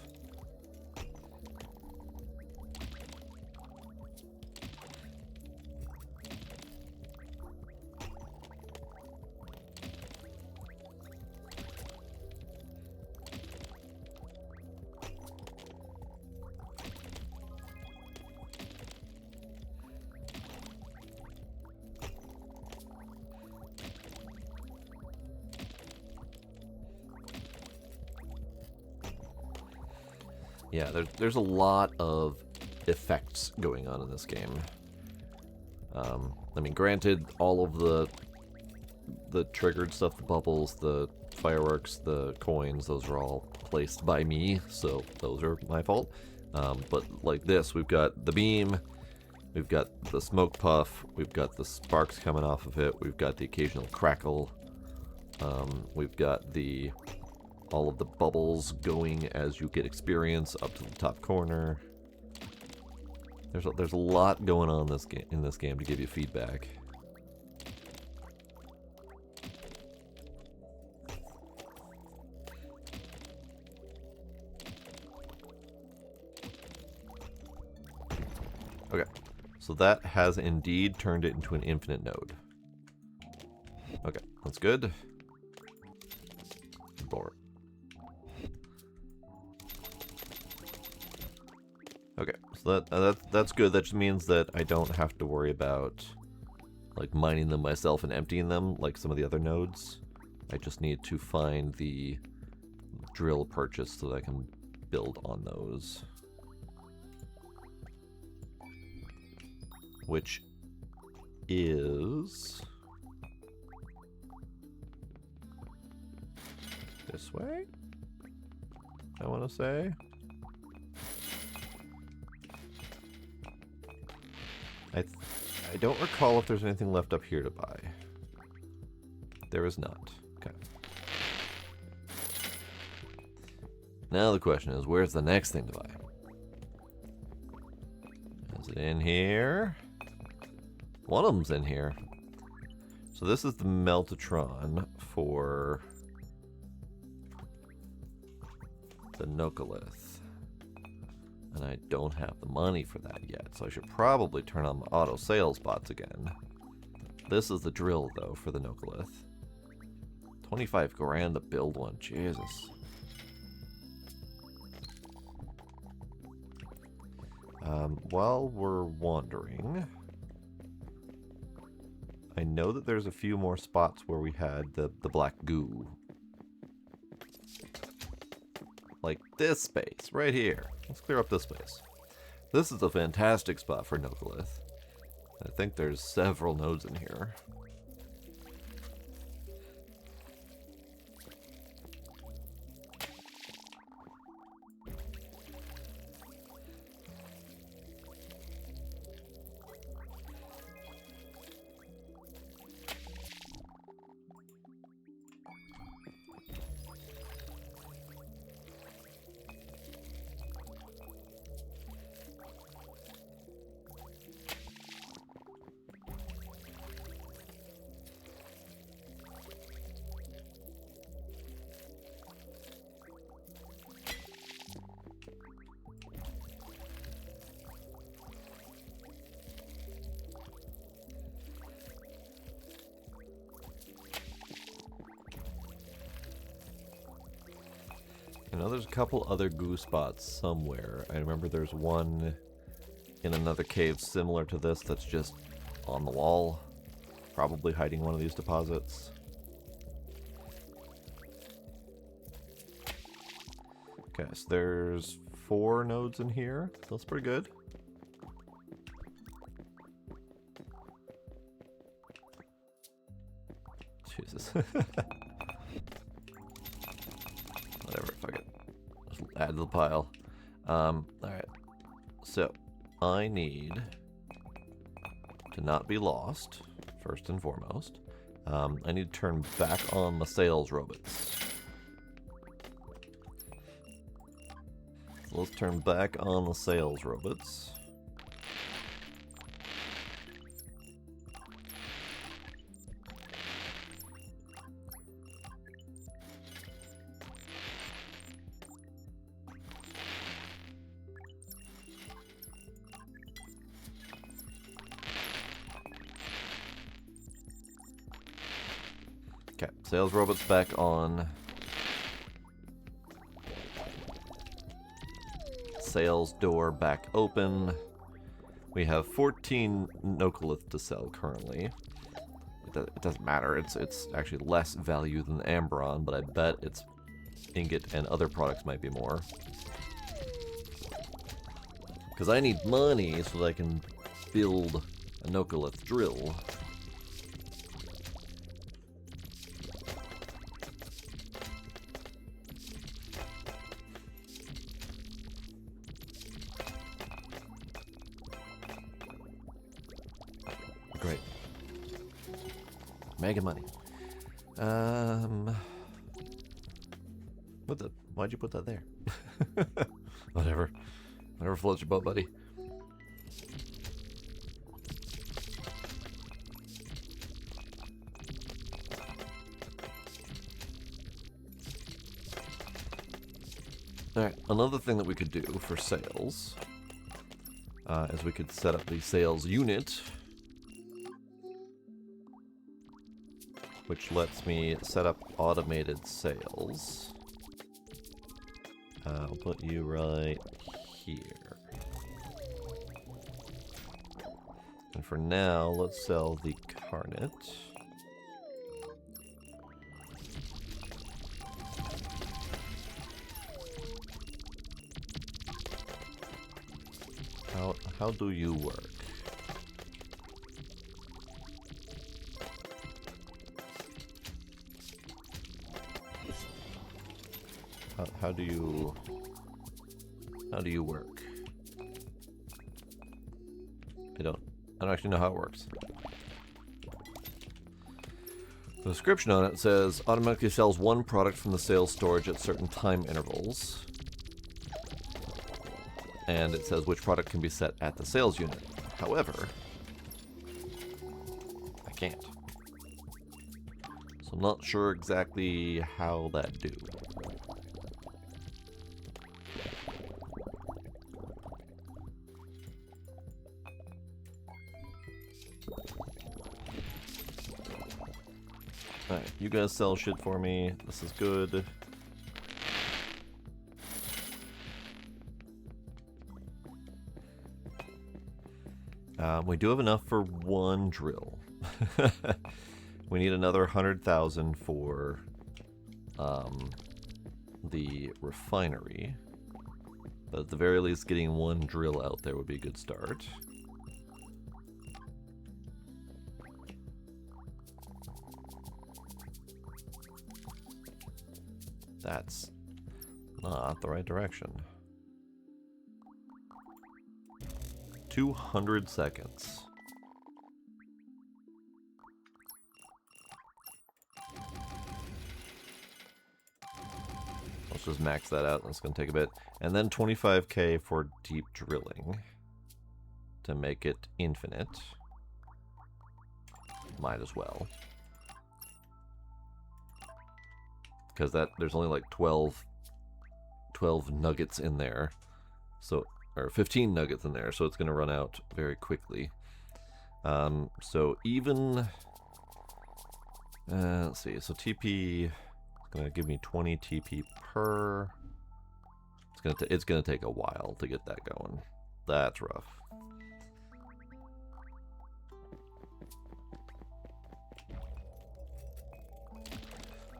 Speaker 1: Yeah, there's a lot of effects going on in this game. I mean, granted, all of the triggered stuff, the bubbles, the fireworks, the coins, those are all placed by me, so those are my fault. But like this, we've got the beam, we've got the smoke puff, we've got the sparks coming off of it, we've got the occasional crackle, we've got all of the bubbles going as you get experience up to the top corner. There's a lot going on in this game to give you feedback. Okay, so that has indeed turned it into an infinite node. Okay, that's good. Board. Okay, so that's good. That just means that I don't have to worry about like mining them myself and emptying them like some of the other nodes. I just need to find the drill purchase so that I can build on those. Which is this way? I want to say. I don't recall if there's anything left up here to buy. There is not. Okay. Now the question is, where's the next thing to buy? Is it in here? One of them's in here. So this is the Meltatron for the Nokolith. And I don't have the money for that yet, so I should probably turn on the auto sales bots again. This is the drill, though, for the Nokolith. 25 grand to build one, Jesus. While we're wandering, I know that there's a few more spots where we had the black goo. Like this space, right here. Let's clear up this space. This is a fantastic spot for Nokolith. I think there's several nodes in here. I know there's a couple other goo spots somewhere. I remember there's one in another cave similar to this that's just on the wall. Probably hiding one of these deposits. Okay, so there's 4 nodes in here. That's pretty good. Jesus. Whatever, fuck it. Just add to the pile. Alright. So, I need to not be lost, first and foremost. I need to turn back on the sales robots. So let's turn back on the sales robots. Okay, sales robots back on. Sales door back open. We have 14 Nokolith to sell currently. It doesn't matter. It's actually less value than the Ambron, but I bet its ingot and other products might be more. Because I need money so that I can build a Nokolith drill. Great. Mega money. What the? Why'd you put that there? Whatever. Whatever floats your boat, buddy. Alright, another thing that we could do for sales is we could set up the sales unit, which lets me set up automated sales. I'll put you right here. And for now, let's sell the Carnet. How do you work? How do you work? I don't actually know how it works. The description on it says automatically sells one product from the sales storage at certain time intervals. And it says which product can be set at the sales unit. However, I can't. So I'm not sure exactly how that do. Alright, you guys sell shit for me. This is good. We do have enough for one drill. We need another 100,000 for the refinery. But at the very least, getting one drill out there would be a good start. That's not the right direction. 200 seconds. Let's just max that out. That's going to take a bit. And then 25k for deep drilling to make it infinite. Might as well. Because there's only like 12 nuggets in there. So, or 15 nuggets in there, so it's going to run out very quickly. So even, let's see, so TP is going to give me 20 TP per. It's going to take a while to get that going. That's rough.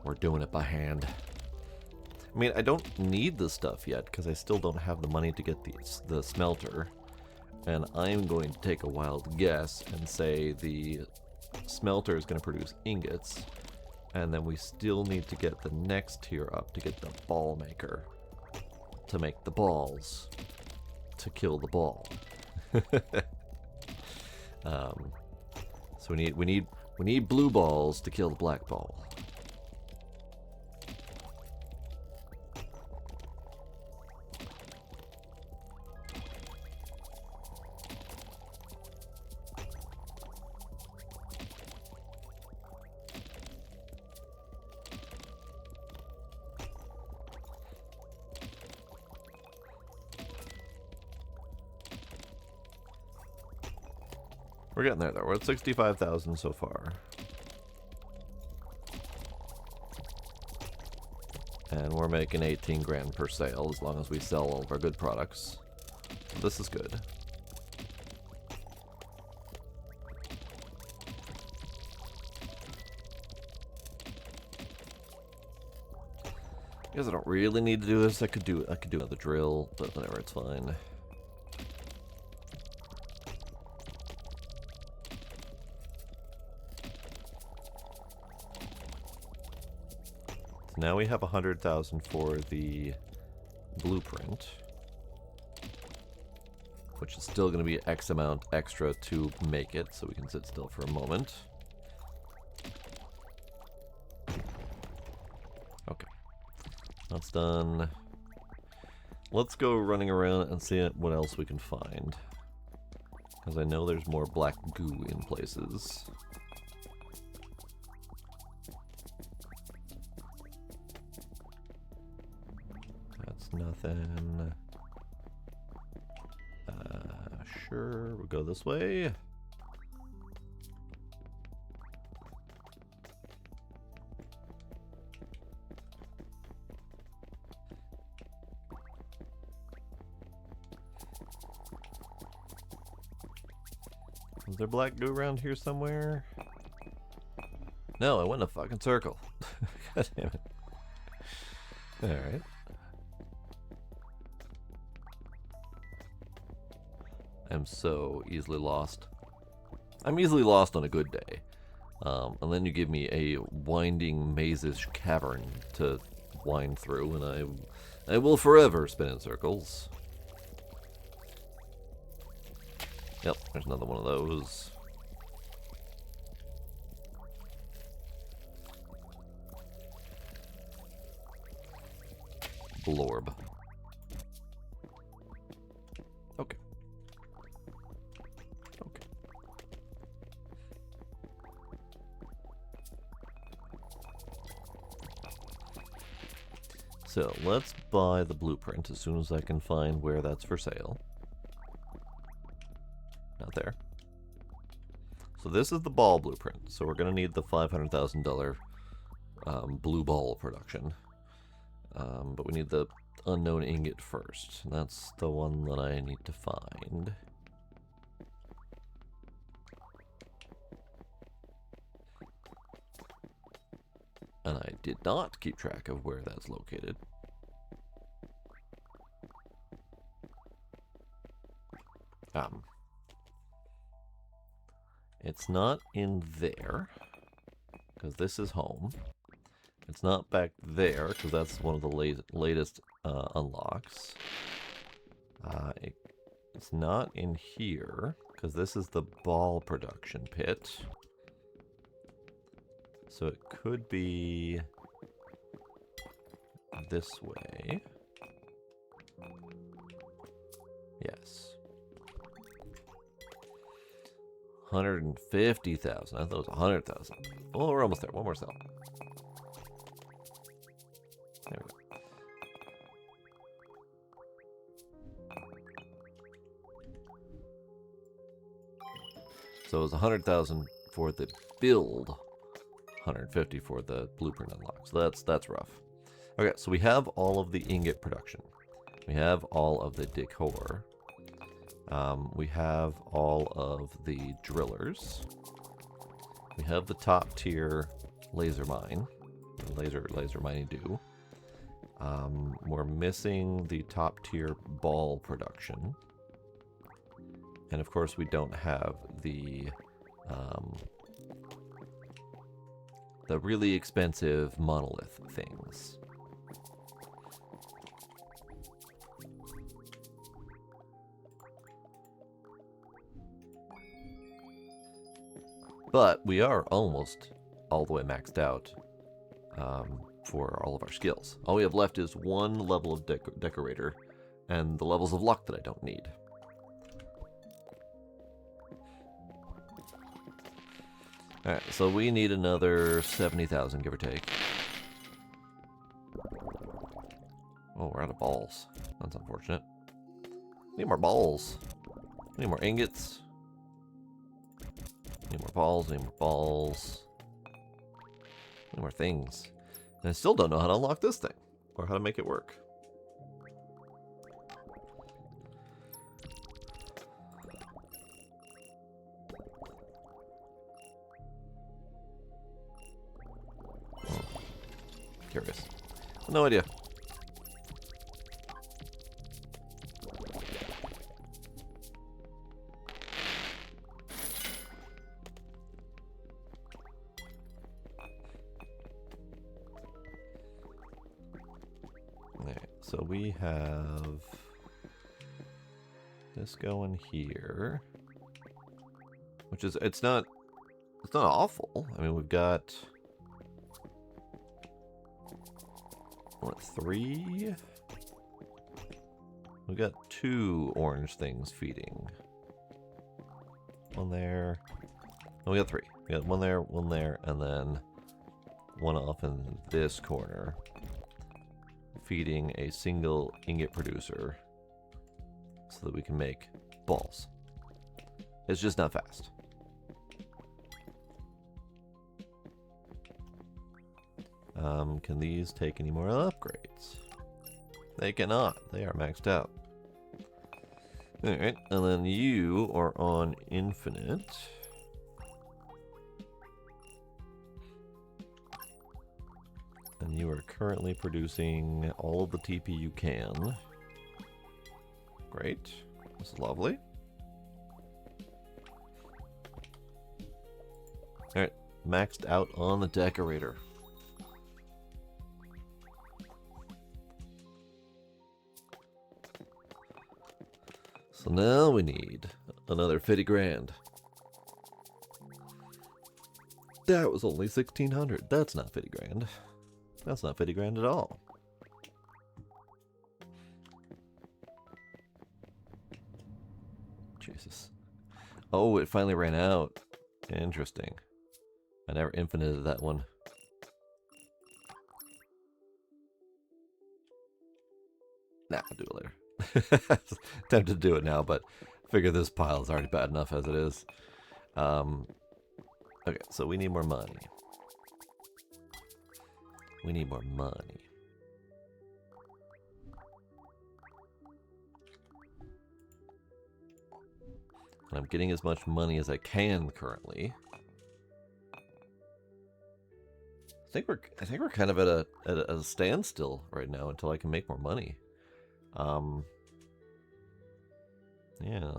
Speaker 1: We're doing it by hand. I mean, I don't need the stuff yet because I still don't have the money to get the smelter. And I'm going to take a wild guess and say the smelter is going to produce ingots. And then we still need to get the next tier up to get the ball maker. To make the balls. To kill the ball. So we need blue balls to kill the black ball. We're getting there, though. We're at 65,000 so far. And we're making 18 grand per sale as long as we sell all of our good products. So this is good. I guess I don't really need to do this. I could do another drill, but whatever, it's fine. Now we have 100,000 for the blueprint, which is still going to be X amount extra to make it, so we can sit still for a moment. Okay, that's done. Let's go running around and see what else we can find, because I know there's more black goo in places. Nothing. Sure, we'll go this way. Is there black goo around here somewhere? No, I went in a fucking circle. God damn it. Alright. I'm so easily lost. I'm easily lost on a good day. And then you give me a winding maze-ish cavern to wind through, and I will forever spin in circles. Yep, there's another one of those. Blorb. Okay. Okay. So, let's buy the blueprint as soon as I can find where that's for sale. Not there. So this is the ball blueprint. So we're going to need the $500,000 blue ball production. But we need the unknown ingot first. And that's the one that I need to find. And I did not keep track of where that's located. It's not in there, because this is home. It's not back there, because that's one of the latest unlocks. It's not in here, because this is the ball production pit. So it could be this way. Yes. 150,000. I thought it was 100,000. Oh, we're almost there. One more cell. There we go. So it was 100,000 for the build, 150 for the blueprint unlock. So that's rough. Okay, so we have all of the ingot production. We have all of the decor. We have all of the drillers. We have the top tier laser mine, laser mining do. We're missing the top tier ball production, and of course we don't have the really expensive monolith things. But we are almost all the way maxed out for all of our skills. All we have left is one level of decorator and the levels of luck that I don't need. Alright, so we need another 70,000, give or take. Oh, we're out of balls. That's unfortunate. Need more balls. Need more ingots. Need more balls, need more balls. Need more things. And I still don't know how to unlock this thing. Or how to make it work. Curious. No idea. So we have this going here, which is it's not awful. I mean, we've got what, 3? We've got 2 orange things feeding. One there. Oh, we got 3. We got one there, and then one off in this corner, feeding a single ingot producer so that we can make balls. It's just not fast. Can these take any more upgrades? They cannot. They are maxed out. Alright, and then you are on infinite. And you are currently producing all of the TP you can. Great. This is lovely. Alright, maxed out on the decorator. So now we need another 50 grand. That was only 1,600. That's not 50 grand. That's not 50 grand at all. Jesus. Oh, it finally ran out. Interesting. I never infinited that one. Nah, I'll do it later. Tempted to do it now, but I figure this pile is already bad enough as it is. Okay, so we need more money. We need more money. And I'm getting as much money as I can currently. I think we're kind of at a standstill right now until I can make more money. Yeah.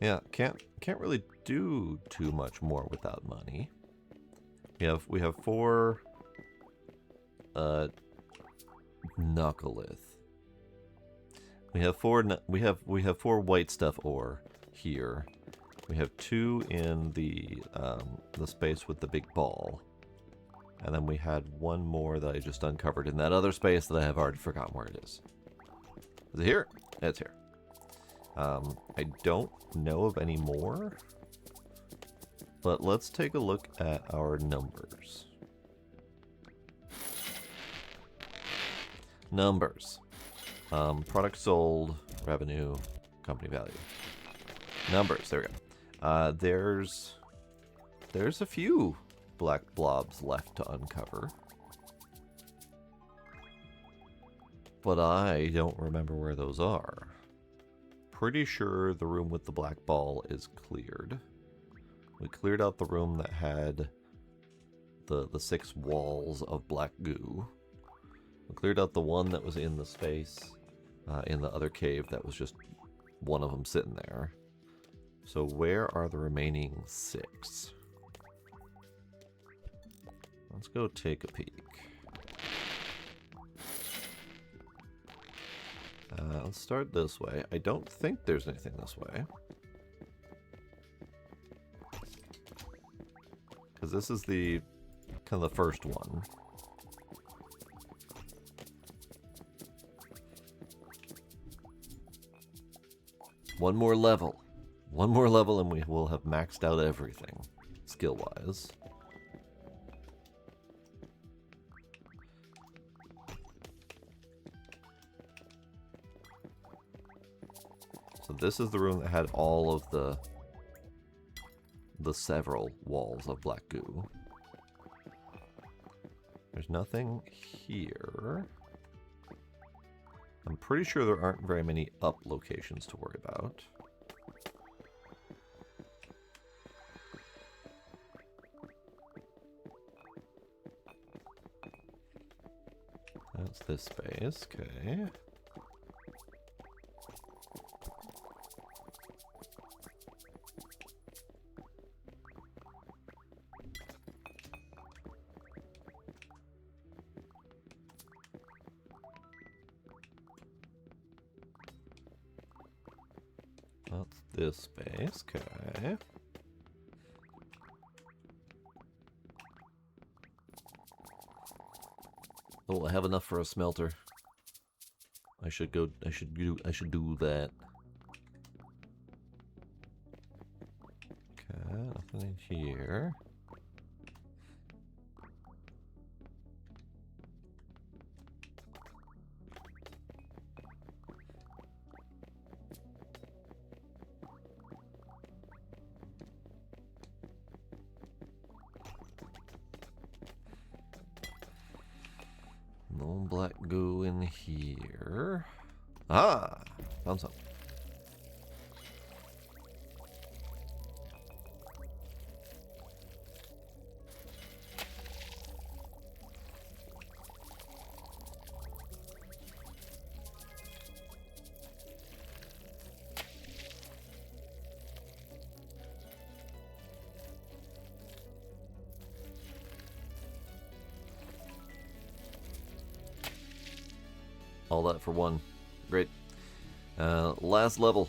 Speaker 1: Yeah, can't really do too much more without money. We have 4 Knuckleth. We have 4 white stuff ore here. We have 2 in the space with the big ball. And then we had 1 more that I just uncovered in that other space that I have already forgotten where it is. Is it here? It's here. I don't know of any more, but let's take a look at our numbers. Numbers. Product sold, revenue, company value. Numbers, there we go. There's a few black blobs left to uncover, but I don't remember where those are. Pretty sure the room with the black ball is cleared. We cleared out the room that had the 6 walls of black goo. We cleared out the one that was in the space in the other cave that was just one of them sitting there. So where are the remaining 6? Let's go take a peek. Let's start this way. I don't think there's anything this way. Because this is the kind of the first one. One more level. One more level and we will have maxed out everything, skill-wise. So this is the room that had all of the several walls of black goo. There's nothing here. I'm pretty sure there aren't very many up locations to worry about. That's this space, okay. That's this space, okay. Oh, I have enough for a smelter. I should do that. Okay, nothing in here. No black goo in here. Ah, found some. All that for one. Great. Last level.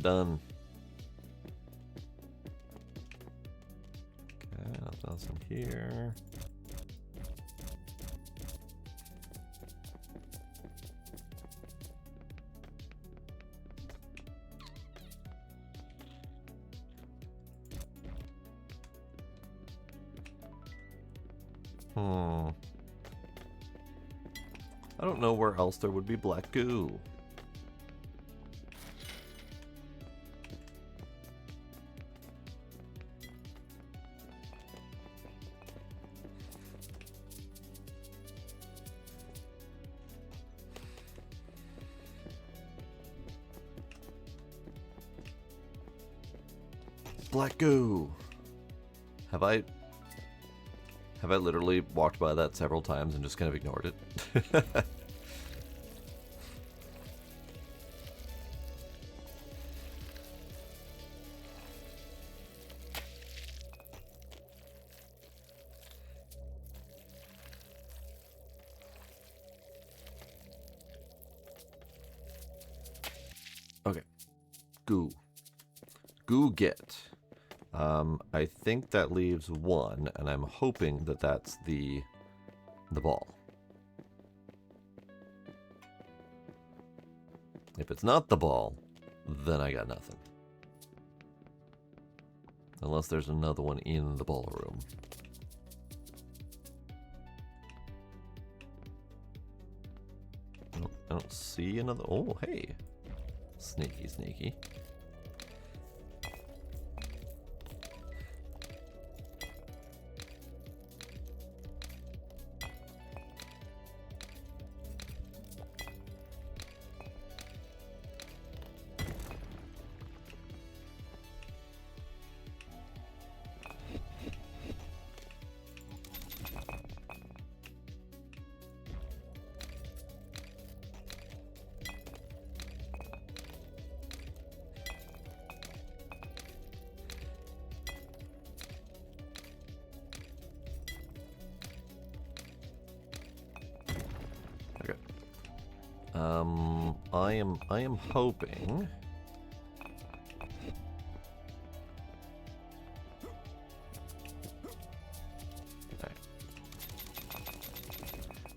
Speaker 1: Done. Okay, I'll toss some here. I don't know where else there would be black goo. Black goo. Have I literally walked by that several times and just kind of ignored it? Okay. Goo. Goo get. I think that leaves one, and I'm hoping that that's the ball. If it's not the ball, then I got nothing. Unless there's another one in the ballroom. I don't see another. Oh, hey. Sneaky, sneaky. I am hoping. Right.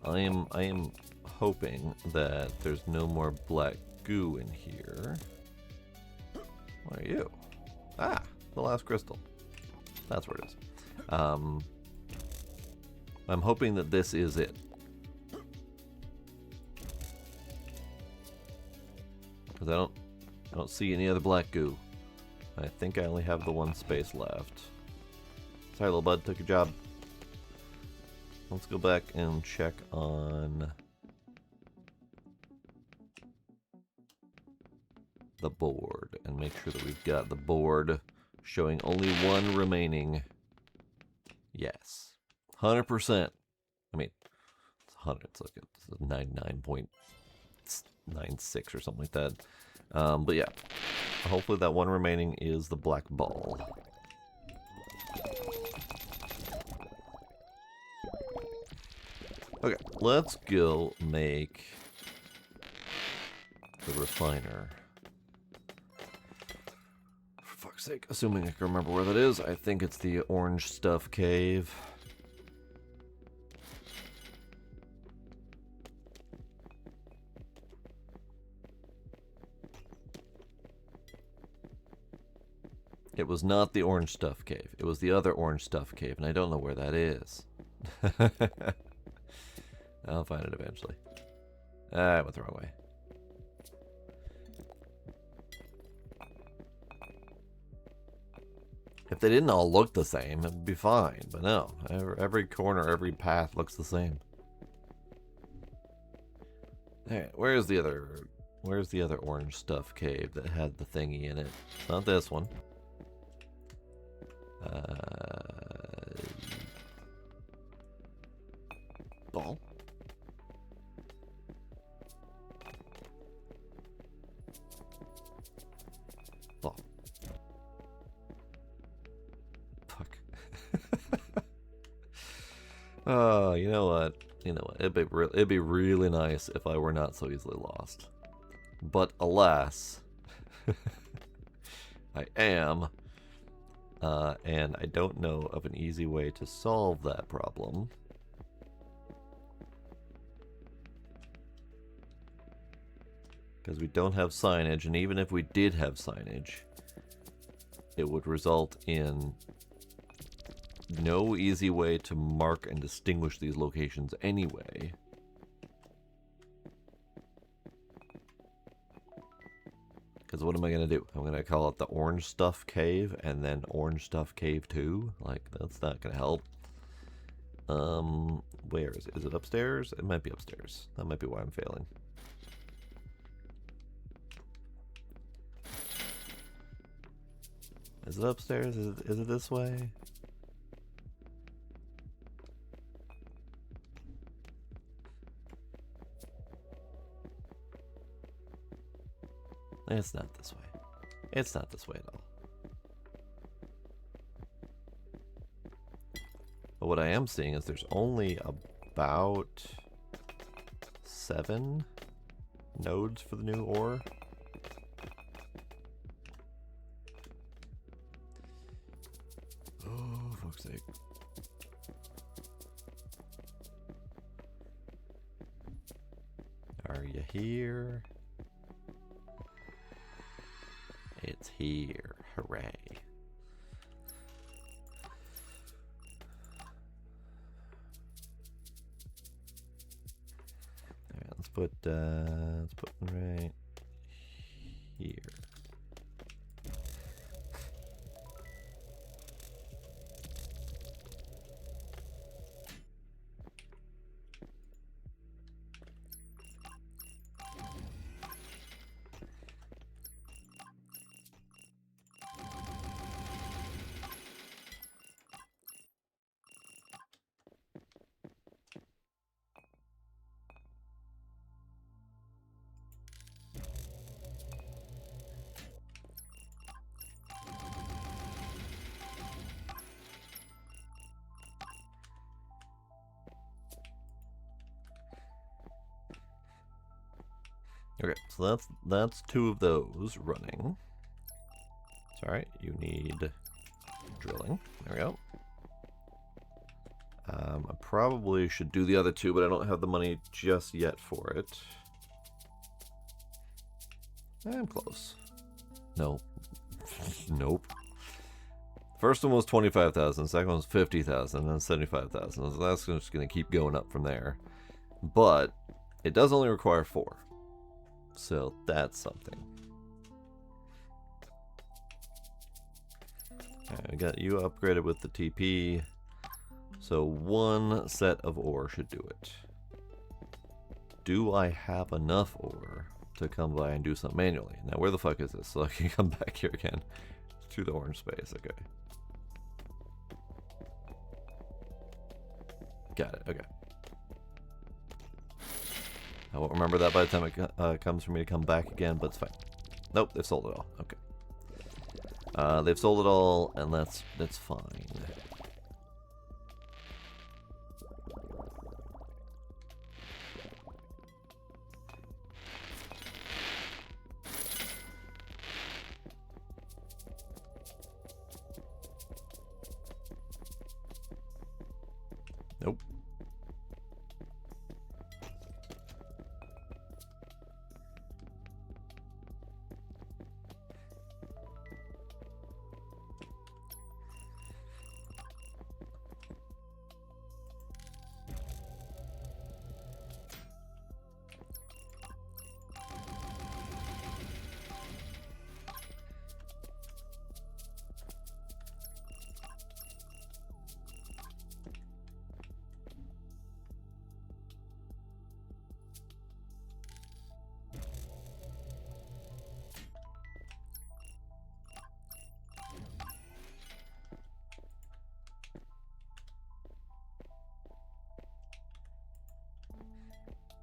Speaker 1: I am hoping that there's no more black goo in here. What are you? Ah, the last crystal. That's where it is. I'm hoping that this is it. Because I don't see any other black goo. I think I only have the one space left. Sorry, little bud, took your job. Let's go back and check on the board and make sure that we've got the board showing only one remaining. Yes, 100%. I mean, it's 100. It's like it's 99.96 or something like that. But yeah, hopefully that one remaining is the black ball. Okay, let's go make the refiner. For fuck's sake, assuming I can remember where that is, I think it's the orange stuff cave. It was not the orange stuff cave. It was the other orange stuff cave, and I don't know where that is. I'll find it eventually. I went the wrong way. If they didn't all look the same, it'd be fine. But no, every corner, every path looks the same. Alright, where's the other orange stuff cave that had the thingy in it? It's not this one. Ball. Ball. Fuck. Oh, you know what? You know what? It'd be really nice if I were not so easily lost. But alas, I am, and I don't know of an easy way to solve that problem. Because we don't have signage, and even if we did have signage, it would result in no easy way to mark and distinguish these locations anyway. Because what am I going to do? I'm going to call it the Orange Stuff Cave and then Orange Stuff Cave 2? Like, that's not going to help. Where is it? Is it upstairs? It might be upstairs. That might be why I'm failing. Is it upstairs? Is it this way? It's not this way. It's not this way at all. But what I am seeing is there's only about 7 nodes for the new ore. Oh, fuck's sake. Are you here? It's here. Hooray. Alright, let's put right here. Okay, so that's 2 of those running. Sorry, you need drilling. There we go. I probably should do the other 2, but I don't have the money just yet for it. I'm close. No. Nope. First one was 25,000, second one was 50,000, and then 75,000. So that's just going to keep going up from there. But it does only require 4. So that's something. I got you upgraded with the TP. So 1 set of ore should do it. Do I have enough ore to come by and do something manually? Now where the fuck is this? So I can come back here again to the orange space. Okay. Got it. Okay. I won't remember that by the time it comes for me to come back again, but it's fine. Nope, they've sold it all. Okay. They've sold it all, and that's fine. Nope.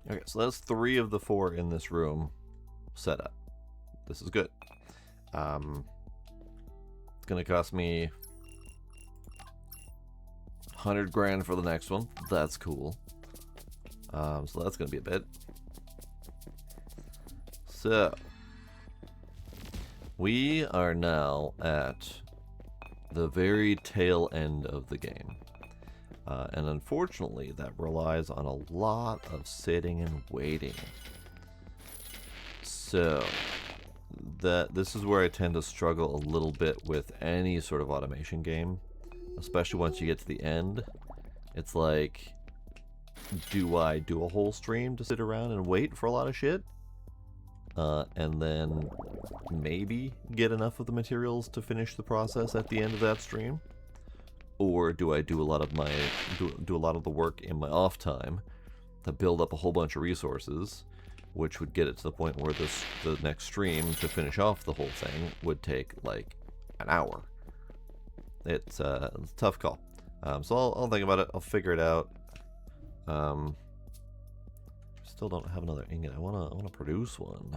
Speaker 1: Okay, so that's 3 of the 4 in this room set up. This is good. It's gonna cost me 100 grand for the next one. That's cool. So that's going to be a bit. So, we are now at the very tail end of the game. And unfortunately, that relies on a lot of sitting and waiting. So, this is where I tend to struggle a little bit with any sort of automation game. Especially once you get to the end. It's like, do I do a whole stream to sit around and wait for a lot of shit? And then maybe get enough of the materials to finish the process at the end of that stream? Or do I do a lot of do a lot of the work in my off time to build up a whole bunch of resources, which would get it to the point where the next stream to finish off the whole thing would take like an hour. It's a tough call. So I'll think about it. I'll figure it out. Still don't have another ingot. I wanna produce one.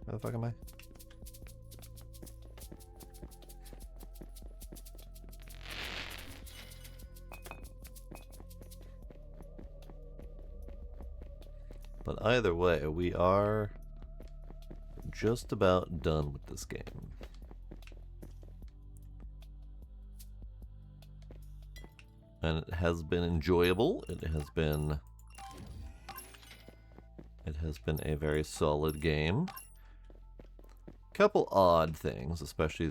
Speaker 1: Where the fuck am I? But either way, we are just about done with this game. And it has been enjoyable. It has been a very solid game. Couple odd things, especially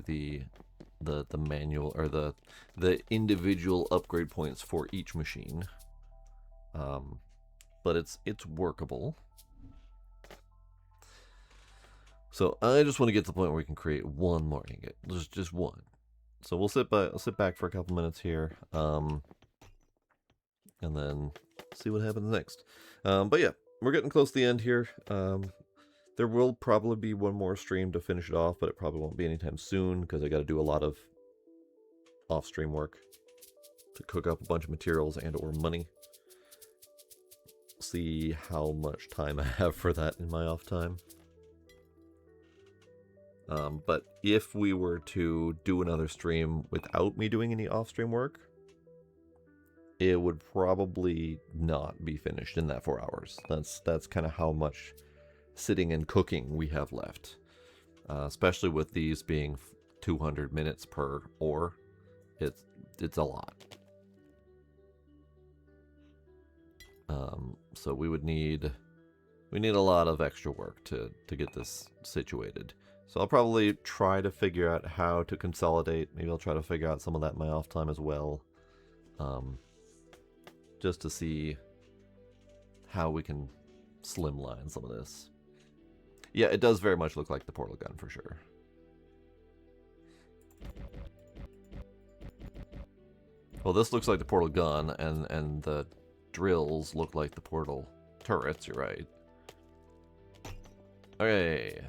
Speaker 1: the manual or the individual upgrade points for each machine. But it's workable. So I just want to get to the point where we can create one more ingot, just one. So we'll sit back for a couple minutes here, and then see what happens next. But yeah, we're getting close to the end here. There will probably be one more stream to finish it off, but it probably won't be anytime soon because I got to do a lot of off-stream work to cook up a bunch of materials and/or money. See how much time I have for that in my off time. But if we were to do another stream without me doing any off-stream work, it would probably not be finished in that 4 hours. That's kind of how much sitting and cooking we have left. Especially with these being 200 minutes per ore. It's a lot. So we need a lot of extra work to get this situated. So I'll probably try to figure out how to consolidate. Maybe I'll try to figure out some of that in my off time as well. Just to see how we can slimline some of this. Yeah, it does very much look like the portal gun for sure. Well, this looks like the portal gun, and the drills look like the portal turrets, you're right. Okay.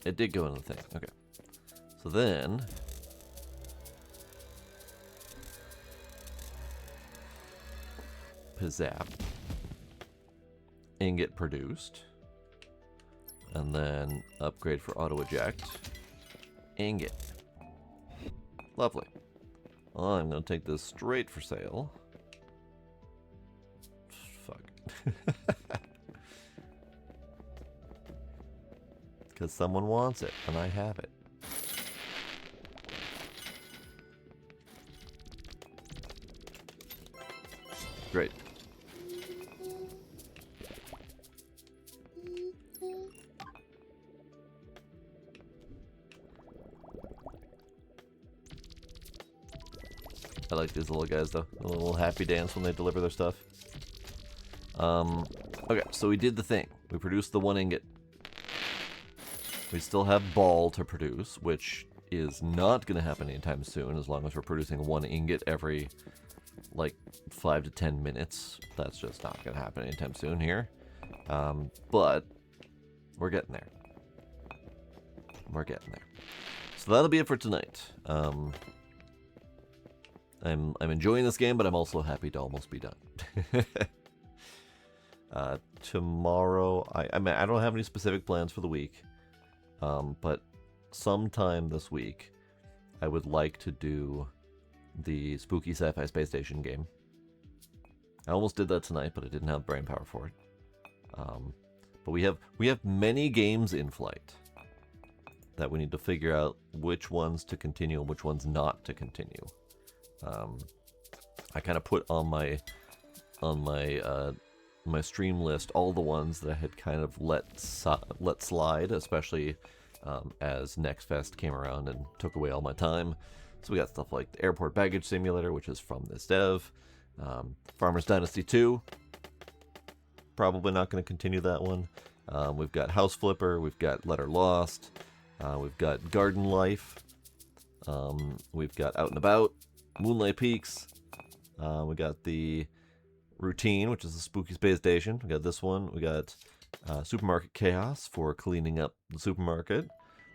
Speaker 1: It did go in the thing. Okay. So then Pizzap. Ingot produced. And then upgrade for auto eject. Ingot. Lovely. Well, I'm gonna take this straight for sale. Fuck. Because someone wants it, and I have it. Great. I like these little guys, though. A little happy dance when they deliver their stuff. Okay, so we did the thing. We produced the one ingot. We still have ball to produce, which is not going to happen anytime soon, as long as we're producing one ingot every, like, 5 to 10 minutes. That's just not going to happen anytime soon here. But we're getting there. We're getting there. So that'll be it for tonight. I'm enjoying this game, but I'm also happy to almost be done. Tomorrow, I mean, I don't have any specific plans for the week. But sometime this week, I would like to do the spooky sci-fi space station game. I almost did that tonight, but I didn't have brain power for it. But we have many games in flight that we need to figure out which ones to continue and which ones not to continue. I kind of put on my my stream list all the ones that I had kind of let slide, especially as Next Fest came around and took away all my time. So we got stuff like the Airport Baggage Simulator, which is from this dev. Farmer's Dynasty 2. Probably not going to continue that one. We've got House Flipper. We've got Letter Lost. We've got Garden Life. We've got Out and About. Moonlight Peaks. We got the Routine, which is a spooky space station. We got this one. We got Supermarket Chaos for cleaning up the supermarket.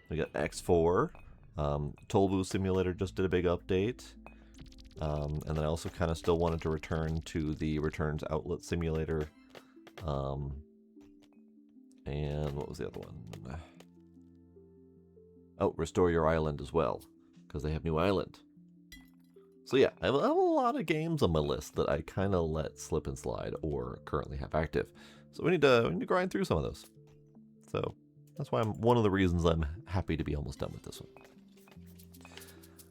Speaker 1: We got X4. Toll Booth Simulator just did a big update. And then I also kind of still wanted to return to the Returns Outlet Simulator. And what was the other one? Oh, Restore Your Island as well, because they have New Island. So yeah, I have a lot of games on my list that I kind of let slip and slide or currently have active. So we need to grind through some of those. So that's why one of the reasons I'm happy to be almost done with this one.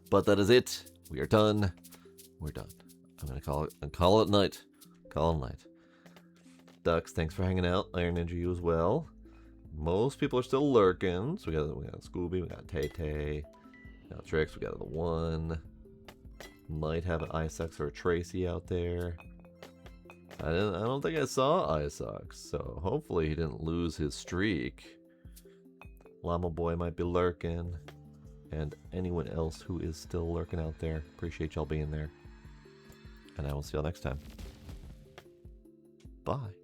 Speaker 1: But that is it. We are done. We're done. I'm gonna call it night. Call it night. Ducks, thanks for hanging out. Iron Ninja, you as well. Most people are still lurking. So we got Scooby, we got Tay-Tay, we got Trix, we got the one. Might have an Isox or a Tracy out there. I don't think I saw Isox, so hopefully he didn't lose his streak. Llama Boy might be lurking. And anyone else who is still lurking out there. Appreciate y'all being there. And I will see y'all next time. Bye.